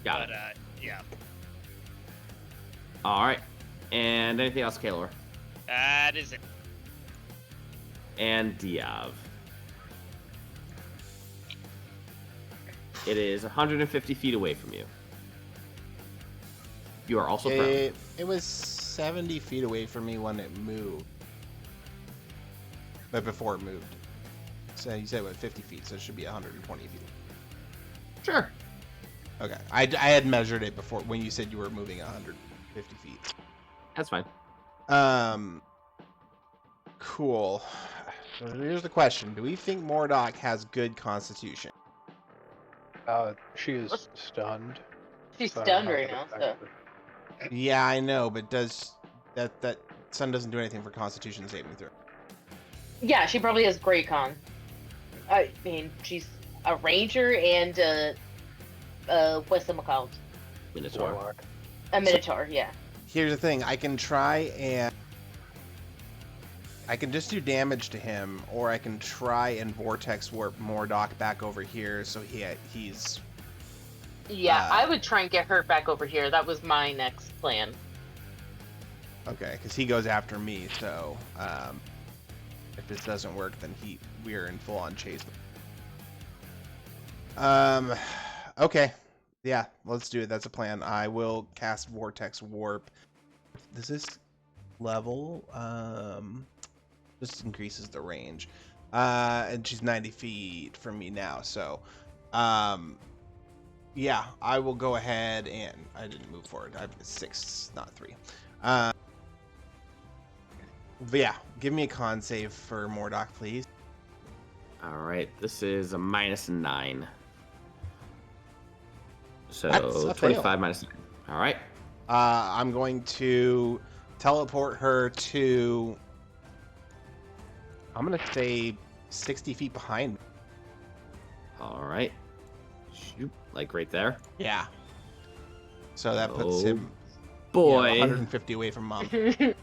Got it. Yeah. All right. And anything else, Kaelor? That is it. And Diov. It is 150 feet away from you. You are also prone. It was 70 feet away from me when it moved. But before it moved. So you said, 50 feet, so it should be 120 feet. Sure. Okay. I had measured it before when you said you were moving 150 feet. That's fine. Cool. So here's the question. Do we think Mordok has good constitution? She is stunned. She's so stunned not right gonna now, affect so. her. Yeah, I know, but does that sun doesn't do anything for constitution saving throw? Yeah, she probably has great con. I mean, she's a ranger and what's the called? Minotaur. Warlock. A minotaur, yeah. Here's the thing. I can try and I can just do damage to him, or I can try and vortex warp Mordok back over here so he's... Yeah, I would try and get her back over here. That was my next plan. Okay, because he goes after me, so if this doesn't work, then we're in full-on chase. Okay. Yeah, let's do it. That's a plan. I will cast Vortex Warp. Does this level? This increases the range. And she's 90 feet from me now, so yeah, I will go ahead and I didn't move forward. I have 6, not 3. But yeah, give me a con save for Mordok, please. All right. This is a -9. So That's a 25 fail. -9. All right. I'm going to teleport her to... I'm going to say 60 feet behind me. All right. Shoot, like right there. Yeah. So that puts Oh, him Boy. 150 away from Mom. Anything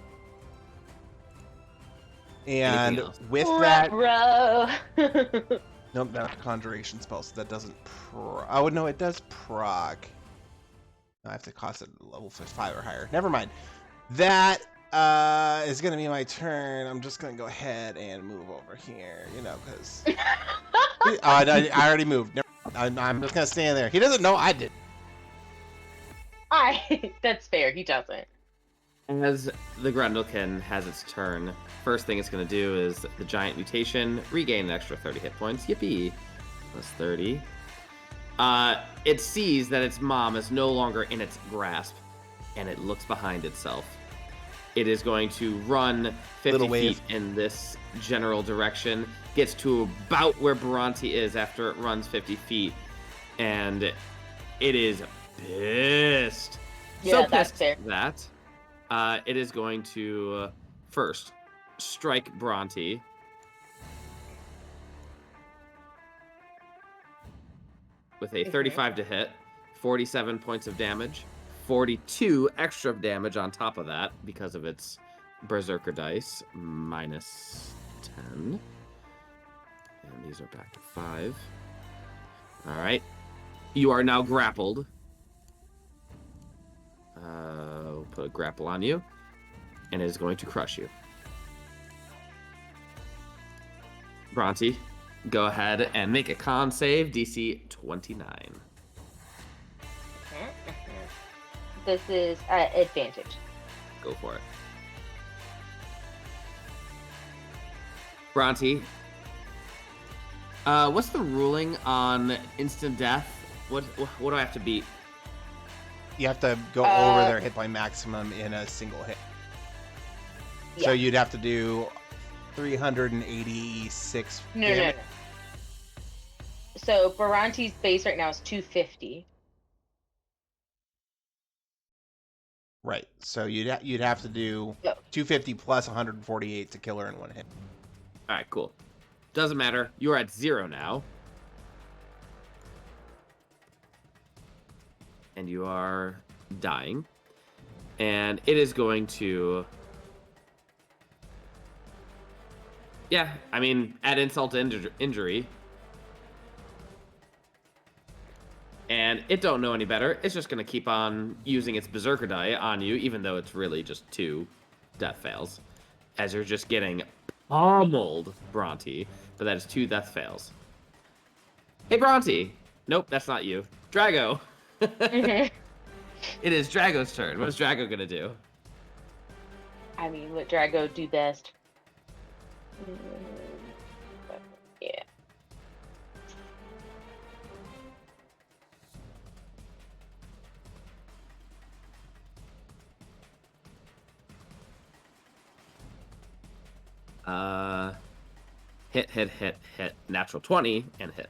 And else? with that... Bro. Nope, not a conjuration spell, so that doesn't Oh, no, it does proc. I have to cost it level 5 or higher. Never mind. That is going to be my turn. I'm just going to go ahead and move over here, because... I already moved. I'm just going to stand there. He doesn't know I did. That's fair, he doesn't. As the Grendlkin has its turn, first thing it's going to do is the giant mutation, regain an extra 30 hit points. Yippee. Plus 30. It sees that its mom is no longer in its grasp, and it looks behind itself. It is going to run 50 feet in this general direction, gets to about where Bhranti is after it runs 50 feet, and it is pissed. Yeah, So that's pissed fair. that it is going to first strike Bhranti. With a 35 to hit, 47 points of damage, 42 extra damage on top of that because of its Berserker dice, minus 10. And these are back to 5. All right. You are now grappled. We'll put a grapple on you, and it is going to crush you. Bhranti, go ahead and make a con save, DC 29. This is advantage. Go for it. Bhranti, what's the ruling on instant death? What do I have to beat? You have to go over their hit point maximum in a single hit. Yeah. So you'd have to do 386 No. damage. So Bhranti's base right now is 250. Right. So you'd have to do Yep. 250 plus 148 to kill her in one hit. All right, cool. Doesn't matter. You're at 0 now. And you are dying. And it is going to... Yeah, I mean, add insult to injury. And it don't know any better. It's just going to keep on using its Berserker die on you, even though it's really just 2 death fails. As you're just getting pummeled, Bhranti. But that is 2 death fails. Hey, Bhranti! Nope, that's not you. Drago! It is Drago's turn. What is Drago going to do? I mean, what Drago do best? Yeah. Hit. Natural 20 and hit.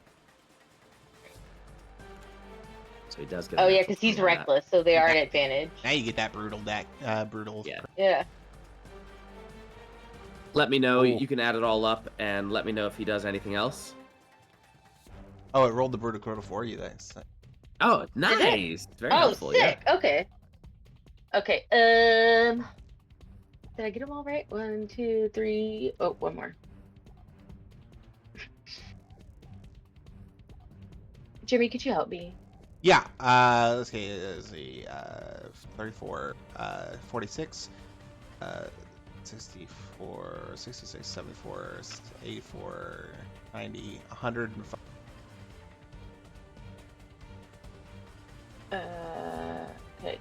So he does get. Oh yeah, because he's reckless, so they are at advantage. Now you get that brutal brutal. Yeah. Yeah. Let me know. Oh. You can add it all up and let me know if he does anything else. Oh, it rolled the brutal critical for you. That's Oh, nice. Very helpful. Sick. Yeah. Okay. Okay. Did I get them all right? 1, 2, 3. Oh, one more. Jimmy, could you help me? yeah. Let's see. 34, 46, 64, 66, 74, 84, 90, 105. Okay.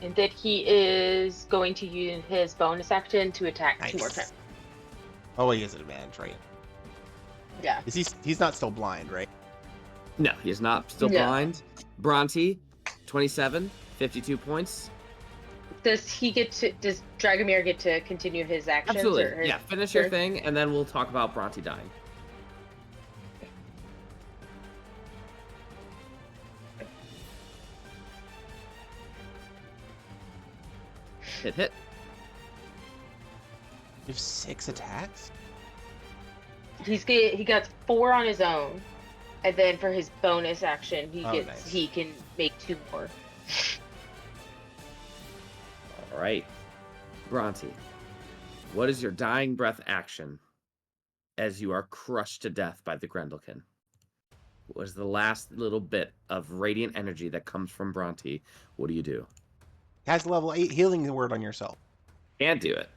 And that he is going to use his bonus action to attack 2 more Nice. times. Oh, he has an advantage, right? Yeah. He's not still blind, right? No, he's not still No. blind. Bhranti, 27, 52 points. Does Dragomir get to continue his actions? Absolutely. Or his Yeah, finish your turn? thing and then we'll talk about Bhranti dying. Hit. You have 6 attacks? He got 4 on his own, and then for his bonus action, Nice. he can make 2 more. All right. Bhranti, what is your dying breath action as you are crushed to death by the Grendlkin? What is the last little bit of radiant energy that comes from Bhranti? What do you do? Has level 8 healing word on yourself. Can't do it.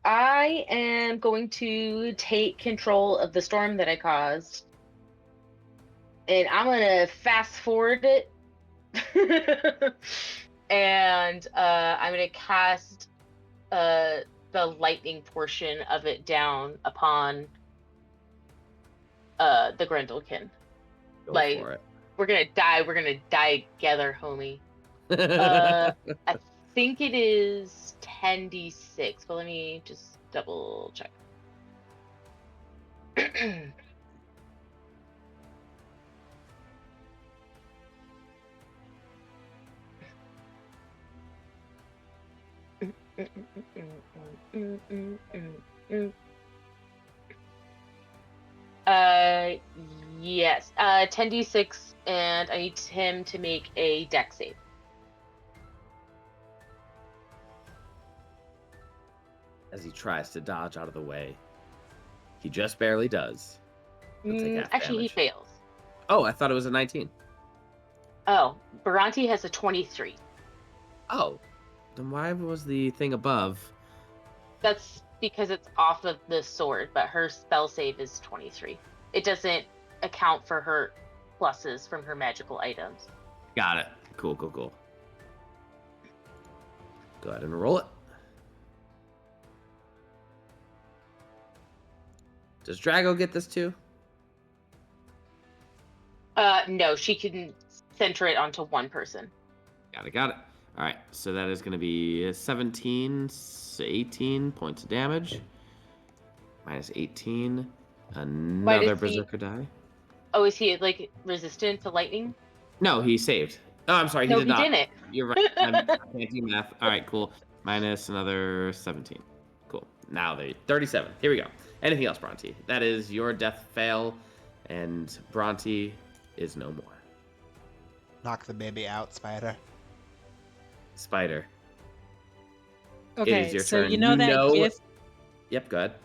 I am going to take control of the storm that I caused, and I'm gonna fast forward it, and I'm gonna cast the lightning portion of it down upon the Grendlkin. Go Like, for it. We're gonna die together, homie. I think it is 10d6, but let me just double check. Yes. 10d6, and I need him to make a dex save. As he tries to dodge out of the way. He just barely does. He'll take half Actually, he damage. fails. Oh, I thought it was a 19. Oh, Bhranti has a 23. Oh, then why was the thing above That's because it's off of the sword, but her spell save is 23. It doesn't account for her pluses from her magical items. Got it. Cool. Go ahead and roll it. Does Drago get this too? No, she can center it onto one person. Got it. All right, so that is going to be 17, 18 points of damage. Minus 18. Another Berserker die. Oh, is he like resistant to lightning? No, he saved. Oh, I'm sorry, No, he did not. didn't. You're right. I can't do math. All right, cool. Minus another 17. Cool. Now they 37. Here we go. Anything else, Bhranti? That is your death fail, and Bhranti is no more. Knock the baby out, Spider. Spider. Okay, it is your so turn. you know that gift. Yep, go ahead.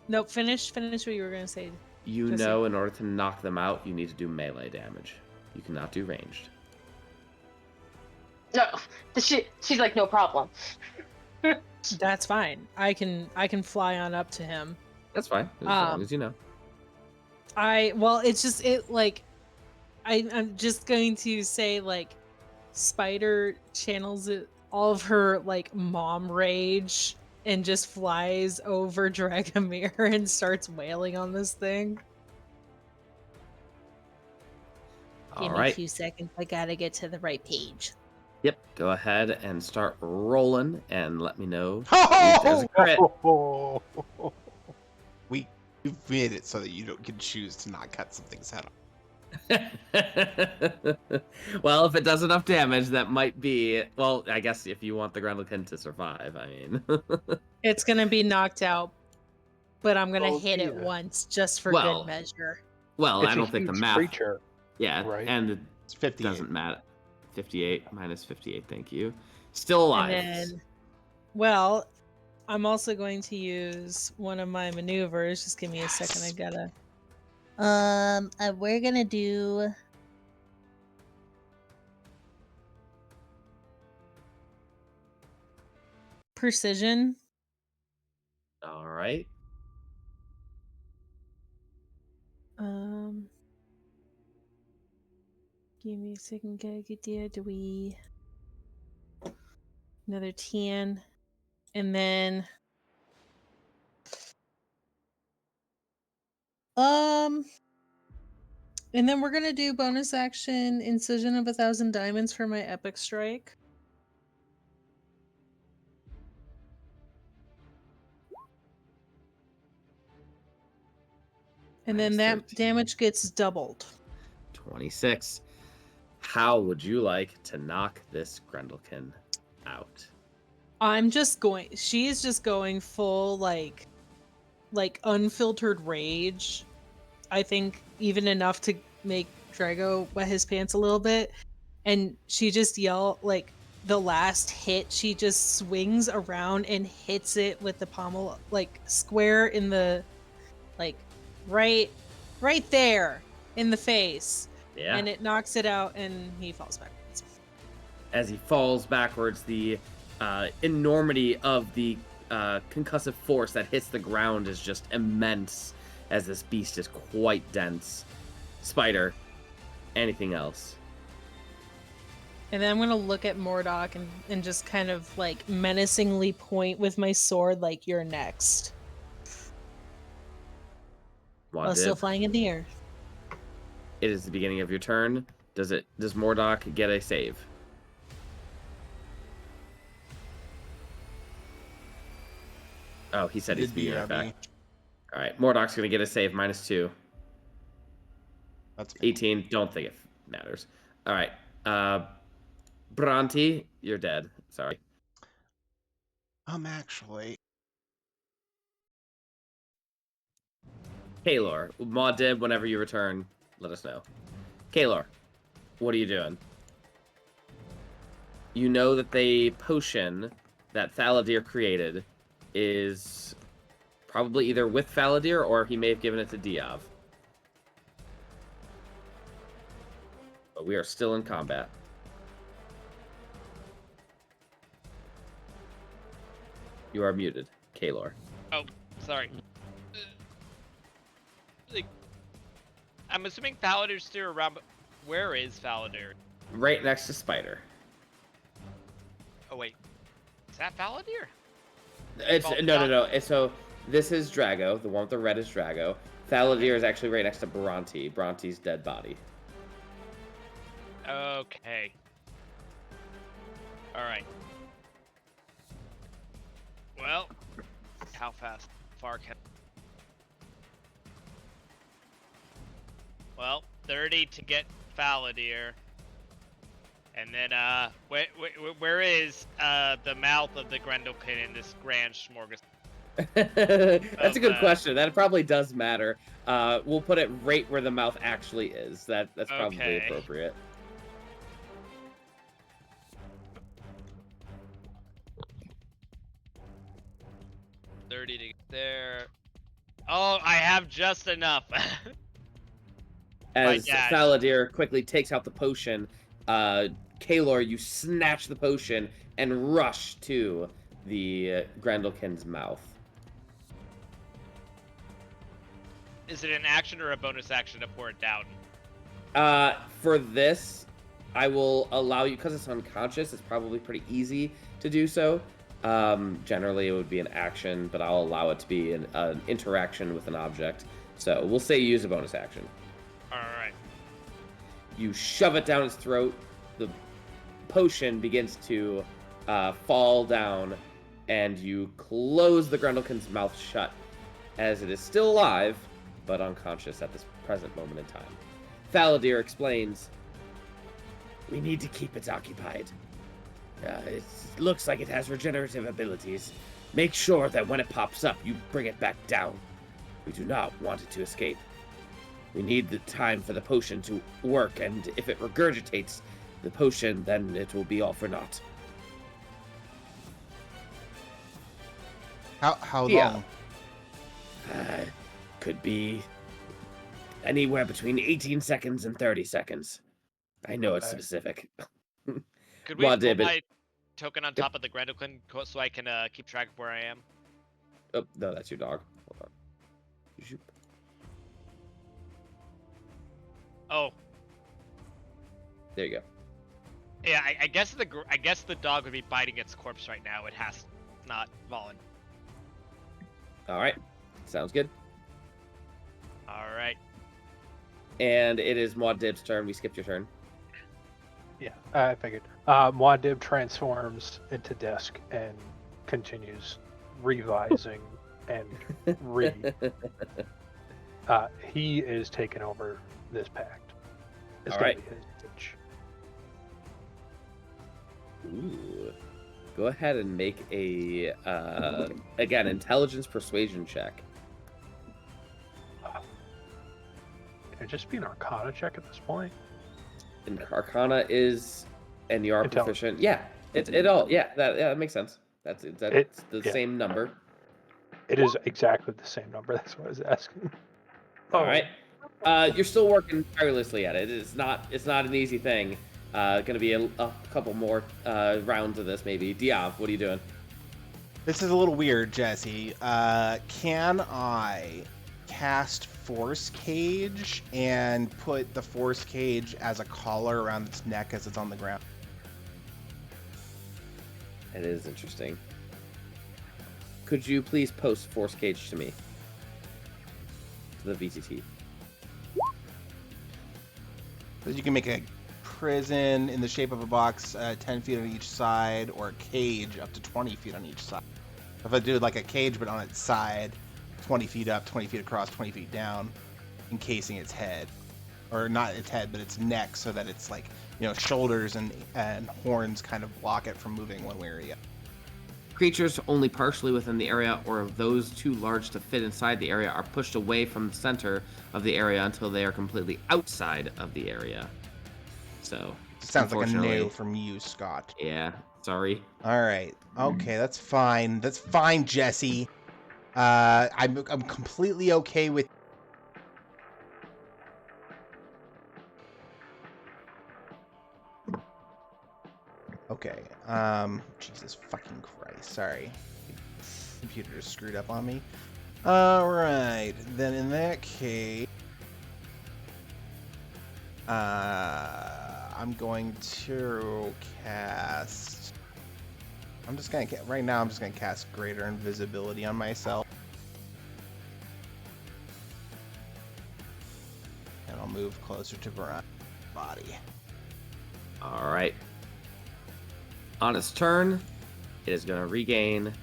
No, finish what you were gonna say. You know, in order to knock them out, you need to do melee damage. You cannot do ranged. No, she's like, no problem. That's fine. I can fly on up to him. That's fine, as long as you know. I'm just going to say, like, Spider channels all of her, like, mom rage and just flies over Dragomir and starts wailing on this thing. Give me a few seconds. I gotta get to the right page. Yep, go ahead and start rolling and let me know if there's a crit. We've made it so that you can choose to not cut something's head off. Well, if it does enough damage, that might be... Well, I guess if you want the Grendlkin to survive, I mean... It's gonna be knocked out, but I'm gonna hit it once just for good measure. Well, it's I don't think the math... creature. Yeah, right? and it 58. doesn't matter. 58 minus 58, thank you. Still alive. And then, well, I'm also going to use one of my maneuvers. Just give me a second. I gotta... we're gonna do... Precision. All right. Give me a second, gotta get there. Do we... Another 10. And then... And then we're gonna do bonus action Incision of 1,000 diamonds for my epic strike. And then that damage gets doubled. 26. How would you like to knock this Grendlkin out? She's just going full, like unfiltered rage. I think even enough to make Drago wet his pants a little bit. And she just like, the last hit, she just swings around and hits it with the pommel, like, square in the, like, right there in the face. Yeah. And it knocks it out, and he falls backwards. As he falls backwards, the enormity of the concussive force that hits the ground is just immense, as this beast is quite dense. Spider, anything else? And then I'm going to look at Mordok and just kind of, like, menacingly point with my sword, like, you're next. While still flying in the air. It is the beginning of your turn. Does Mordok get a save? Oh, he said he's being right back. All right, Mordok's going to get a save, -2. That's 18. Don't think it matters. All right. Bhranti, you're dead. Sorry. Actually. Kaelor, Maudib, whenever you return, let us know. Kaelor, what are you doing? You know that the potion that Thaladir created is probably either with Thaladir or he may have given it to Diov. But we are still in combat. You are muted. Kaelor. Oh, sorry. Like, I'm assuming Faladir's still around, but where is Faladir? Right next to Spider. Oh wait, is that Faladir? It's Well, no. So this is Drago. The one with the red is Drago. Faladir is actually right next to Bhranti. Bhranti's dead body. Okay. All right. Well, how far can? Well, 30 to get Faladir. And then, where is the mouth of the Grendlkin in this grand smorgasbord? That's a good question. That probably does matter. We'll put it right where the mouth actually is. That's probably Okay. appropriate. $30 to get there. Oh, I have just enough. As dad. Faladir quickly takes out the potion, Kaelor, you snatch the potion and rush to the Grendlkin's mouth. Is it an action or a bonus action to pour it down? For this, I will allow you, because it's unconscious, it's probably pretty easy to do so. Generally, it would be an action, but I'll allow it to be an interaction with an object. So we'll say you use a bonus action. Alright. You shove it down its throat. The potion begins to fall down, and you close the Grendlkin's mouth shut, as it is still alive, but unconscious at this present moment in time. Faladir explains, "We need to keep it occupied. It looks like it has regenerative abilities. Make sure that when it pops up, you bring it back down. We do not want it to escape. We need the time for the potion to work, and if it regurgitates the potion, then it will be all for naught." How Yeah. long? Could be anywhere between 18 seconds and 30 seconds. I know it's Okay. specific. Could we Well, put David. my token on top of the Grendlkin so I can keep track of where I am? Oh, no, that's your dog. Hold on. Zoop. Oh, There you go. yeah. I guess the dog would be biting its corpse right now. It has not fallen. All right. Sounds good. All right. And it is Muad'Dib's turn. We skipped your turn. Yeah, I figured. Muad'Dib transforms into Disc and continues revising and he is taking over this pact. It's All gonna right. be his bitch. Ooh. Go ahead and make a, again, intelligence persuasion check. Can it just be an Arcana check at this point? And Arcana is, and you are Intelligence. proficient. Yeah, that makes sense. That's the yeah. same number. It is exactly the same number. That's what I was asking. All right. You're still working tirelessly at it. It's not an easy thing. Gonna be a couple more rounds of this maybe. Diov, what are you doing? This is a little weird, Jesse. Can I cast Force Cage and put the Force Cage as a collar around its neck as it's on the ground? It is interesting. Could you please post Force Cage to me? To the VTT. So you can make a prison in the shape of a box 10 feet on each side, or a cage up to 20 feet on each side. If I do like a cage but on its side, 20 feet up, 20 feet across, 20 feet down, encasing its head. Or not its head, but its neck, so that it's like, shoulders and horns kind of block it from moving one way or the other. Creatures only partially within the area or those too large to fit inside the area are pushed away from the center of the area until they are completely outside of the area. So, Sounds like a unfortunately- no from you, Scott. Yeah, sorry. All right. Okay, that's fine. That's fine, Jesse. I'm completely okay with. Okay. Jesus fucking Christ. Sorry. Computer just screwed up on me. Alright, then in that case, I'm going to cast. Right now, I'm just gonna cast Greater Invisibility on myself. And I'll move closer to Bhranti's body. All right. On its turn, it is going to regain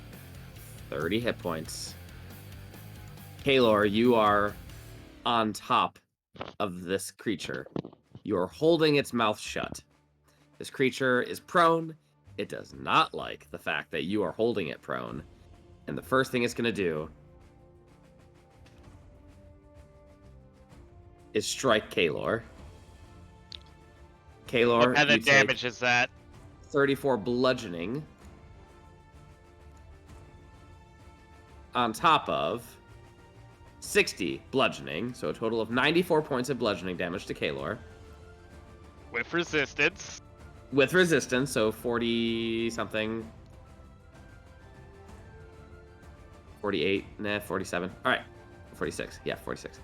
30 hit points. Kaelor, you are on top of this creature. You are holding its mouth shut. This creature is prone. It does not like the fact that you are holding it prone. And the first thing it's going to do is strike Kaelor. Kaelor, What kind you of damage is that? 34 bludgeoning. On top of 60 bludgeoning, so a total of 94 points of bludgeoning damage to Kaelor. With resistance. With resistance, so 40 something. 48, 47. All right, 46. Yeah, 46.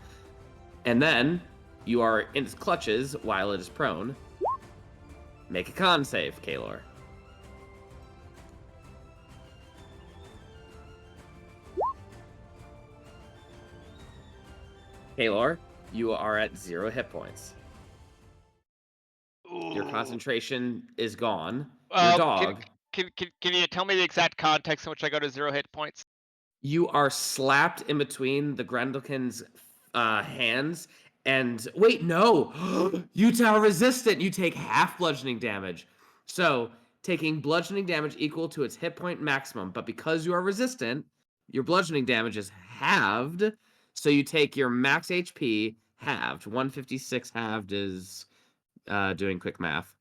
And then you are in its clutches while it is prone. Make a con save, Kaelor. Kaelor, you are at 0 hit points. Your Ooh. concentration is gone. Your dog. Can you tell me the exact context in which I go to 0 hit points? You are slapped in between the Grendlkin's hands. And wait, no! You are resistant. You take half bludgeoning damage. So, taking bludgeoning damage equal to its hit point maximum. But because you are resistant, your bludgeoning damage is halved. So you take your max HP halved. 156 halved is doing quick math.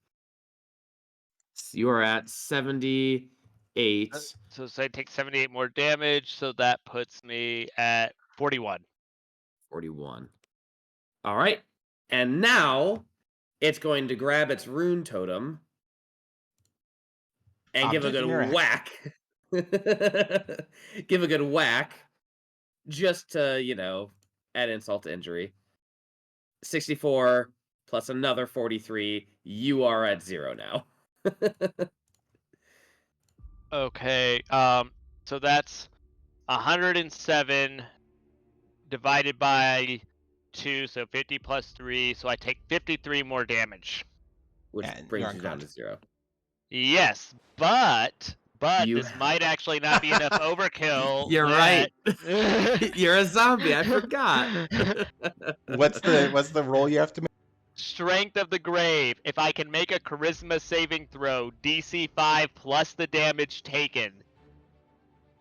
So you are at 78. So I take 78 more damage, so that puts me at 41. 41. All right. And now it's going to grab its rune totem and give a Object in your good whack. Give a good whack just to, add insult to injury. 64 plus another 43. You are at 0 now. Okay. So that's 107 divided by 2, so 50 plus 3. So I take 53 more damage. Which And brings you're you down to unconscious. 0. Yes, but this might actually not be enough overkill. You're right. You're a zombie. I forgot. What's the roll you have to make? Strength of the Grave. If I can make a charisma saving throw, DC 5 plus the damage taken.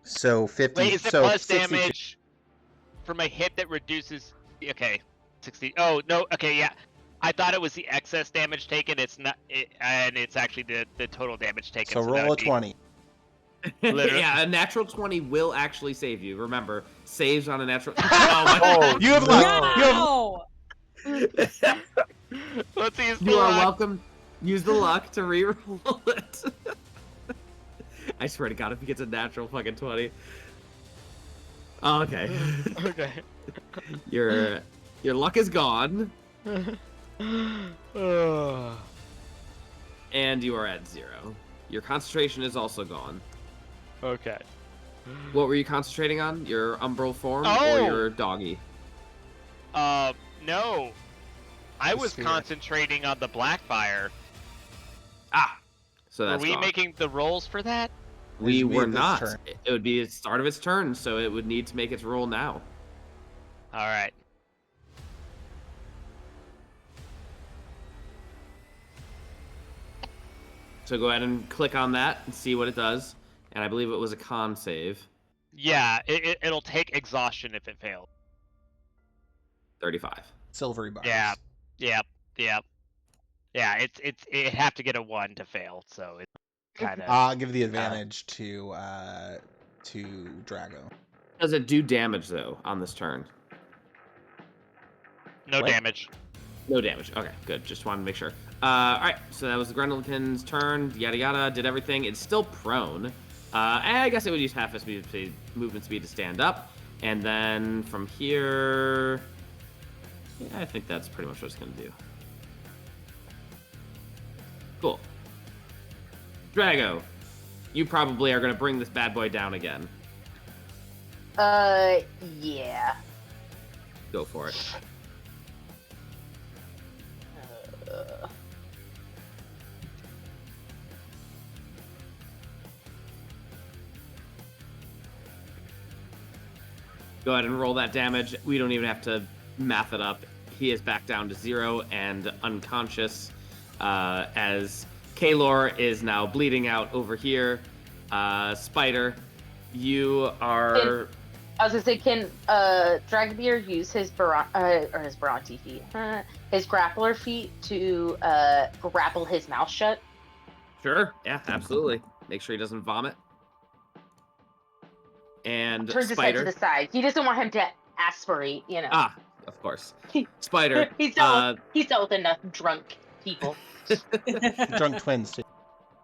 So 50. Wait, is it so plus 62. damage from a hit that reduces? Okay, 60. Oh no. Okay, yeah. I thought it was the excess damage taken. It's not, and it's actually the total damage taken. So roll a 20. Literally. Yeah, a natural 20 will actually save you. Remember, saves on a natural. Oh, You have luck. No! Let's use the You are luck. welcome. Use the luck to reroll it. I swear to God, if he gets a natural fucking 20. Oh, okay. Okay. Your luck is gone, and you are at 0. Your concentration is also gone. Okay. What were you concentrating on? Your umbral form Oh! or your doggy? No. I The was sphere. concentrating on the Blackfire. So that's Were we gone. making the rolls for that? We This were this not. turn. It would be the start of its turn, so it would need to make its roll now. All right. So go ahead and click on that and see what it does. And I believe it was a con save. Yeah, it'll take exhaustion if it fails. 35. Silvery bars. Yeah. Yep. Yeah, it have to get a 1 to fail, so it's kind of. I'll give the advantage to Drago. Does it do damage, though, on this turn? No What? damage. No damage. Okay, good. Just wanted to make sure. All right, so that was the Grendlkin's turn. Yada yada. Did everything. It's still prone. And I guess it would use half his movement speed to stand up. And then from here, yeah, I think that's pretty much what it's going to do. Cool. Drago, you probably are going to bring this bad boy down again. Yeah. Go for it. Go ahead and roll that damage. We don't even have to math it up. He is back down to 0 and unconscious as Kaelor is now bleeding out over here. Spider, you are... I was gonna say, can Dragbeer use his Bhranti feet, his grappler feet to grapple his mouth shut? Sure, yeah, absolutely. Make sure he doesn't vomit. And Turns his head to the side. He doesn't want him to aspirate, you know. Ah, of course. Spider. He's dealt with enough drunk people. Drunk twins, too.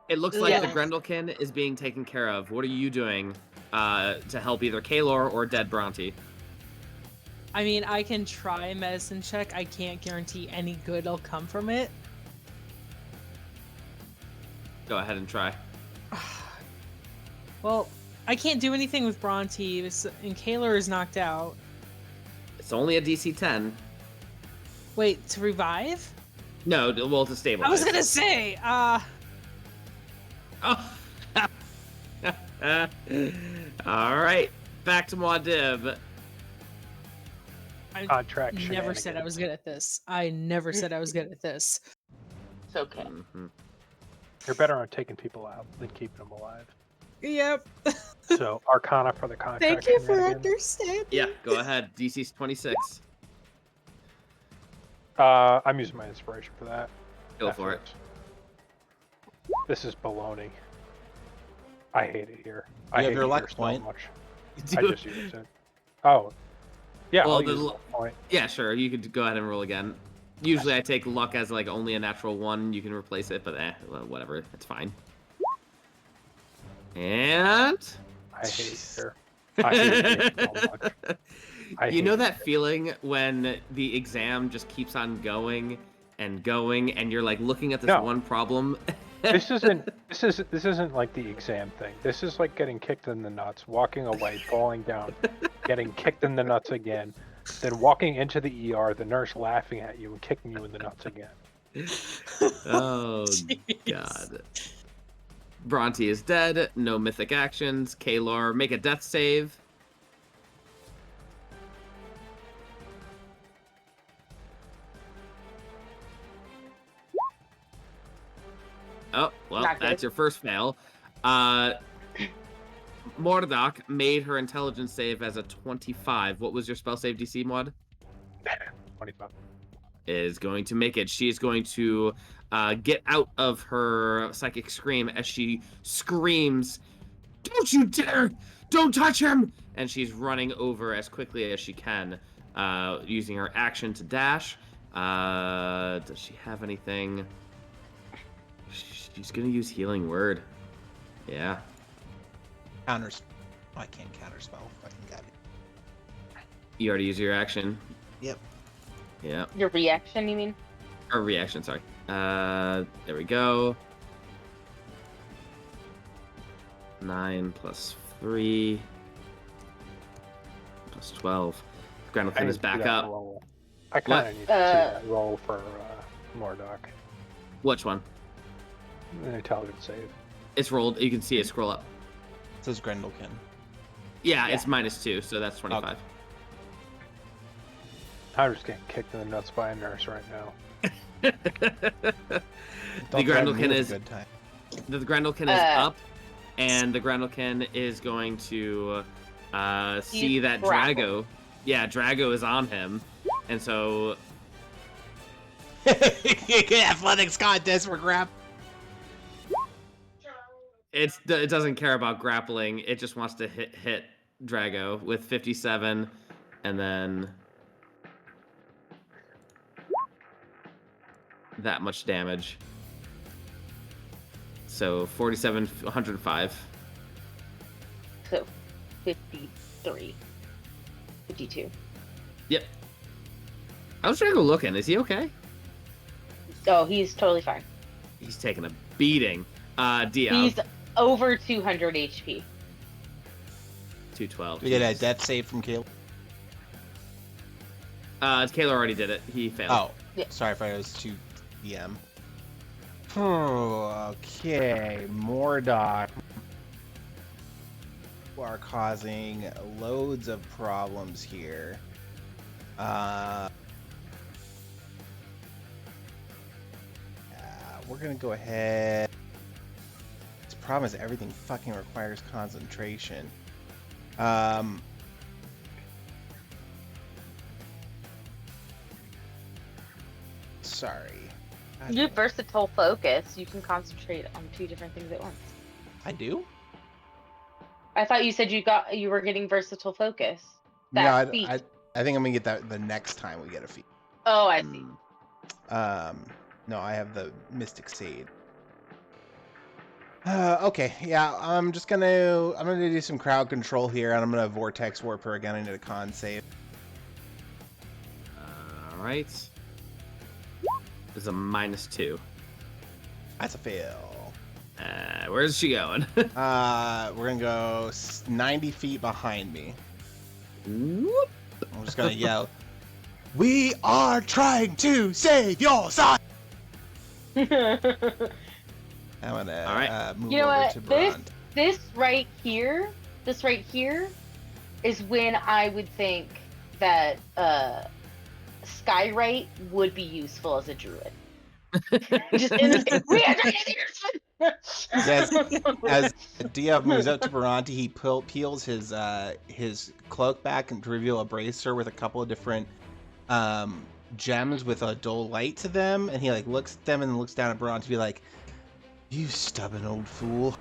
It looks like the Grendlkin is being taken care of. What are you doing to help either Kaelor or dead Bhranti? I mean, I can try a medicine check. I can't guarantee any good will come from it. Go ahead and try. Well, I can't do anything with Bhranti, and Kaelor is knocked out. It's only a DC 10. Wait, to revive? No, well, to stabilize. I was gonna say, Oh. All right, back to Muad. I Contract never said I was good at this. I never said I was good at this. It's okay. Mm-hmm. You're better on taking people out than keeping them alive. Yep. So Arcana for the contract. Thank you for shenanigans. understanding. Yeah, go ahead. DC's 26. I'm using my inspiration for that. Go for it. This is baloney. I hate it here. You I have hate your it luck here so point. much. I just used it. Oh. Yeah, Well, I'll the use l- luck point. Yeah, sure. You could go ahead and roll again. Usually I take luck as like only a natural 1. You can replace it, but well, whatever. It's fine. And... I hate it here. I hate it here so much. You know that feeling when the exam just keeps on going and going, and you're like looking at this one problem? This isn't like the exam thing. This is like getting kicked in the nuts, walking away, falling down, getting kicked in the nuts again, then walking into the ER, the nurse laughing at you and kicking you in the nuts again. Oh, Jeez. God. Bhranti is dead. No mythic actions. Kaelor, make a death save. Oh, well, Not good. that's your first fail. Mordok made her intelligence save as a 25. What was your spell save DC, Muad? 25. Is going to make it. She is going to get out of her psychic scream as she screams, "Don't you dare! Don't touch him!" And she's running over as quickly as she can, using her action to dash. Does she have anything? She's going to use Healing Word. Yeah. Counters. Oh, I can't counterspell. Fucking got it. You already used your action. Yep. Yeah. Your reaction, you mean? Or reaction, sorry. There we go. 9 plus 3 plus 12. Grendlkin is back up. Roll. I kind of need to see that roll for Mordok. Which one? An intelligence save. It's rolled. You can see it scroll up. It says Grendlkin. Yeah, it's -2, so that's 25. I'm just getting kicked in the nuts by a nurse right now. The Don't threaten me Grendlkin with a is good time. the Grendlkin is up, and the Grendlkin is going to see that grappled. Drago. Yeah, Drago is on him, and so Athletics contest for grab. it doesn't care about grappling. It just wants to hit Drago with 57, and then that much damage. So 47, 105. 3. 52. Yep. I was trying to go looking. Is he okay? Oh, he's totally fine. He's taking a beating. Diov. He's over 200 HP. 212. We get a death save from Kaelor. Kaelor already did it. He failed. Oh, Yeah. sorry if I was too DM. Okay, Mordok are causing loads of problems here. We're gonna go ahead. This problem is everything fucking requires concentration. Sorry. You have versatile focus. You can concentrate on 2 different things at once. I do? I thought you said you were getting versatile focus. No, That feat. I think I'm gonna get that the next time we get a feat. Oh, I see. No, I have the Mystic Seed. Okay, yeah, I'm gonna do some crowd control here, and I'm gonna Vortex Warp her again. I need a con save. All right. This is a -2. That's a fail. Where's she going? We're gonna go 90 feet behind me. Whoop. I'm just gonna yell, "We are trying to save your son!" I'm gonna All right. move You know over what? to Bhranti. This right here is when I would think that Skyrite would be useful as a druid. Just in the, we are trying to save your son! Yes, as Diov moves up to Bhranti, he peels his cloak back and to reveal a bracer with a couple of different gems with a dull light to them, and he like looks at them and looks down at Bhranti to be like, "You stubborn old fool."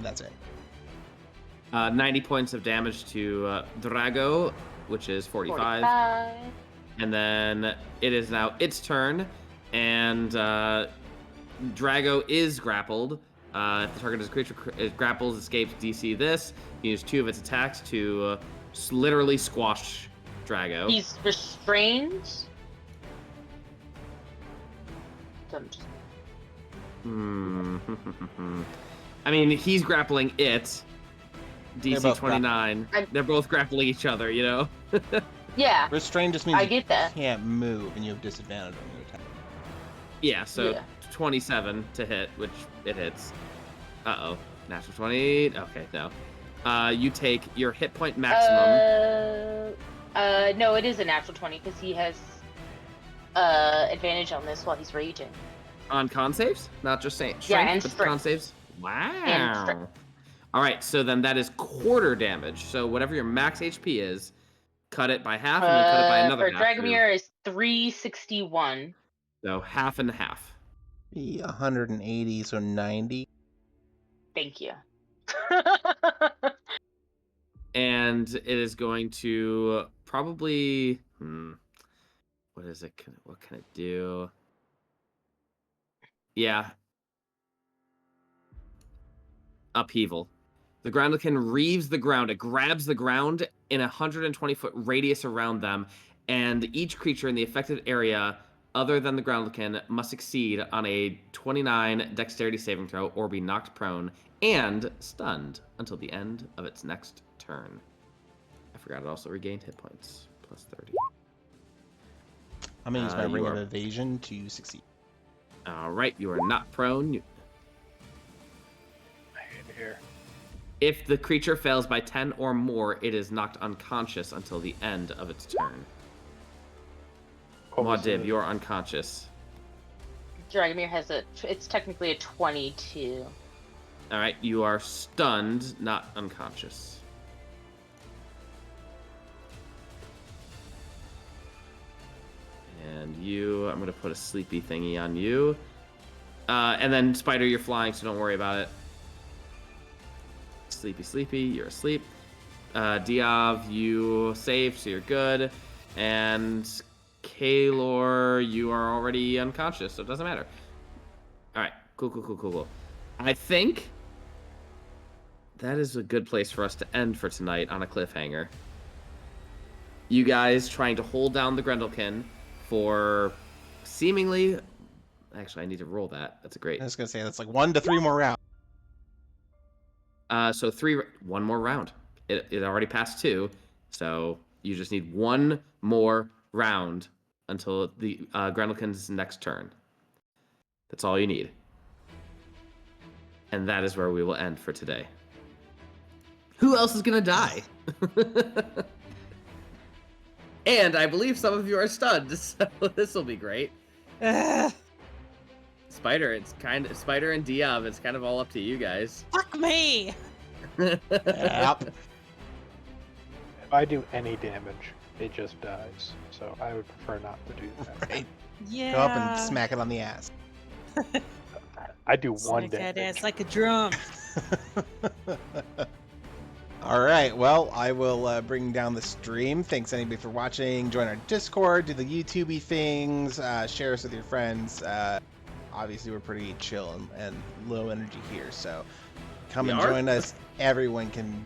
That's it. 90 points of damage to Drago, which is 45. 45. And then it is now its turn, and Drago is grappled. If the target is a creature, it grapples, escapes, DC this. You use 2 of its attacks to literally squash Drago. He's restrained. I mean, he's grappling it. They're DC both 29. They're both grappling each other, you know? Yeah, Restrained just means I you get that. can't move and you have disadvantage on your attack. Yeah, so Yeah. 27 to hit, which it hits. Uh-oh. Natural 20. Okay, no. You take your hit point maximum. No, it is a natural 20 because he has advantage on this while he's raging. On con saves? Not just strength, and but strength. con saves? And Wow. strength. All right, so then that is quarter damage. So whatever your max HP is, cut it by half and then cut it by another For half. Dragomir is 361. So half and half. Be 180, so 90. Thank you. And it is going to probably... what is it? What can it do? Yeah. Upheaval. The Grendlkin reaves the ground. It grabs the ground in a 120-foot radius around them, and each creature in the affected area, other than the Grendlkin, must succeed on a 29 dexterity saving throw or be knocked prone and stunned until the end of its next turn. I forgot it also regained hit points, plus 30. I'm gonna use my You ring of are- evasion to succeed. All right, you are not prone. I hate it here. If the creature fails by 10 or more, it is knocked unconscious until the end of its turn. What was Muad'Dib, the- you're unconscious. Dragomir has it's technically a 22. All right, you are stunned, not unconscious. And you, I'm going to put a sleepy thingy on you. And then, Spider, you're flying, so don't worry about it. Sleepy, sleepy, you're asleep. Diov, you saved, so you're good. And Kaelor, you are already unconscious, so it doesn't matter. All right, cool. I think that is a good place for us to end for tonight on a cliffhanger. You guys trying to hold down the Grendlkin for seemingly... Actually, I need to roll that. That's a great... I was going to say, that's like 1 to 3 more rounds. So one more round. It already passed 2, so you just need 1 more round until the Grendlkin's next turn. That's all you need. And that is where we will end for today. Who else is going to die? And I believe some of you are stunned, so this will be great. Spider and Diov, it's kind of all up to you guys. Fuck me! Yep. If I do any damage, it just dies. So I would prefer not to do that. Right. Yeah. Go up and smack it on the ass. I do one Smack that damage. ass like a drum. All right, well, I will bring down the stream. Thanks anybody for watching. Join our Discord, do the YouTubey things, share us with your friends. Obviously, we're pretty chill and low energy here, so come and join us. Everyone can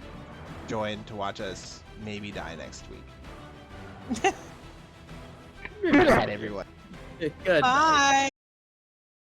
join to watch us maybe die next week. Good night, everyone. Good. Bye.